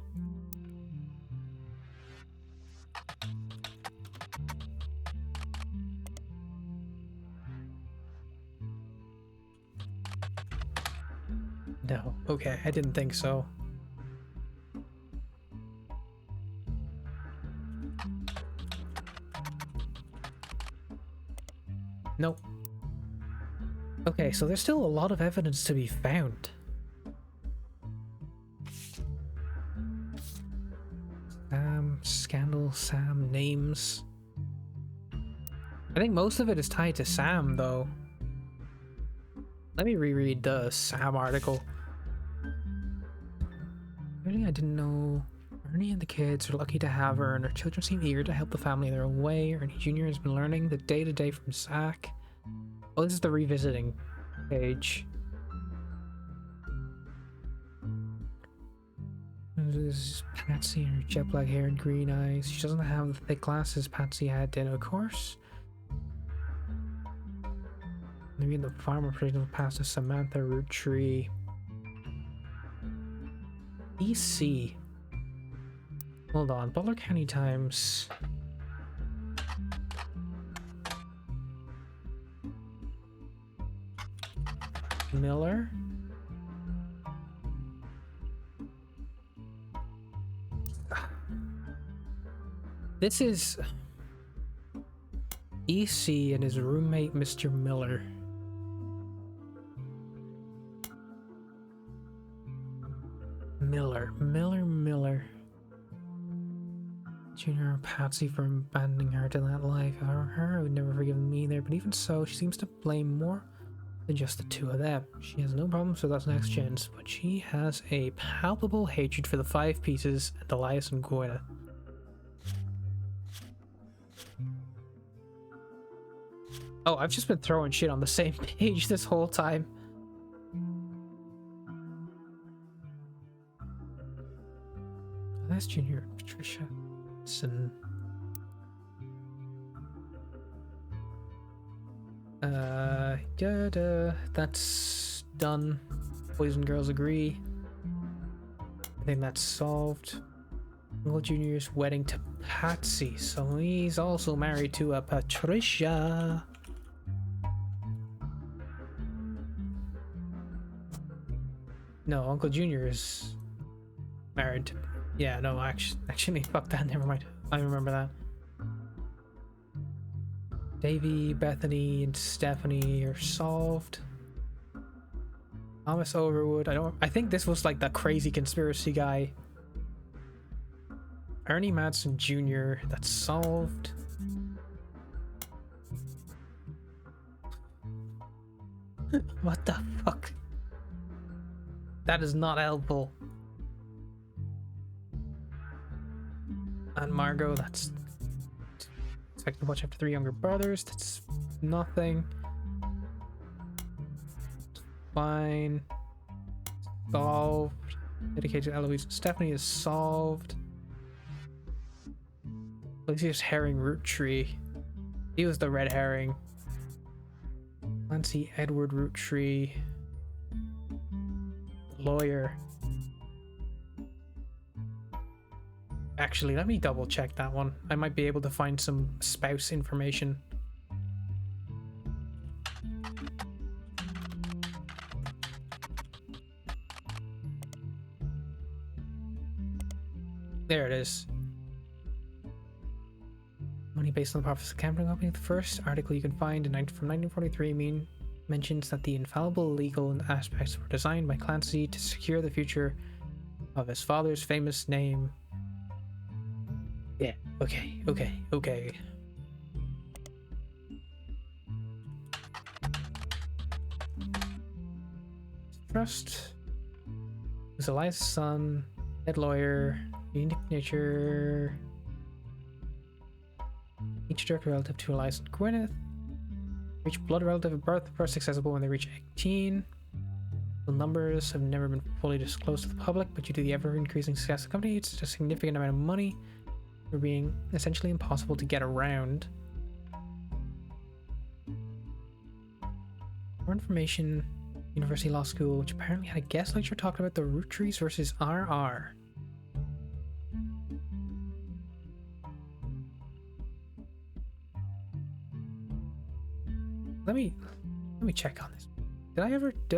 [SPEAKER 1] No. Okay, I didn't think so. Nope. Okay, so there's still a lot of evidence to be found. Scandal, Sam, names. I think most of it is tied to Sam, though. Let me reread the Sam article. Really, I didn't know. Ernie and the kids are lucky to have her, and her children seem eager to help the family their own way. Ernie Jr. has been learning the day-to-day from Zach. Oh, this is the revisiting page. This is Patsy and her jet black hair and green eyes. She doesn't have the thick glasses Patsy had then, of course. Maybe the farmer president passed to Samantha RootTree. EC. Hold on, Butler County Times. Miller. This is EC and his roommate, Mr. Miller. Miller. Junior and Patsy for abandoning her to that life. Her would never forgiven me either, but even so, she seems to blame more than just the two of them. She has no problems with us next gens, but she has a palpable hatred for the Five Pieces and Elias and Goya. Oh, I've just been throwing shit on the same page this whole time. Elias Jr. and Patricia. That's done. Boys and girls agree. I think that's solved. Uncle Junior's wedding to Patsy, so he's also married to a Patricia. No, Uncle Junior is married to... Yeah, no, actually, fuck that, never mind. I remember that. Davy, Bethany, and Stephanie are solved. Thomas Overwood, I think this was like the crazy conspiracy guy. Ernie Madsen Jr., that's solved. What the fuck? That is not helpful. And Margot, that's expected to watch after 3 younger brothers. That's nothing. Fine. Solved. Dedicated to Eloise and Stephanie is solved. Alicia's herring RootTree. He was the red herring. Clancy Edward RootTree. Lawyer. Actually, let me double check that one. I might be able to find some spouse information. There it is. Money based on the profits of the camping company. The first article you can find from 1943 mentions that the infallible legal aspects were designed by Clancy to secure the future of his father's famous name. Yeah, okay. Trust is Elias' son, head lawyer, unique nature. Each direct relative to Elias and Gwyneth. Reach blood relative at birth, first accessible when they reach 18. The numbers have never been fully disclosed to the public, but due to the ever-increasing success of the company, it's a significant amount of money for being essentially impossible to get around. More information. University Law School, which apparently had a guest lecture talking about the RootTrees versus RR. Let me check on this. Did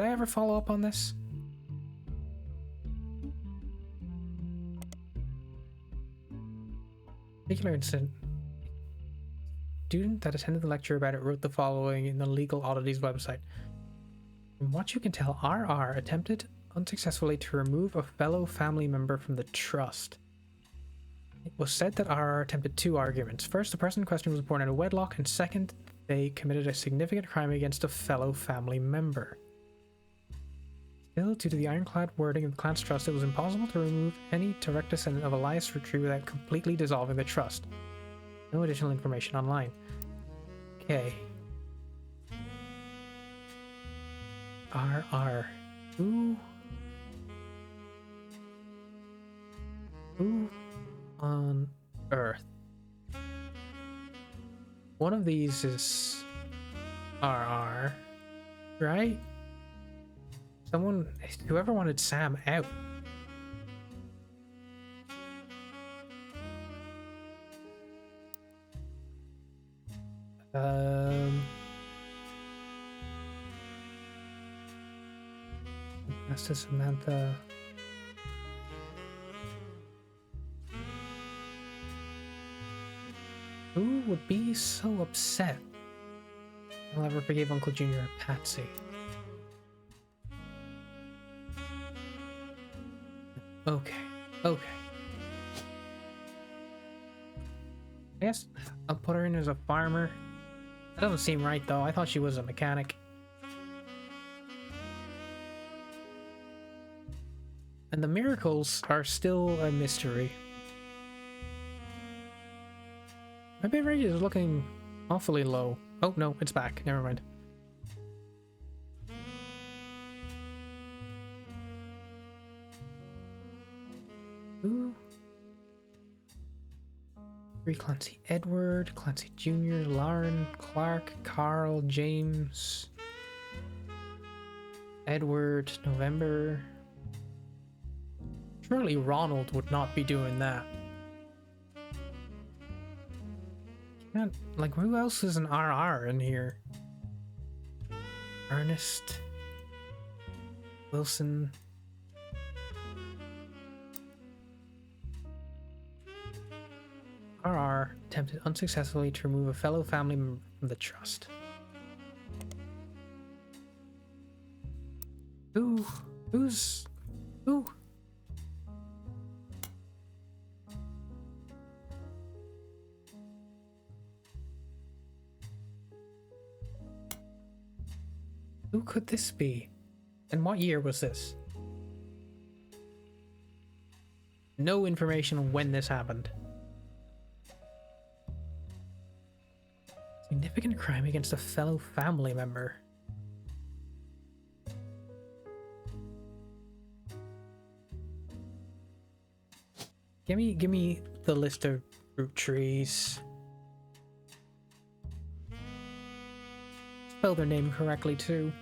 [SPEAKER 1] I ever follow up on this? Particular incident. Student that attended the lecture about it wrote the following in the Legal Oddities website. From what you can tell, RR attempted unsuccessfully to remove a fellow family member from the trust. It was said that RR attempted two arguments. First, the person in question was born out of wedlock, and second, they committed a significant crime against a fellow family member. Still, due to the ironclad wording of the clan's trust, it was impossible to remove any direct descendant of Elias RootTree without completely dissolving the trust. No additional information online. Okay. RR. Who on earth? One of these is RR, right? Whoever wanted Sam out. That's to Samantha. Who would be so upset? I'll ever forgive Uncle Junior or Patsy. Okay. I guess I'll put her in as a farmer. That doesn't seem right though. I thought she was a mechanic. And the miracles are still a mystery. My bit rate is looking awfully low. Oh no, it's back. Never mind. Ooh. Clancy Edward, Clancy Jr., Lauren, Clark, Carl, James, Edward, November. Surely Ronald would not be doing that. Can't, like, who else is an RR in here? Ernest, Wilson. RR attempted unsuccessfully to remove a fellow family member from the trust. Who? Who? Who could this be? And what year was this? No information on when this happened. Significant crime against a fellow family member. Give me the list of RootTrees. Spell their name correctly too.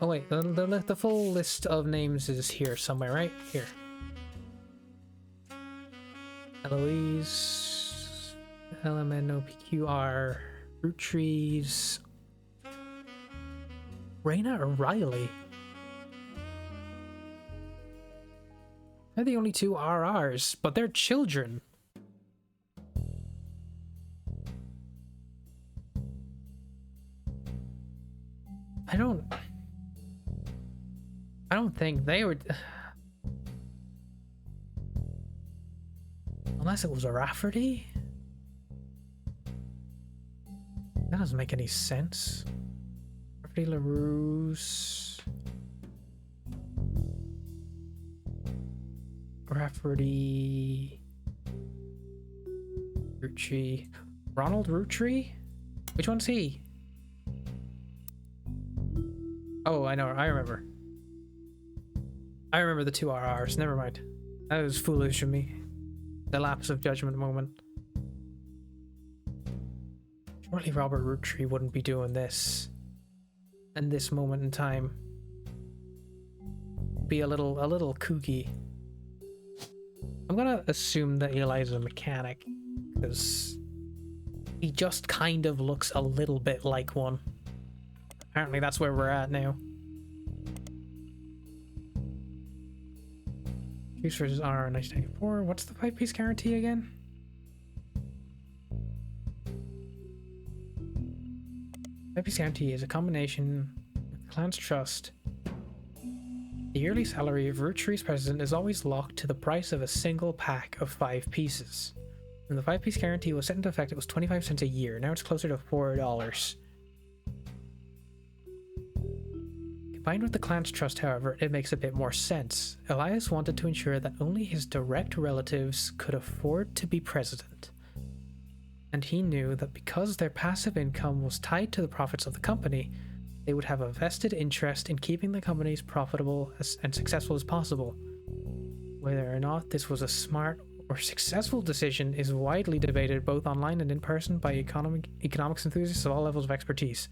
[SPEAKER 1] Oh wait, the full list of names is here somewhere, right? Here. Eloise, LMNOPQR, RootTrees, Raina or Riley? They're the only two RRs, but they're children. I don't think they were... Unless it was a Rafferty? No, doesn't make any sense. Rafferty LaRousse. Rafferty. RootTree. Ronald RootTree? Which one's he? Oh, I know. I remember. I remember the two RRs. Never mind. That was foolish of me. The lapse of judgment moment. Surely Robert RootTree wouldn't be doing this. And this moment in time. Be a little kooky. I'm gonna assume that Eli's a mechanic. Because he just kind of looks a little bit like one. Apparently that's where we're at now. Use versus R 1994. What's the 5-piece guarantee again? Five-piece guarantee is a combination with the clan's trust. The yearly salary of RootTree's president is always locked to the price of a single pack of 5 pieces. When the 5-piece guarantee was set into effect, it was 25 cents a year. Now it's closer to $4. Combined with the clan's trust, however, it makes a bit more sense. Elias wanted to ensure that only his direct relatives could afford to be president. And he knew that because their passive income was tied to the profits of the company, they would have a vested interest in keeping the company as profitable and successful as possible. Whether or not this was a smart or successful decision is widely debated both online and in person by economics enthusiasts of all levels of expertise.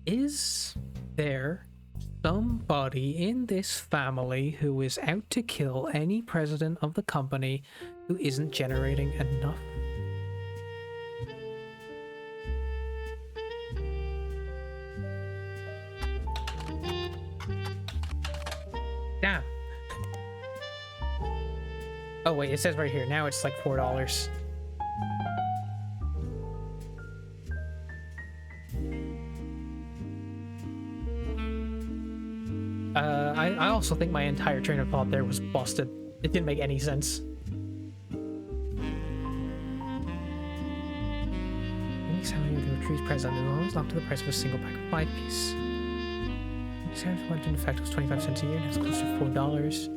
[SPEAKER 1] Is there somebody in this family who is out to kill any president of the company who isn't generating enough? Damn. Oh wait, it says right here, now it's like $4. I also think my entire train of thought there was busted. It didn't make any sense. Any salary of the RootTrees president is always locked to the price of a single pack of 5-piece. The salary went into effect was 25 cents a year, now it's close to $4.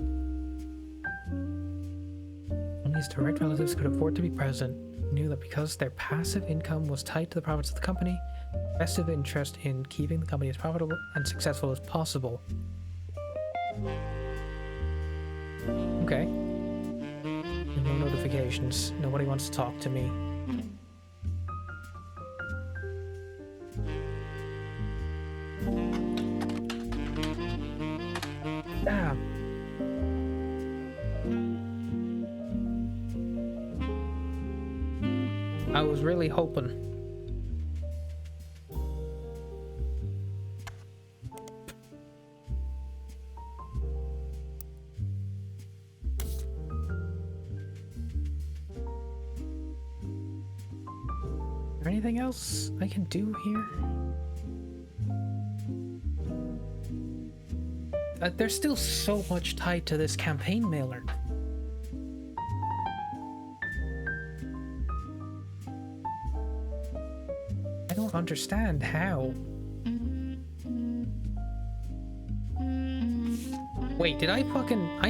[SPEAKER 1] Only his direct relatives could afford to be president. Knew that because their passive income was tied to the profits of the company, vested interest in keeping the company as profitable and successful as possible. Okay. No notifications. Nobody wants to talk to me. Damn. I was really hoping. Is there anything else I can do here? There's still so much tied to this campaign mailer. I don't understand how. Wait, did I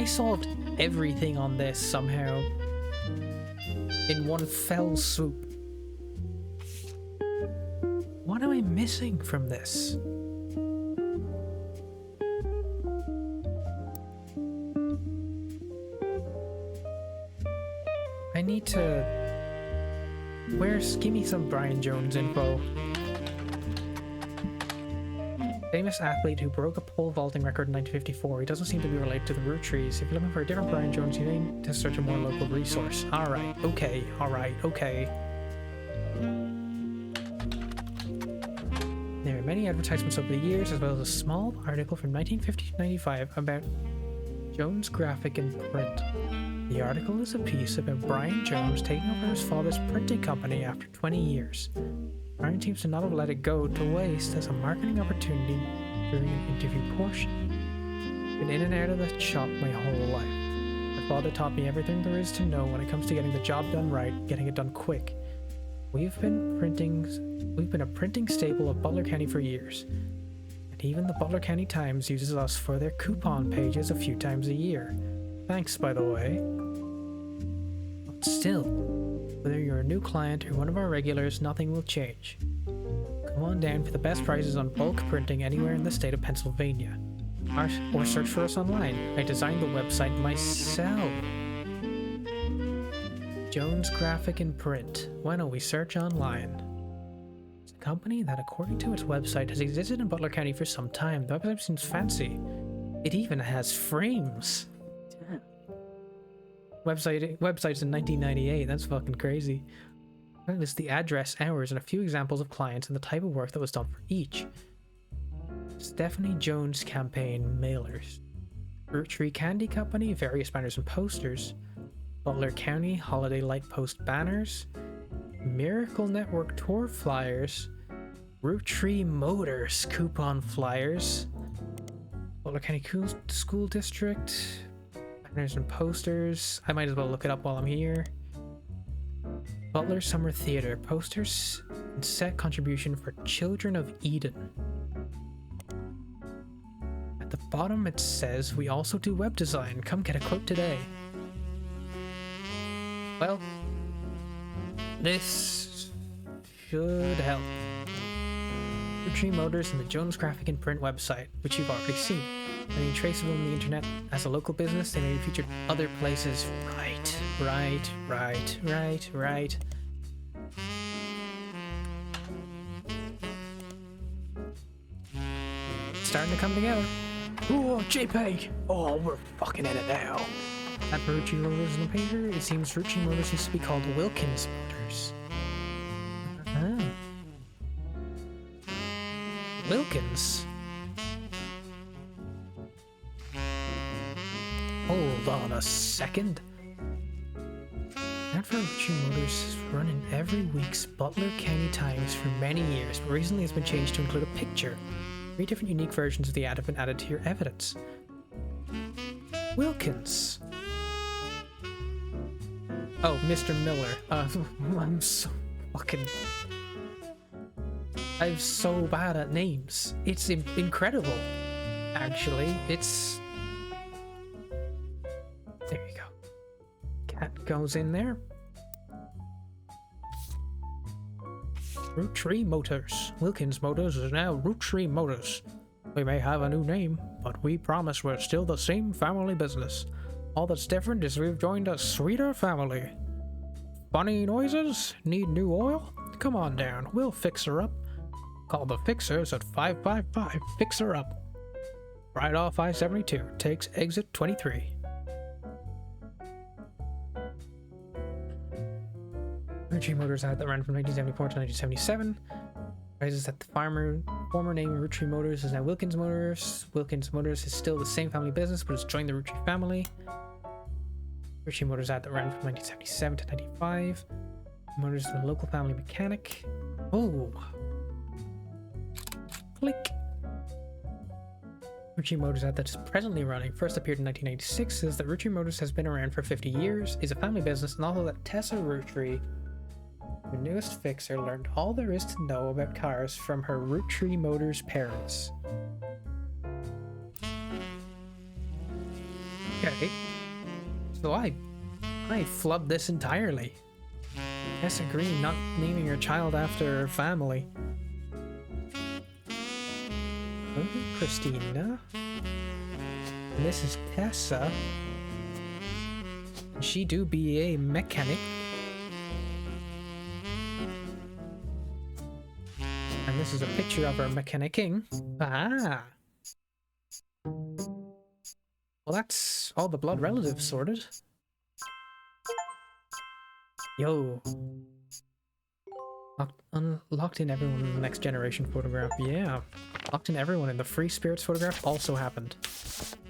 [SPEAKER 1] solved everything on this somehow in one fell swoop. What am I missing from this? I need to... Give me some Brian Jones info. Famous athlete who broke a pole vaulting record in 1954. He doesn't seem to be related to the RootTrees. If you're looking for a different Brian Jones, you need to search a more local resource. Alright, okay, alright, okay. There are many advertisements over the years, as well as a small article from 1950 to 95 about Jones Graphic and Print. The article is a piece about Brian Jones taking over his father's printing company after 20 years. Brian seems to not have let it go to waste as a marketing opportunity during an interview portion. Been in and out of the shop my whole life. father taught me everything there is to know when it comes to getting the job done right, getting it done quick. We've been a printing staple of Butler County for years. And even the Butler County Times uses us for their coupon pages a few times a year. Thanks, by the way. But still, whether you're a new client or one of our regulars, nothing will change. Come on down for the best prices on bulk printing anywhere in the state of Pennsylvania. Or search for us online. I designed the website myself. Jones Graphic and Print. Why don't we search online? It's a company that, according to its website, has existed in Butler County for some time. The website seems fancy. It even has frames. Damn. Website's in 1998. That's fucking crazy. That lists the address, hours, and a few examples of clients and the type of work that was done for each. Stephanie Jones Campaign Mailers. RootTree Candy Company, various banners and posters. Butler County Holiday Light Post banners. Miracle Network tour flyers. RootTree Motors coupon flyers. Butler County School District. Banners and posters. I might as well look it up while I'm here. Butler Summer Theater posters and set contribution for Children of Eden. At the bottom it says we also do web design. Come get a quote today. Well, this should help. RootTree Motors and the Jones Graphic and Print website, which you've already seen. Any traceable on the internet as a local business, they may be featured other places. Right. Starting to come together. Oh, JPEG! Oh, we're fucking in it now. At RootTree Motors in the paper, it seems RootTree Motors used to be called Wilkins Motors. Wilkins? Hold on a second. Ad for RootTree Motors has run in every week's Butler County Times for many years, but recently has been changed to include a picture. 3 different unique versions of the ad have been added to your evidence. Wilkins. Oh, Mr. Miller. I'm so fucking... I'm so bad at names. It's incredible, actually. It's... There you go. Cat goes in there. RootTree Motors. Wilkins Motors is now RootTree Motors. We may have a new name, but we promise we're still the same family business. All that's different is we've joined a sweeter family. Funny noises? Need new oil? Come on down, we'll fix her up. Call the fixers at 555 Fix Her Up. Right off I-72, takes exit 23. RootTree Motors ad that ran from 1974 to 1977. Rises that the former name RootTree Motors is now Wilkins Motors. Wilkins Motors is still the same family business, but it's joined the RootTree family. RootTree Motors ad that ran from 1977 to 95. Motors is the local family mechanic. Oh. Click. RootTree Motors ad that's presently running, first appeared in 1996, says that RootTree Motors has been around for 50 years, is a family business, and also that Tessa RootTree, the newest fixer, learned all there is to know about cars from her RootTree Motors parents. Okay. So I flubbed this entirely. Tessa Green not naming her child after her family. Christina. And this is Tessa. She do be a mechanic. And this is a picture of her mechanicking. Ah. Well, that's all the blood relatives sorted. Yo. Locked in everyone in the next generation photograph. Yeah. Locked in everyone in the Free Spirits photograph also happened.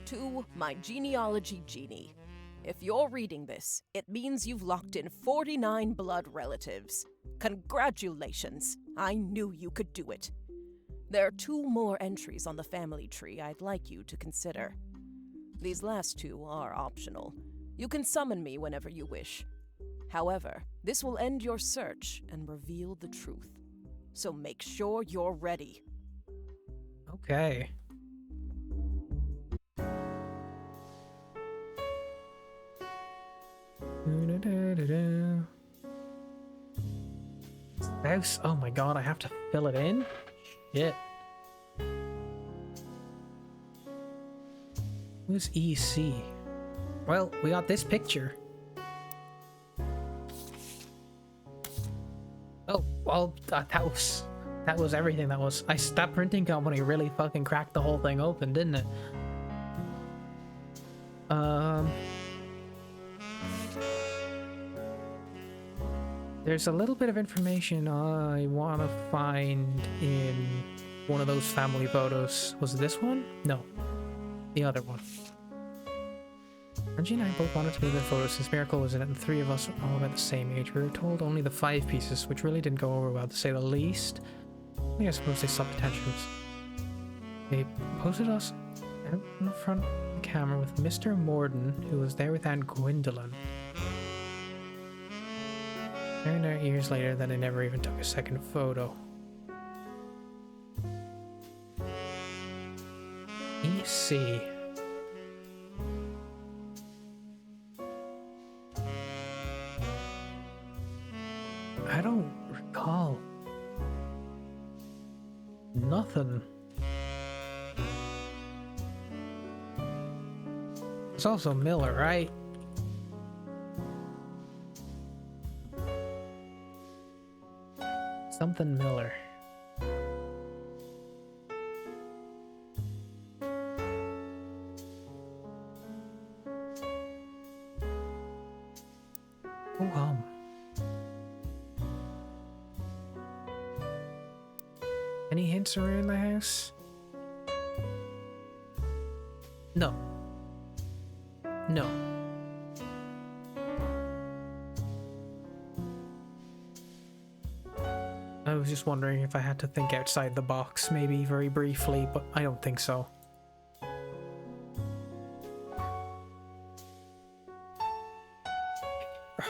[SPEAKER 5] To my genealogy genie. If you're reading this, it means you've locked in 49 blood relatives. Congratulations. I knew you could do it. There are 2 more entries on the family tree I'd like you to consider. These last 2 are optional. You can summon me whenever you wish. However, this will end your search and reveal the truth. So make sure you're ready.
[SPEAKER 1] Okay. House. Oh my god, I have to fill it in? Shit. Who's EC? Well, we got this picture. Oh, well, that was everything. That printing company really fucking cracked the whole thing open, didn't it? There's a little bit of information I want to find in one of those family photos. Was it this one? No, the other one. Angie and I both wanted to move the photos since Miracle was in it and three of us are all about the same age. We were told only the 5 pieces, which really didn't go over well to say the least. I suppose they stopped tensions. They posted us out in front of the camera with Mr. Morden, who was there with Aunt Gwendolyn. Found out years later that I never even took a second photo. EC. I don't recall nothing. It's also Miller, right? Something Miller. Oh, any hints around the house? No. No. I was just wondering if I had to think outside the box, maybe very briefly, but I don't think so.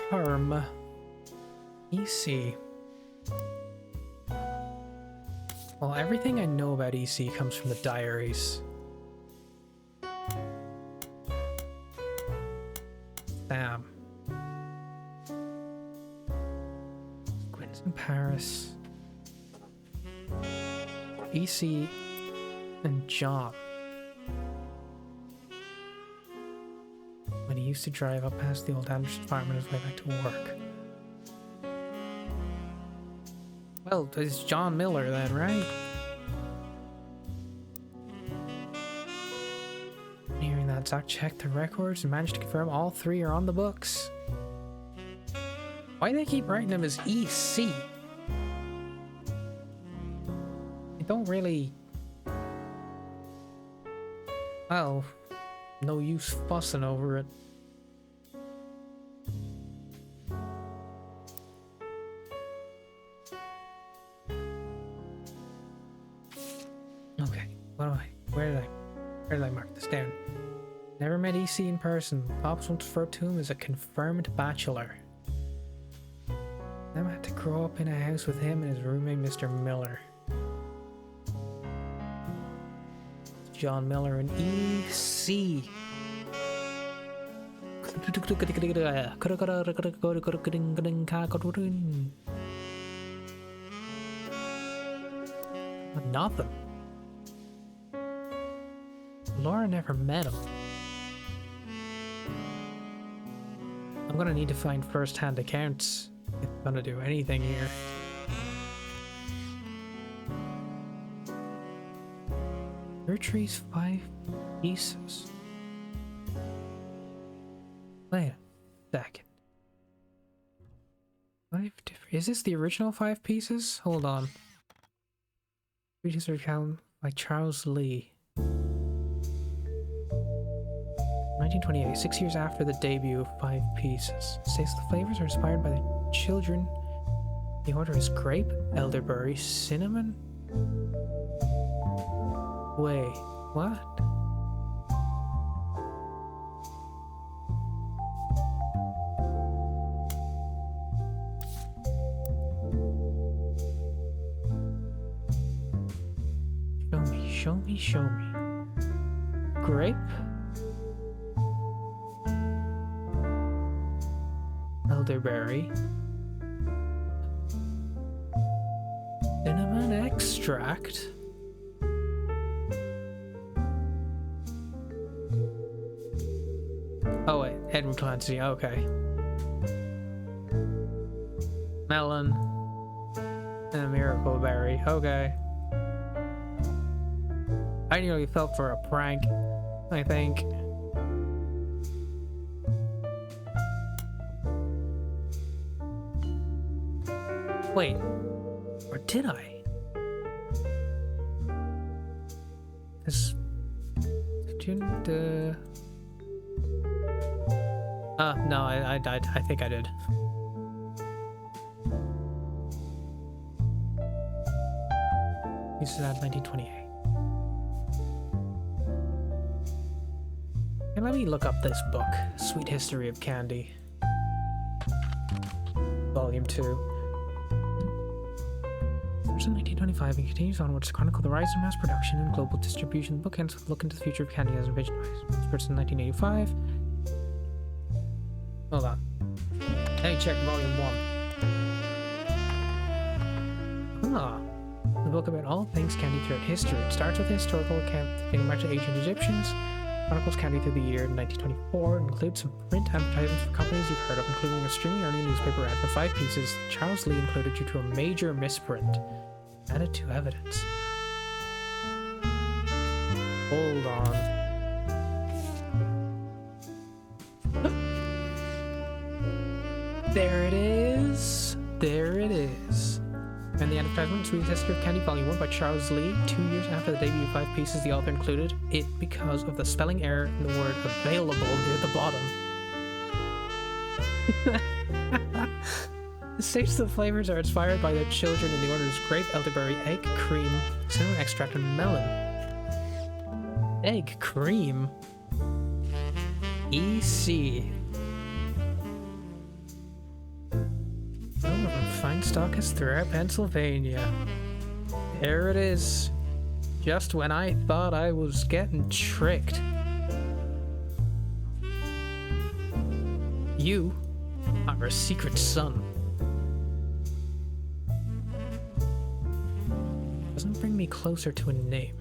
[SPEAKER 1] Harm. EC. Well, everything I know about EC comes from the diaries. Sam. Quinn's in Paris. EC and John. When he used to drive up past the old Anderson farm on his way back to work. Well, it's John Miller then, right? Hearing that, Zach checked the records and managed to confirm all 3 are on the books. Why do they keep writing them as EC? I don't really... Well, no use fussing over it. Okay, where did I mark this down? Never met EC in person. Pops once referred to him as a confirmed bachelor. Then I had to grow up in a house with him and his roommate, Mr. Miller. John Miller and EC. Nothing. Laura never met him. I'm gonna need to find first-hand accounts if I'm gonna do anything here. RootTrees 5 pieces. Wait a second. 5 different. Is this the original 5 pieces? Hold on. Readings are found by Charles Lee. 1928, 6 years after the debut of 5 pieces. States the flavors are inspired by the children. The order is grape, elderberry, cinnamon. Wait, what? Show me, show me. Grape? Elderberry. Cinnamon extract. Oh wait, Edward Clancy, okay. Melon. And a miracle berry, okay. I nearly fell for a prank, I think. Wait, or did I? This didn't, no, I think I did. This is at 1928. And let me look up this book, Sweet History of Candy. Volume 2. First in 1925, and continues onwards to chronicle the rise of mass production and global distribution. The book ends with a look into the future of candy as envisioned. First in 1985. Hold on. Let me check volume 1. Ah. The book about all things candy throughout history. It starts with a historical account dating back to ancient Egyptians. Chronicles candy through the year 1924. It includes some print advertisements for companies you've heard of, including an extremely early newspaper ad for 5 pieces. Charles Lee included due to a major misprint. Added to evidence. Hold on. There it is. There it is. And the advertisement, Sweet History of Candy Volume 1 by Charles Lee. 2 years after the debut of 5 pieces, the author included it because of the spelling error in the word available near the bottom. The states the flavors are inspired by their children in the orders grape, elderberry, egg, cream, cinnamon extract, and melon. Egg cream? EC. Fine stockist throughout Pennsylvania. There it is. Just when I thought I was getting tricked. You are a secret son. Doesn't bring me closer to a name.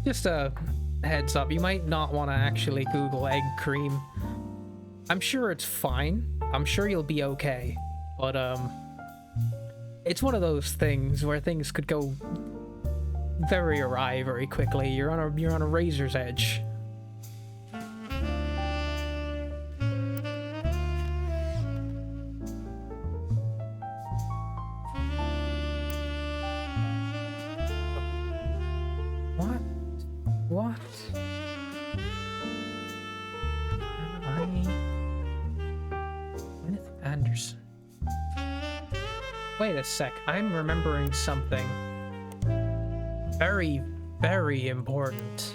[SPEAKER 1] Just a heads up, you might not want to actually Google egg cream. I'm sure it's fine. I'm sure you'll be okay. But, it's one of those things where things could go very awry very quickly. You're on a razor's edge. What? Kenneth Anderson. Wait a sec, I'm remembering something very, very important.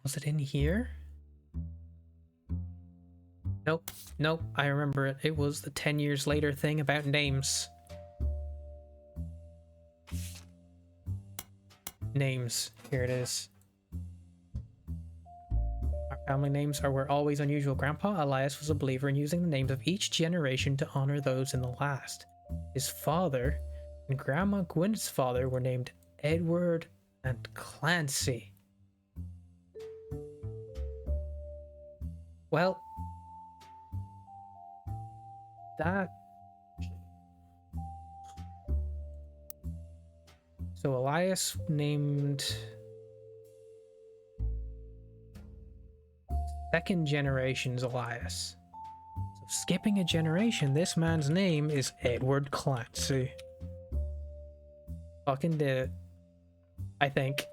[SPEAKER 1] Was it in here? Nope, I remember it. It was the 10 years later thing about names. Names. Here it is. Our family names were always unusual. Grandpa Elias was a believer in using the names of each generation to honor those in the last. His father and Grandma Gwyneth's father were named Edward and Clancy. Well, that... So Elias named second generation's Elias. So skipping a generation, this man's name is Edward Clancy. Fucking did it. I think.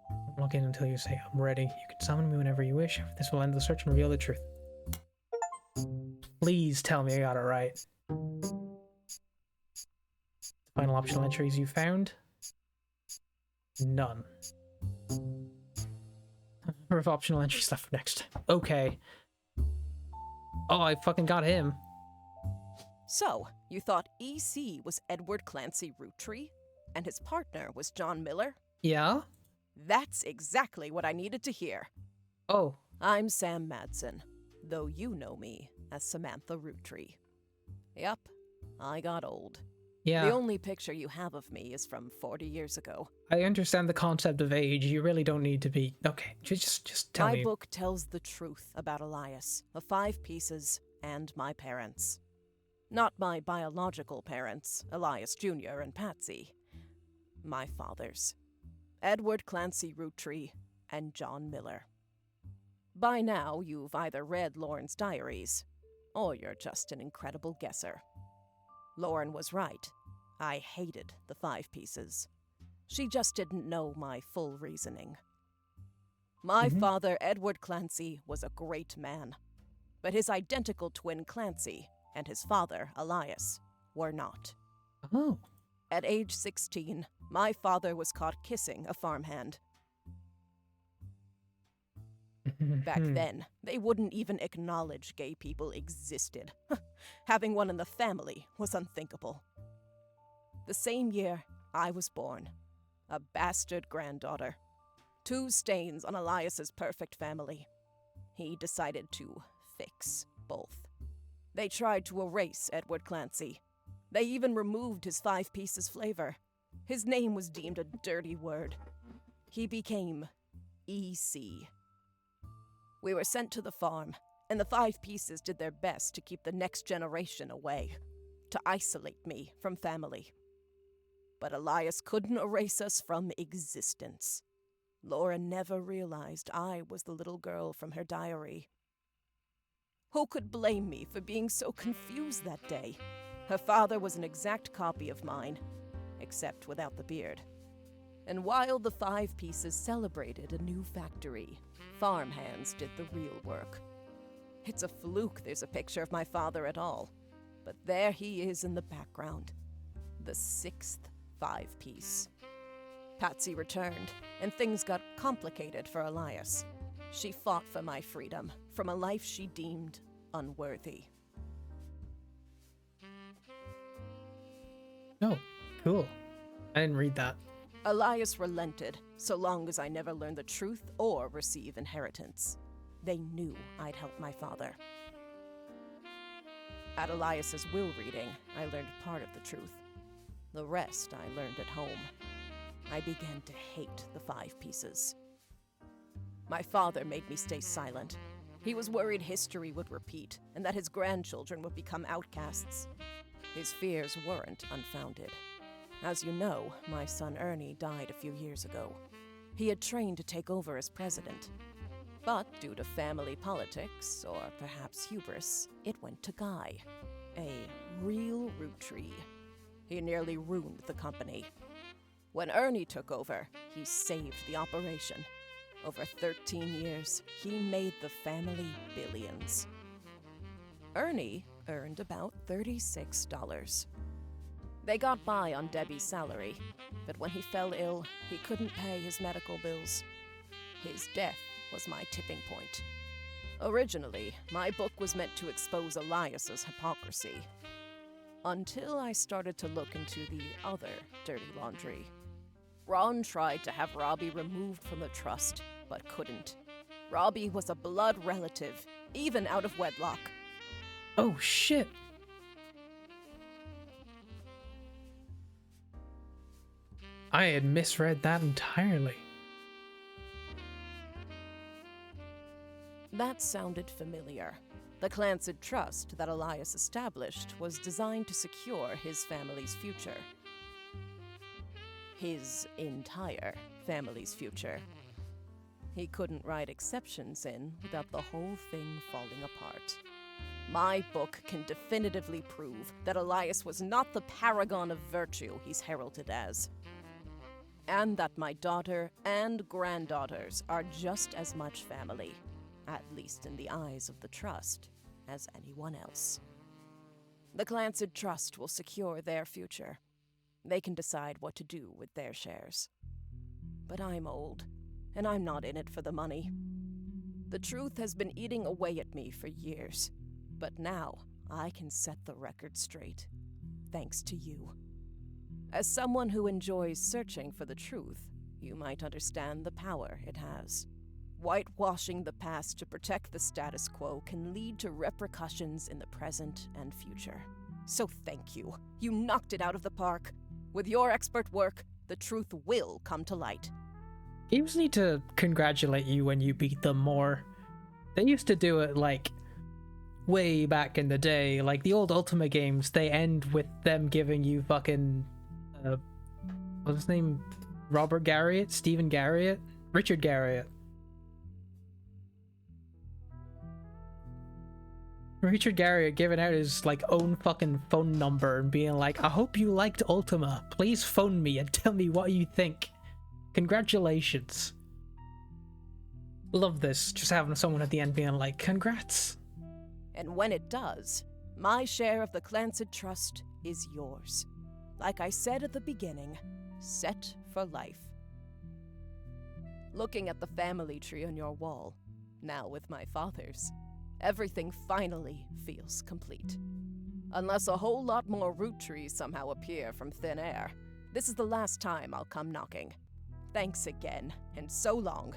[SPEAKER 1] Don't log in until you say I'm ready. You can summon me whenever you wish. This will end the search and reveal the truth. Please Please tell me I got it right. Final optional entries you found? None. Number of optional entries left for next. Okay. Oh, I fucking got him.
[SPEAKER 5] So, you thought EC was Edward Clancy RootTree? And his partner was John Miller?
[SPEAKER 1] Yeah?
[SPEAKER 5] That's exactly what I needed to hear.
[SPEAKER 1] Oh.
[SPEAKER 5] I'm Sam Madsen, though you know me as Samantha RootTree. Yep, I got old.
[SPEAKER 1] Yeah.
[SPEAKER 5] The only picture you have of me is from 40 years ago.
[SPEAKER 1] I understand the concept of age. You really don't need to be... Okay, just tell me.
[SPEAKER 5] My book tells the truth about Elias, of 5 pieces, and my parents. Not my biological parents, Elias Jr. and Patsy. My fathers. Edward Clancy RootTree and John Miller. By now, you've either read Lauren's diaries, or you're just an incredible guesser. Lauren was right. I hated the 5 pieces. She just didn't know my full reasoning. My father, Edward Clancy, was a great man. But his identical twin Clancy and his father, Elias, were not.
[SPEAKER 1] Oh.
[SPEAKER 5] At age 16, my father was caught kissing a farmhand. Back then, they wouldn't even acknowledge gay people existed. Having one in the family was unthinkable. The same year, I was born. A bastard granddaughter. 2 stains on Elias's perfect family. He decided to fix both. They tried to erase Edward Clancy. They even removed his 5 pieces flavor. His name was deemed a dirty word. He became EC. We were sent to the farm, and the 5 pieces did their best to keep the next generation away, to isolate me from family. But Elias couldn't erase us from existence. Laura never realized I was the little girl from her diary. Who could blame me for being so confused that day? Her father was an exact copy of mine, except without the beard. And while the 5 pieces celebrated a new factory, farmhands did the real work. It's a fluke there's a picture of my father at all, but there he is in the background, the 6th 5-piece. Patsy returned, and things got complicated for Elias. She fought for my freedom from a life she deemed unworthy.
[SPEAKER 1] Oh, cool. I didn't read that.
[SPEAKER 5] Elias relented, so long as I never learned the truth or receive inheritance. They knew I'd help my father. At Elias's will reading, I learned part of the truth. The rest I learned at home. I began to hate the 5 pieces. My father made me stay silent. He was worried history would repeat, and that his grandchildren would become outcasts. His fears weren't unfounded. As you know, my son Ernie died a few years ago. He had trained to take over as president. But due to family politics, or perhaps hubris, it went to Guy, a real RootTree. He nearly ruined the company. When Ernie took over, he saved the operation. Over 13 years, he made the family billions. Ernie earned about $36. They got by on Debbie's salary, but when he fell ill, he couldn't pay his medical bills. His death was my tipping point. Originally, my book was meant to expose Elias's hypocrisy. Until I started to look into the other dirty laundry. Ron tried to have Robbie removed from the trust, but couldn't. Robbie was a blood relative, even out of wedlock.
[SPEAKER 1] Oh, shit. I had misread that entirely.
[SPEAKER 5] That sounded familiar. The Clancy Trust that Elias established was designed to secure his family's future. His entire family's future. He couldn't write exceptions in without the whole thing falling apart. My book can definitively prove that Elias was not the paragon of virtue he's heralded as. And that my daughter and granddaughters are just as much family, at least in the eyes of the Trust, as anyone else. The Clancid Trust will secure their future. They can decide what to do with their shares. But I'm old, and I'm not in it for the money. The truth has been eating away at me for years, but now I can set the record straight, thanks to you. As someone who enjoys searching for the truth, you might understand the power it has. Whitewashing the past to protect the status quo can lead to repercussions in the present and future. So thank you. You knocked it out of the park. With your expert work, the truth will come to light.
[SPEAKER 1] Games need to congratulate you when you beat them more. They used to do it like way back in the day. Like the old Ultima games, they end with them giving you fucking what's his name? Robert Garriott? Stephen Garriott? Richard Garriott. Richard Garriott giving out his like own fucking phone number and being like, I hope you liked Ultima. Please phone me and tell me what you think. Congratulations. Love this. Just having someone at the end being like, congrats.
[SPEAKER 5] And when it does, my share of the Clancid Trust is yours. Like I said at the beginning, set for life. Looking at the family tree on your wall, now with my father's, everything finally feels complete. Unless a whole lot more RootTrees somehow appear from thin air, this is the last time I'll come knocking. Thanks again, and so long.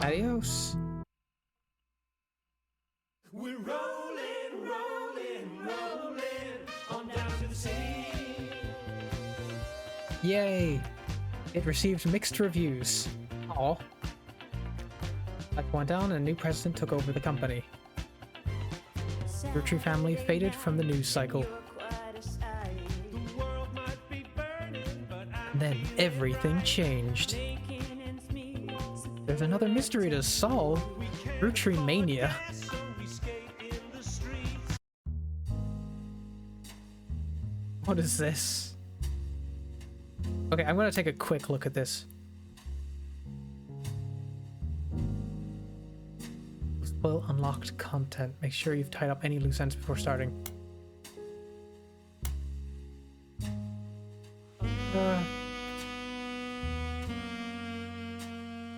[SPEAKER 1] Adios.
[SPEAKER 6] We're rolling, rolling, rolling on down to the sea.
[SPEAKER 1] Yay. It received mixed reviews. Aw. Life went down and a new president took over the company. The RootTree family faded from the news cycle. And then everything changed. There's another mystery to solve. RootTree mania. What is this? Okay, I'm gonna take a quick look at this. Spoil unlocked content. Make sure you've tied up any loose ends before starting.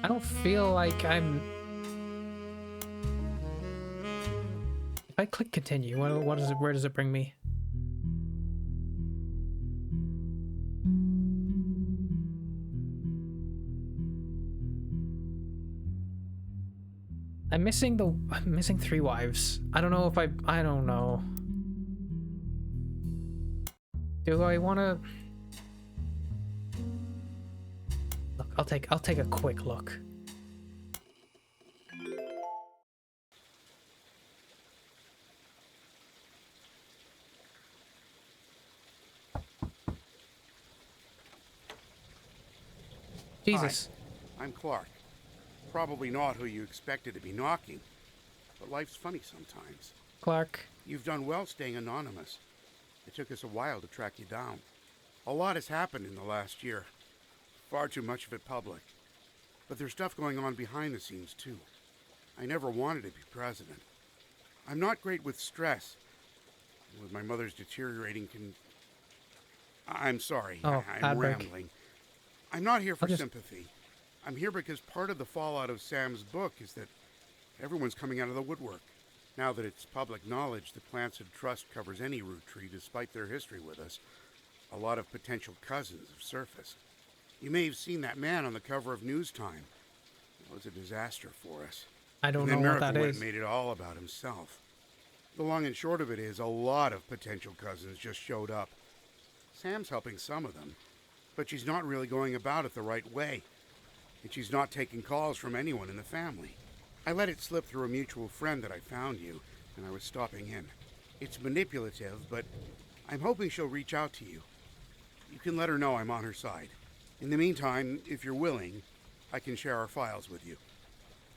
[SPEAKER 1] I don't feel like I'm... If I click continue, what is it? Where does it bring me? I'm missing 3 wives. I don't know if I don't know. Do I want to? Look, I'll take a quick look. Jesus.
[SPEAKER 7] Hi, I'm Clark. Probably not who you expected to be knocking, but life's funny sometimes.
[SPEAKER 1] Clark.
[SPEAKER 7] You've done well staying anonymous. It took us a while to track you down. A lot has happened in the last year. Far too much of it public. But there's stuff going on behind the scenes, too. I never wanted to be president. I'm not great with stress. With my mother's deteriorating I'm sorry.
[SPEAKER 1] Oh,
[SPEAKER 7] I'm rambling. I'm not here for sympathy. I'm here because part of the fallout of Sam's book is that everyone's coming out of the woodwork. Now that it's public knowledge the Clancid Trust covers any RootTree despite their history with us, a lot of potential cousins have surfaced. You may have seen that man on the cover of News Time. It was a disaster for us.
[SPEAKER 1] I don't know what that is.
[SPEAKER 7] And then made it all about himself. The long and short of it is a lot of potential cousins just showed up. Sam's helping some of them, but she's not really going about it the right way. And she's not taking calls from anyone in the family. I let it slip through a mutual friend that I found you, and I was stopping in. It's manipulative, but I'm hoping she'll reach out to you. You can let her know I'm on her side. In the meantime, if you're willing, I can share our files with you.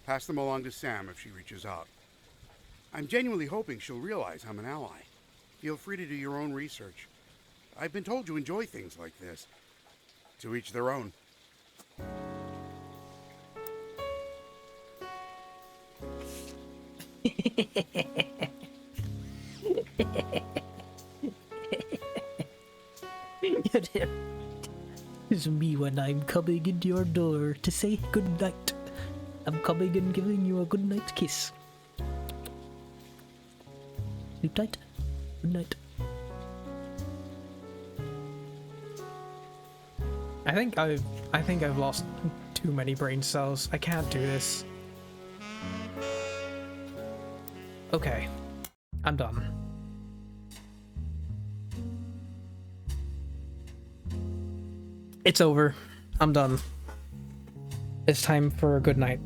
[SPEAKER 7] Pass them along to Sam if she reaches out. I'm genuinely hoping she'll realize I'm an ally. Feel free to do your own research. I've been told you enjoy things like this. To each their own.
[SPEAKER 1] It's me when I'm coming into your door to say good night. I'm coming and giving you a good night kiss. Sleep tight. Good night. I think I've lost too many brain cells. I can't do this. Okay. I'm done. It's over. I'm done. It's time for a good night.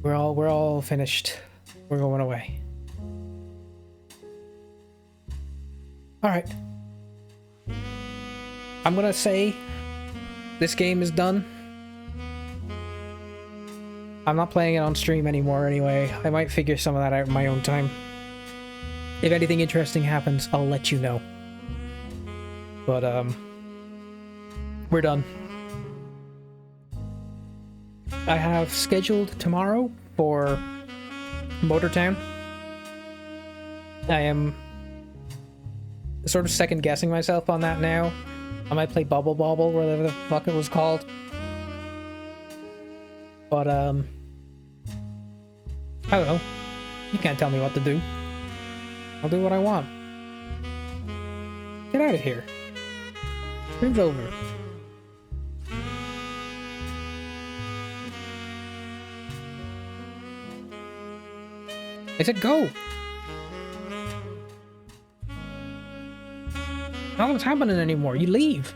[SPEAKER 1] We're all finished. We're going away. All right. I'm gonna say this game is done. I'm not playing it on stream anymore anyway. I might figure some of that out in my own time. If anything interesting happens, I'll let you know. But we're done. I have scheduled tomorrow for Motortown. I am sort of second guessing myself on that now. I might play Bubble Bobble, whatever the fuck it was called. But I don't know. You can't tell me what to do. I'll do what I want. Get out of here. Stream's over. I said go! Nothing's happening anymore. You leave.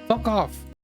[SPEAKER 1] Fuck off.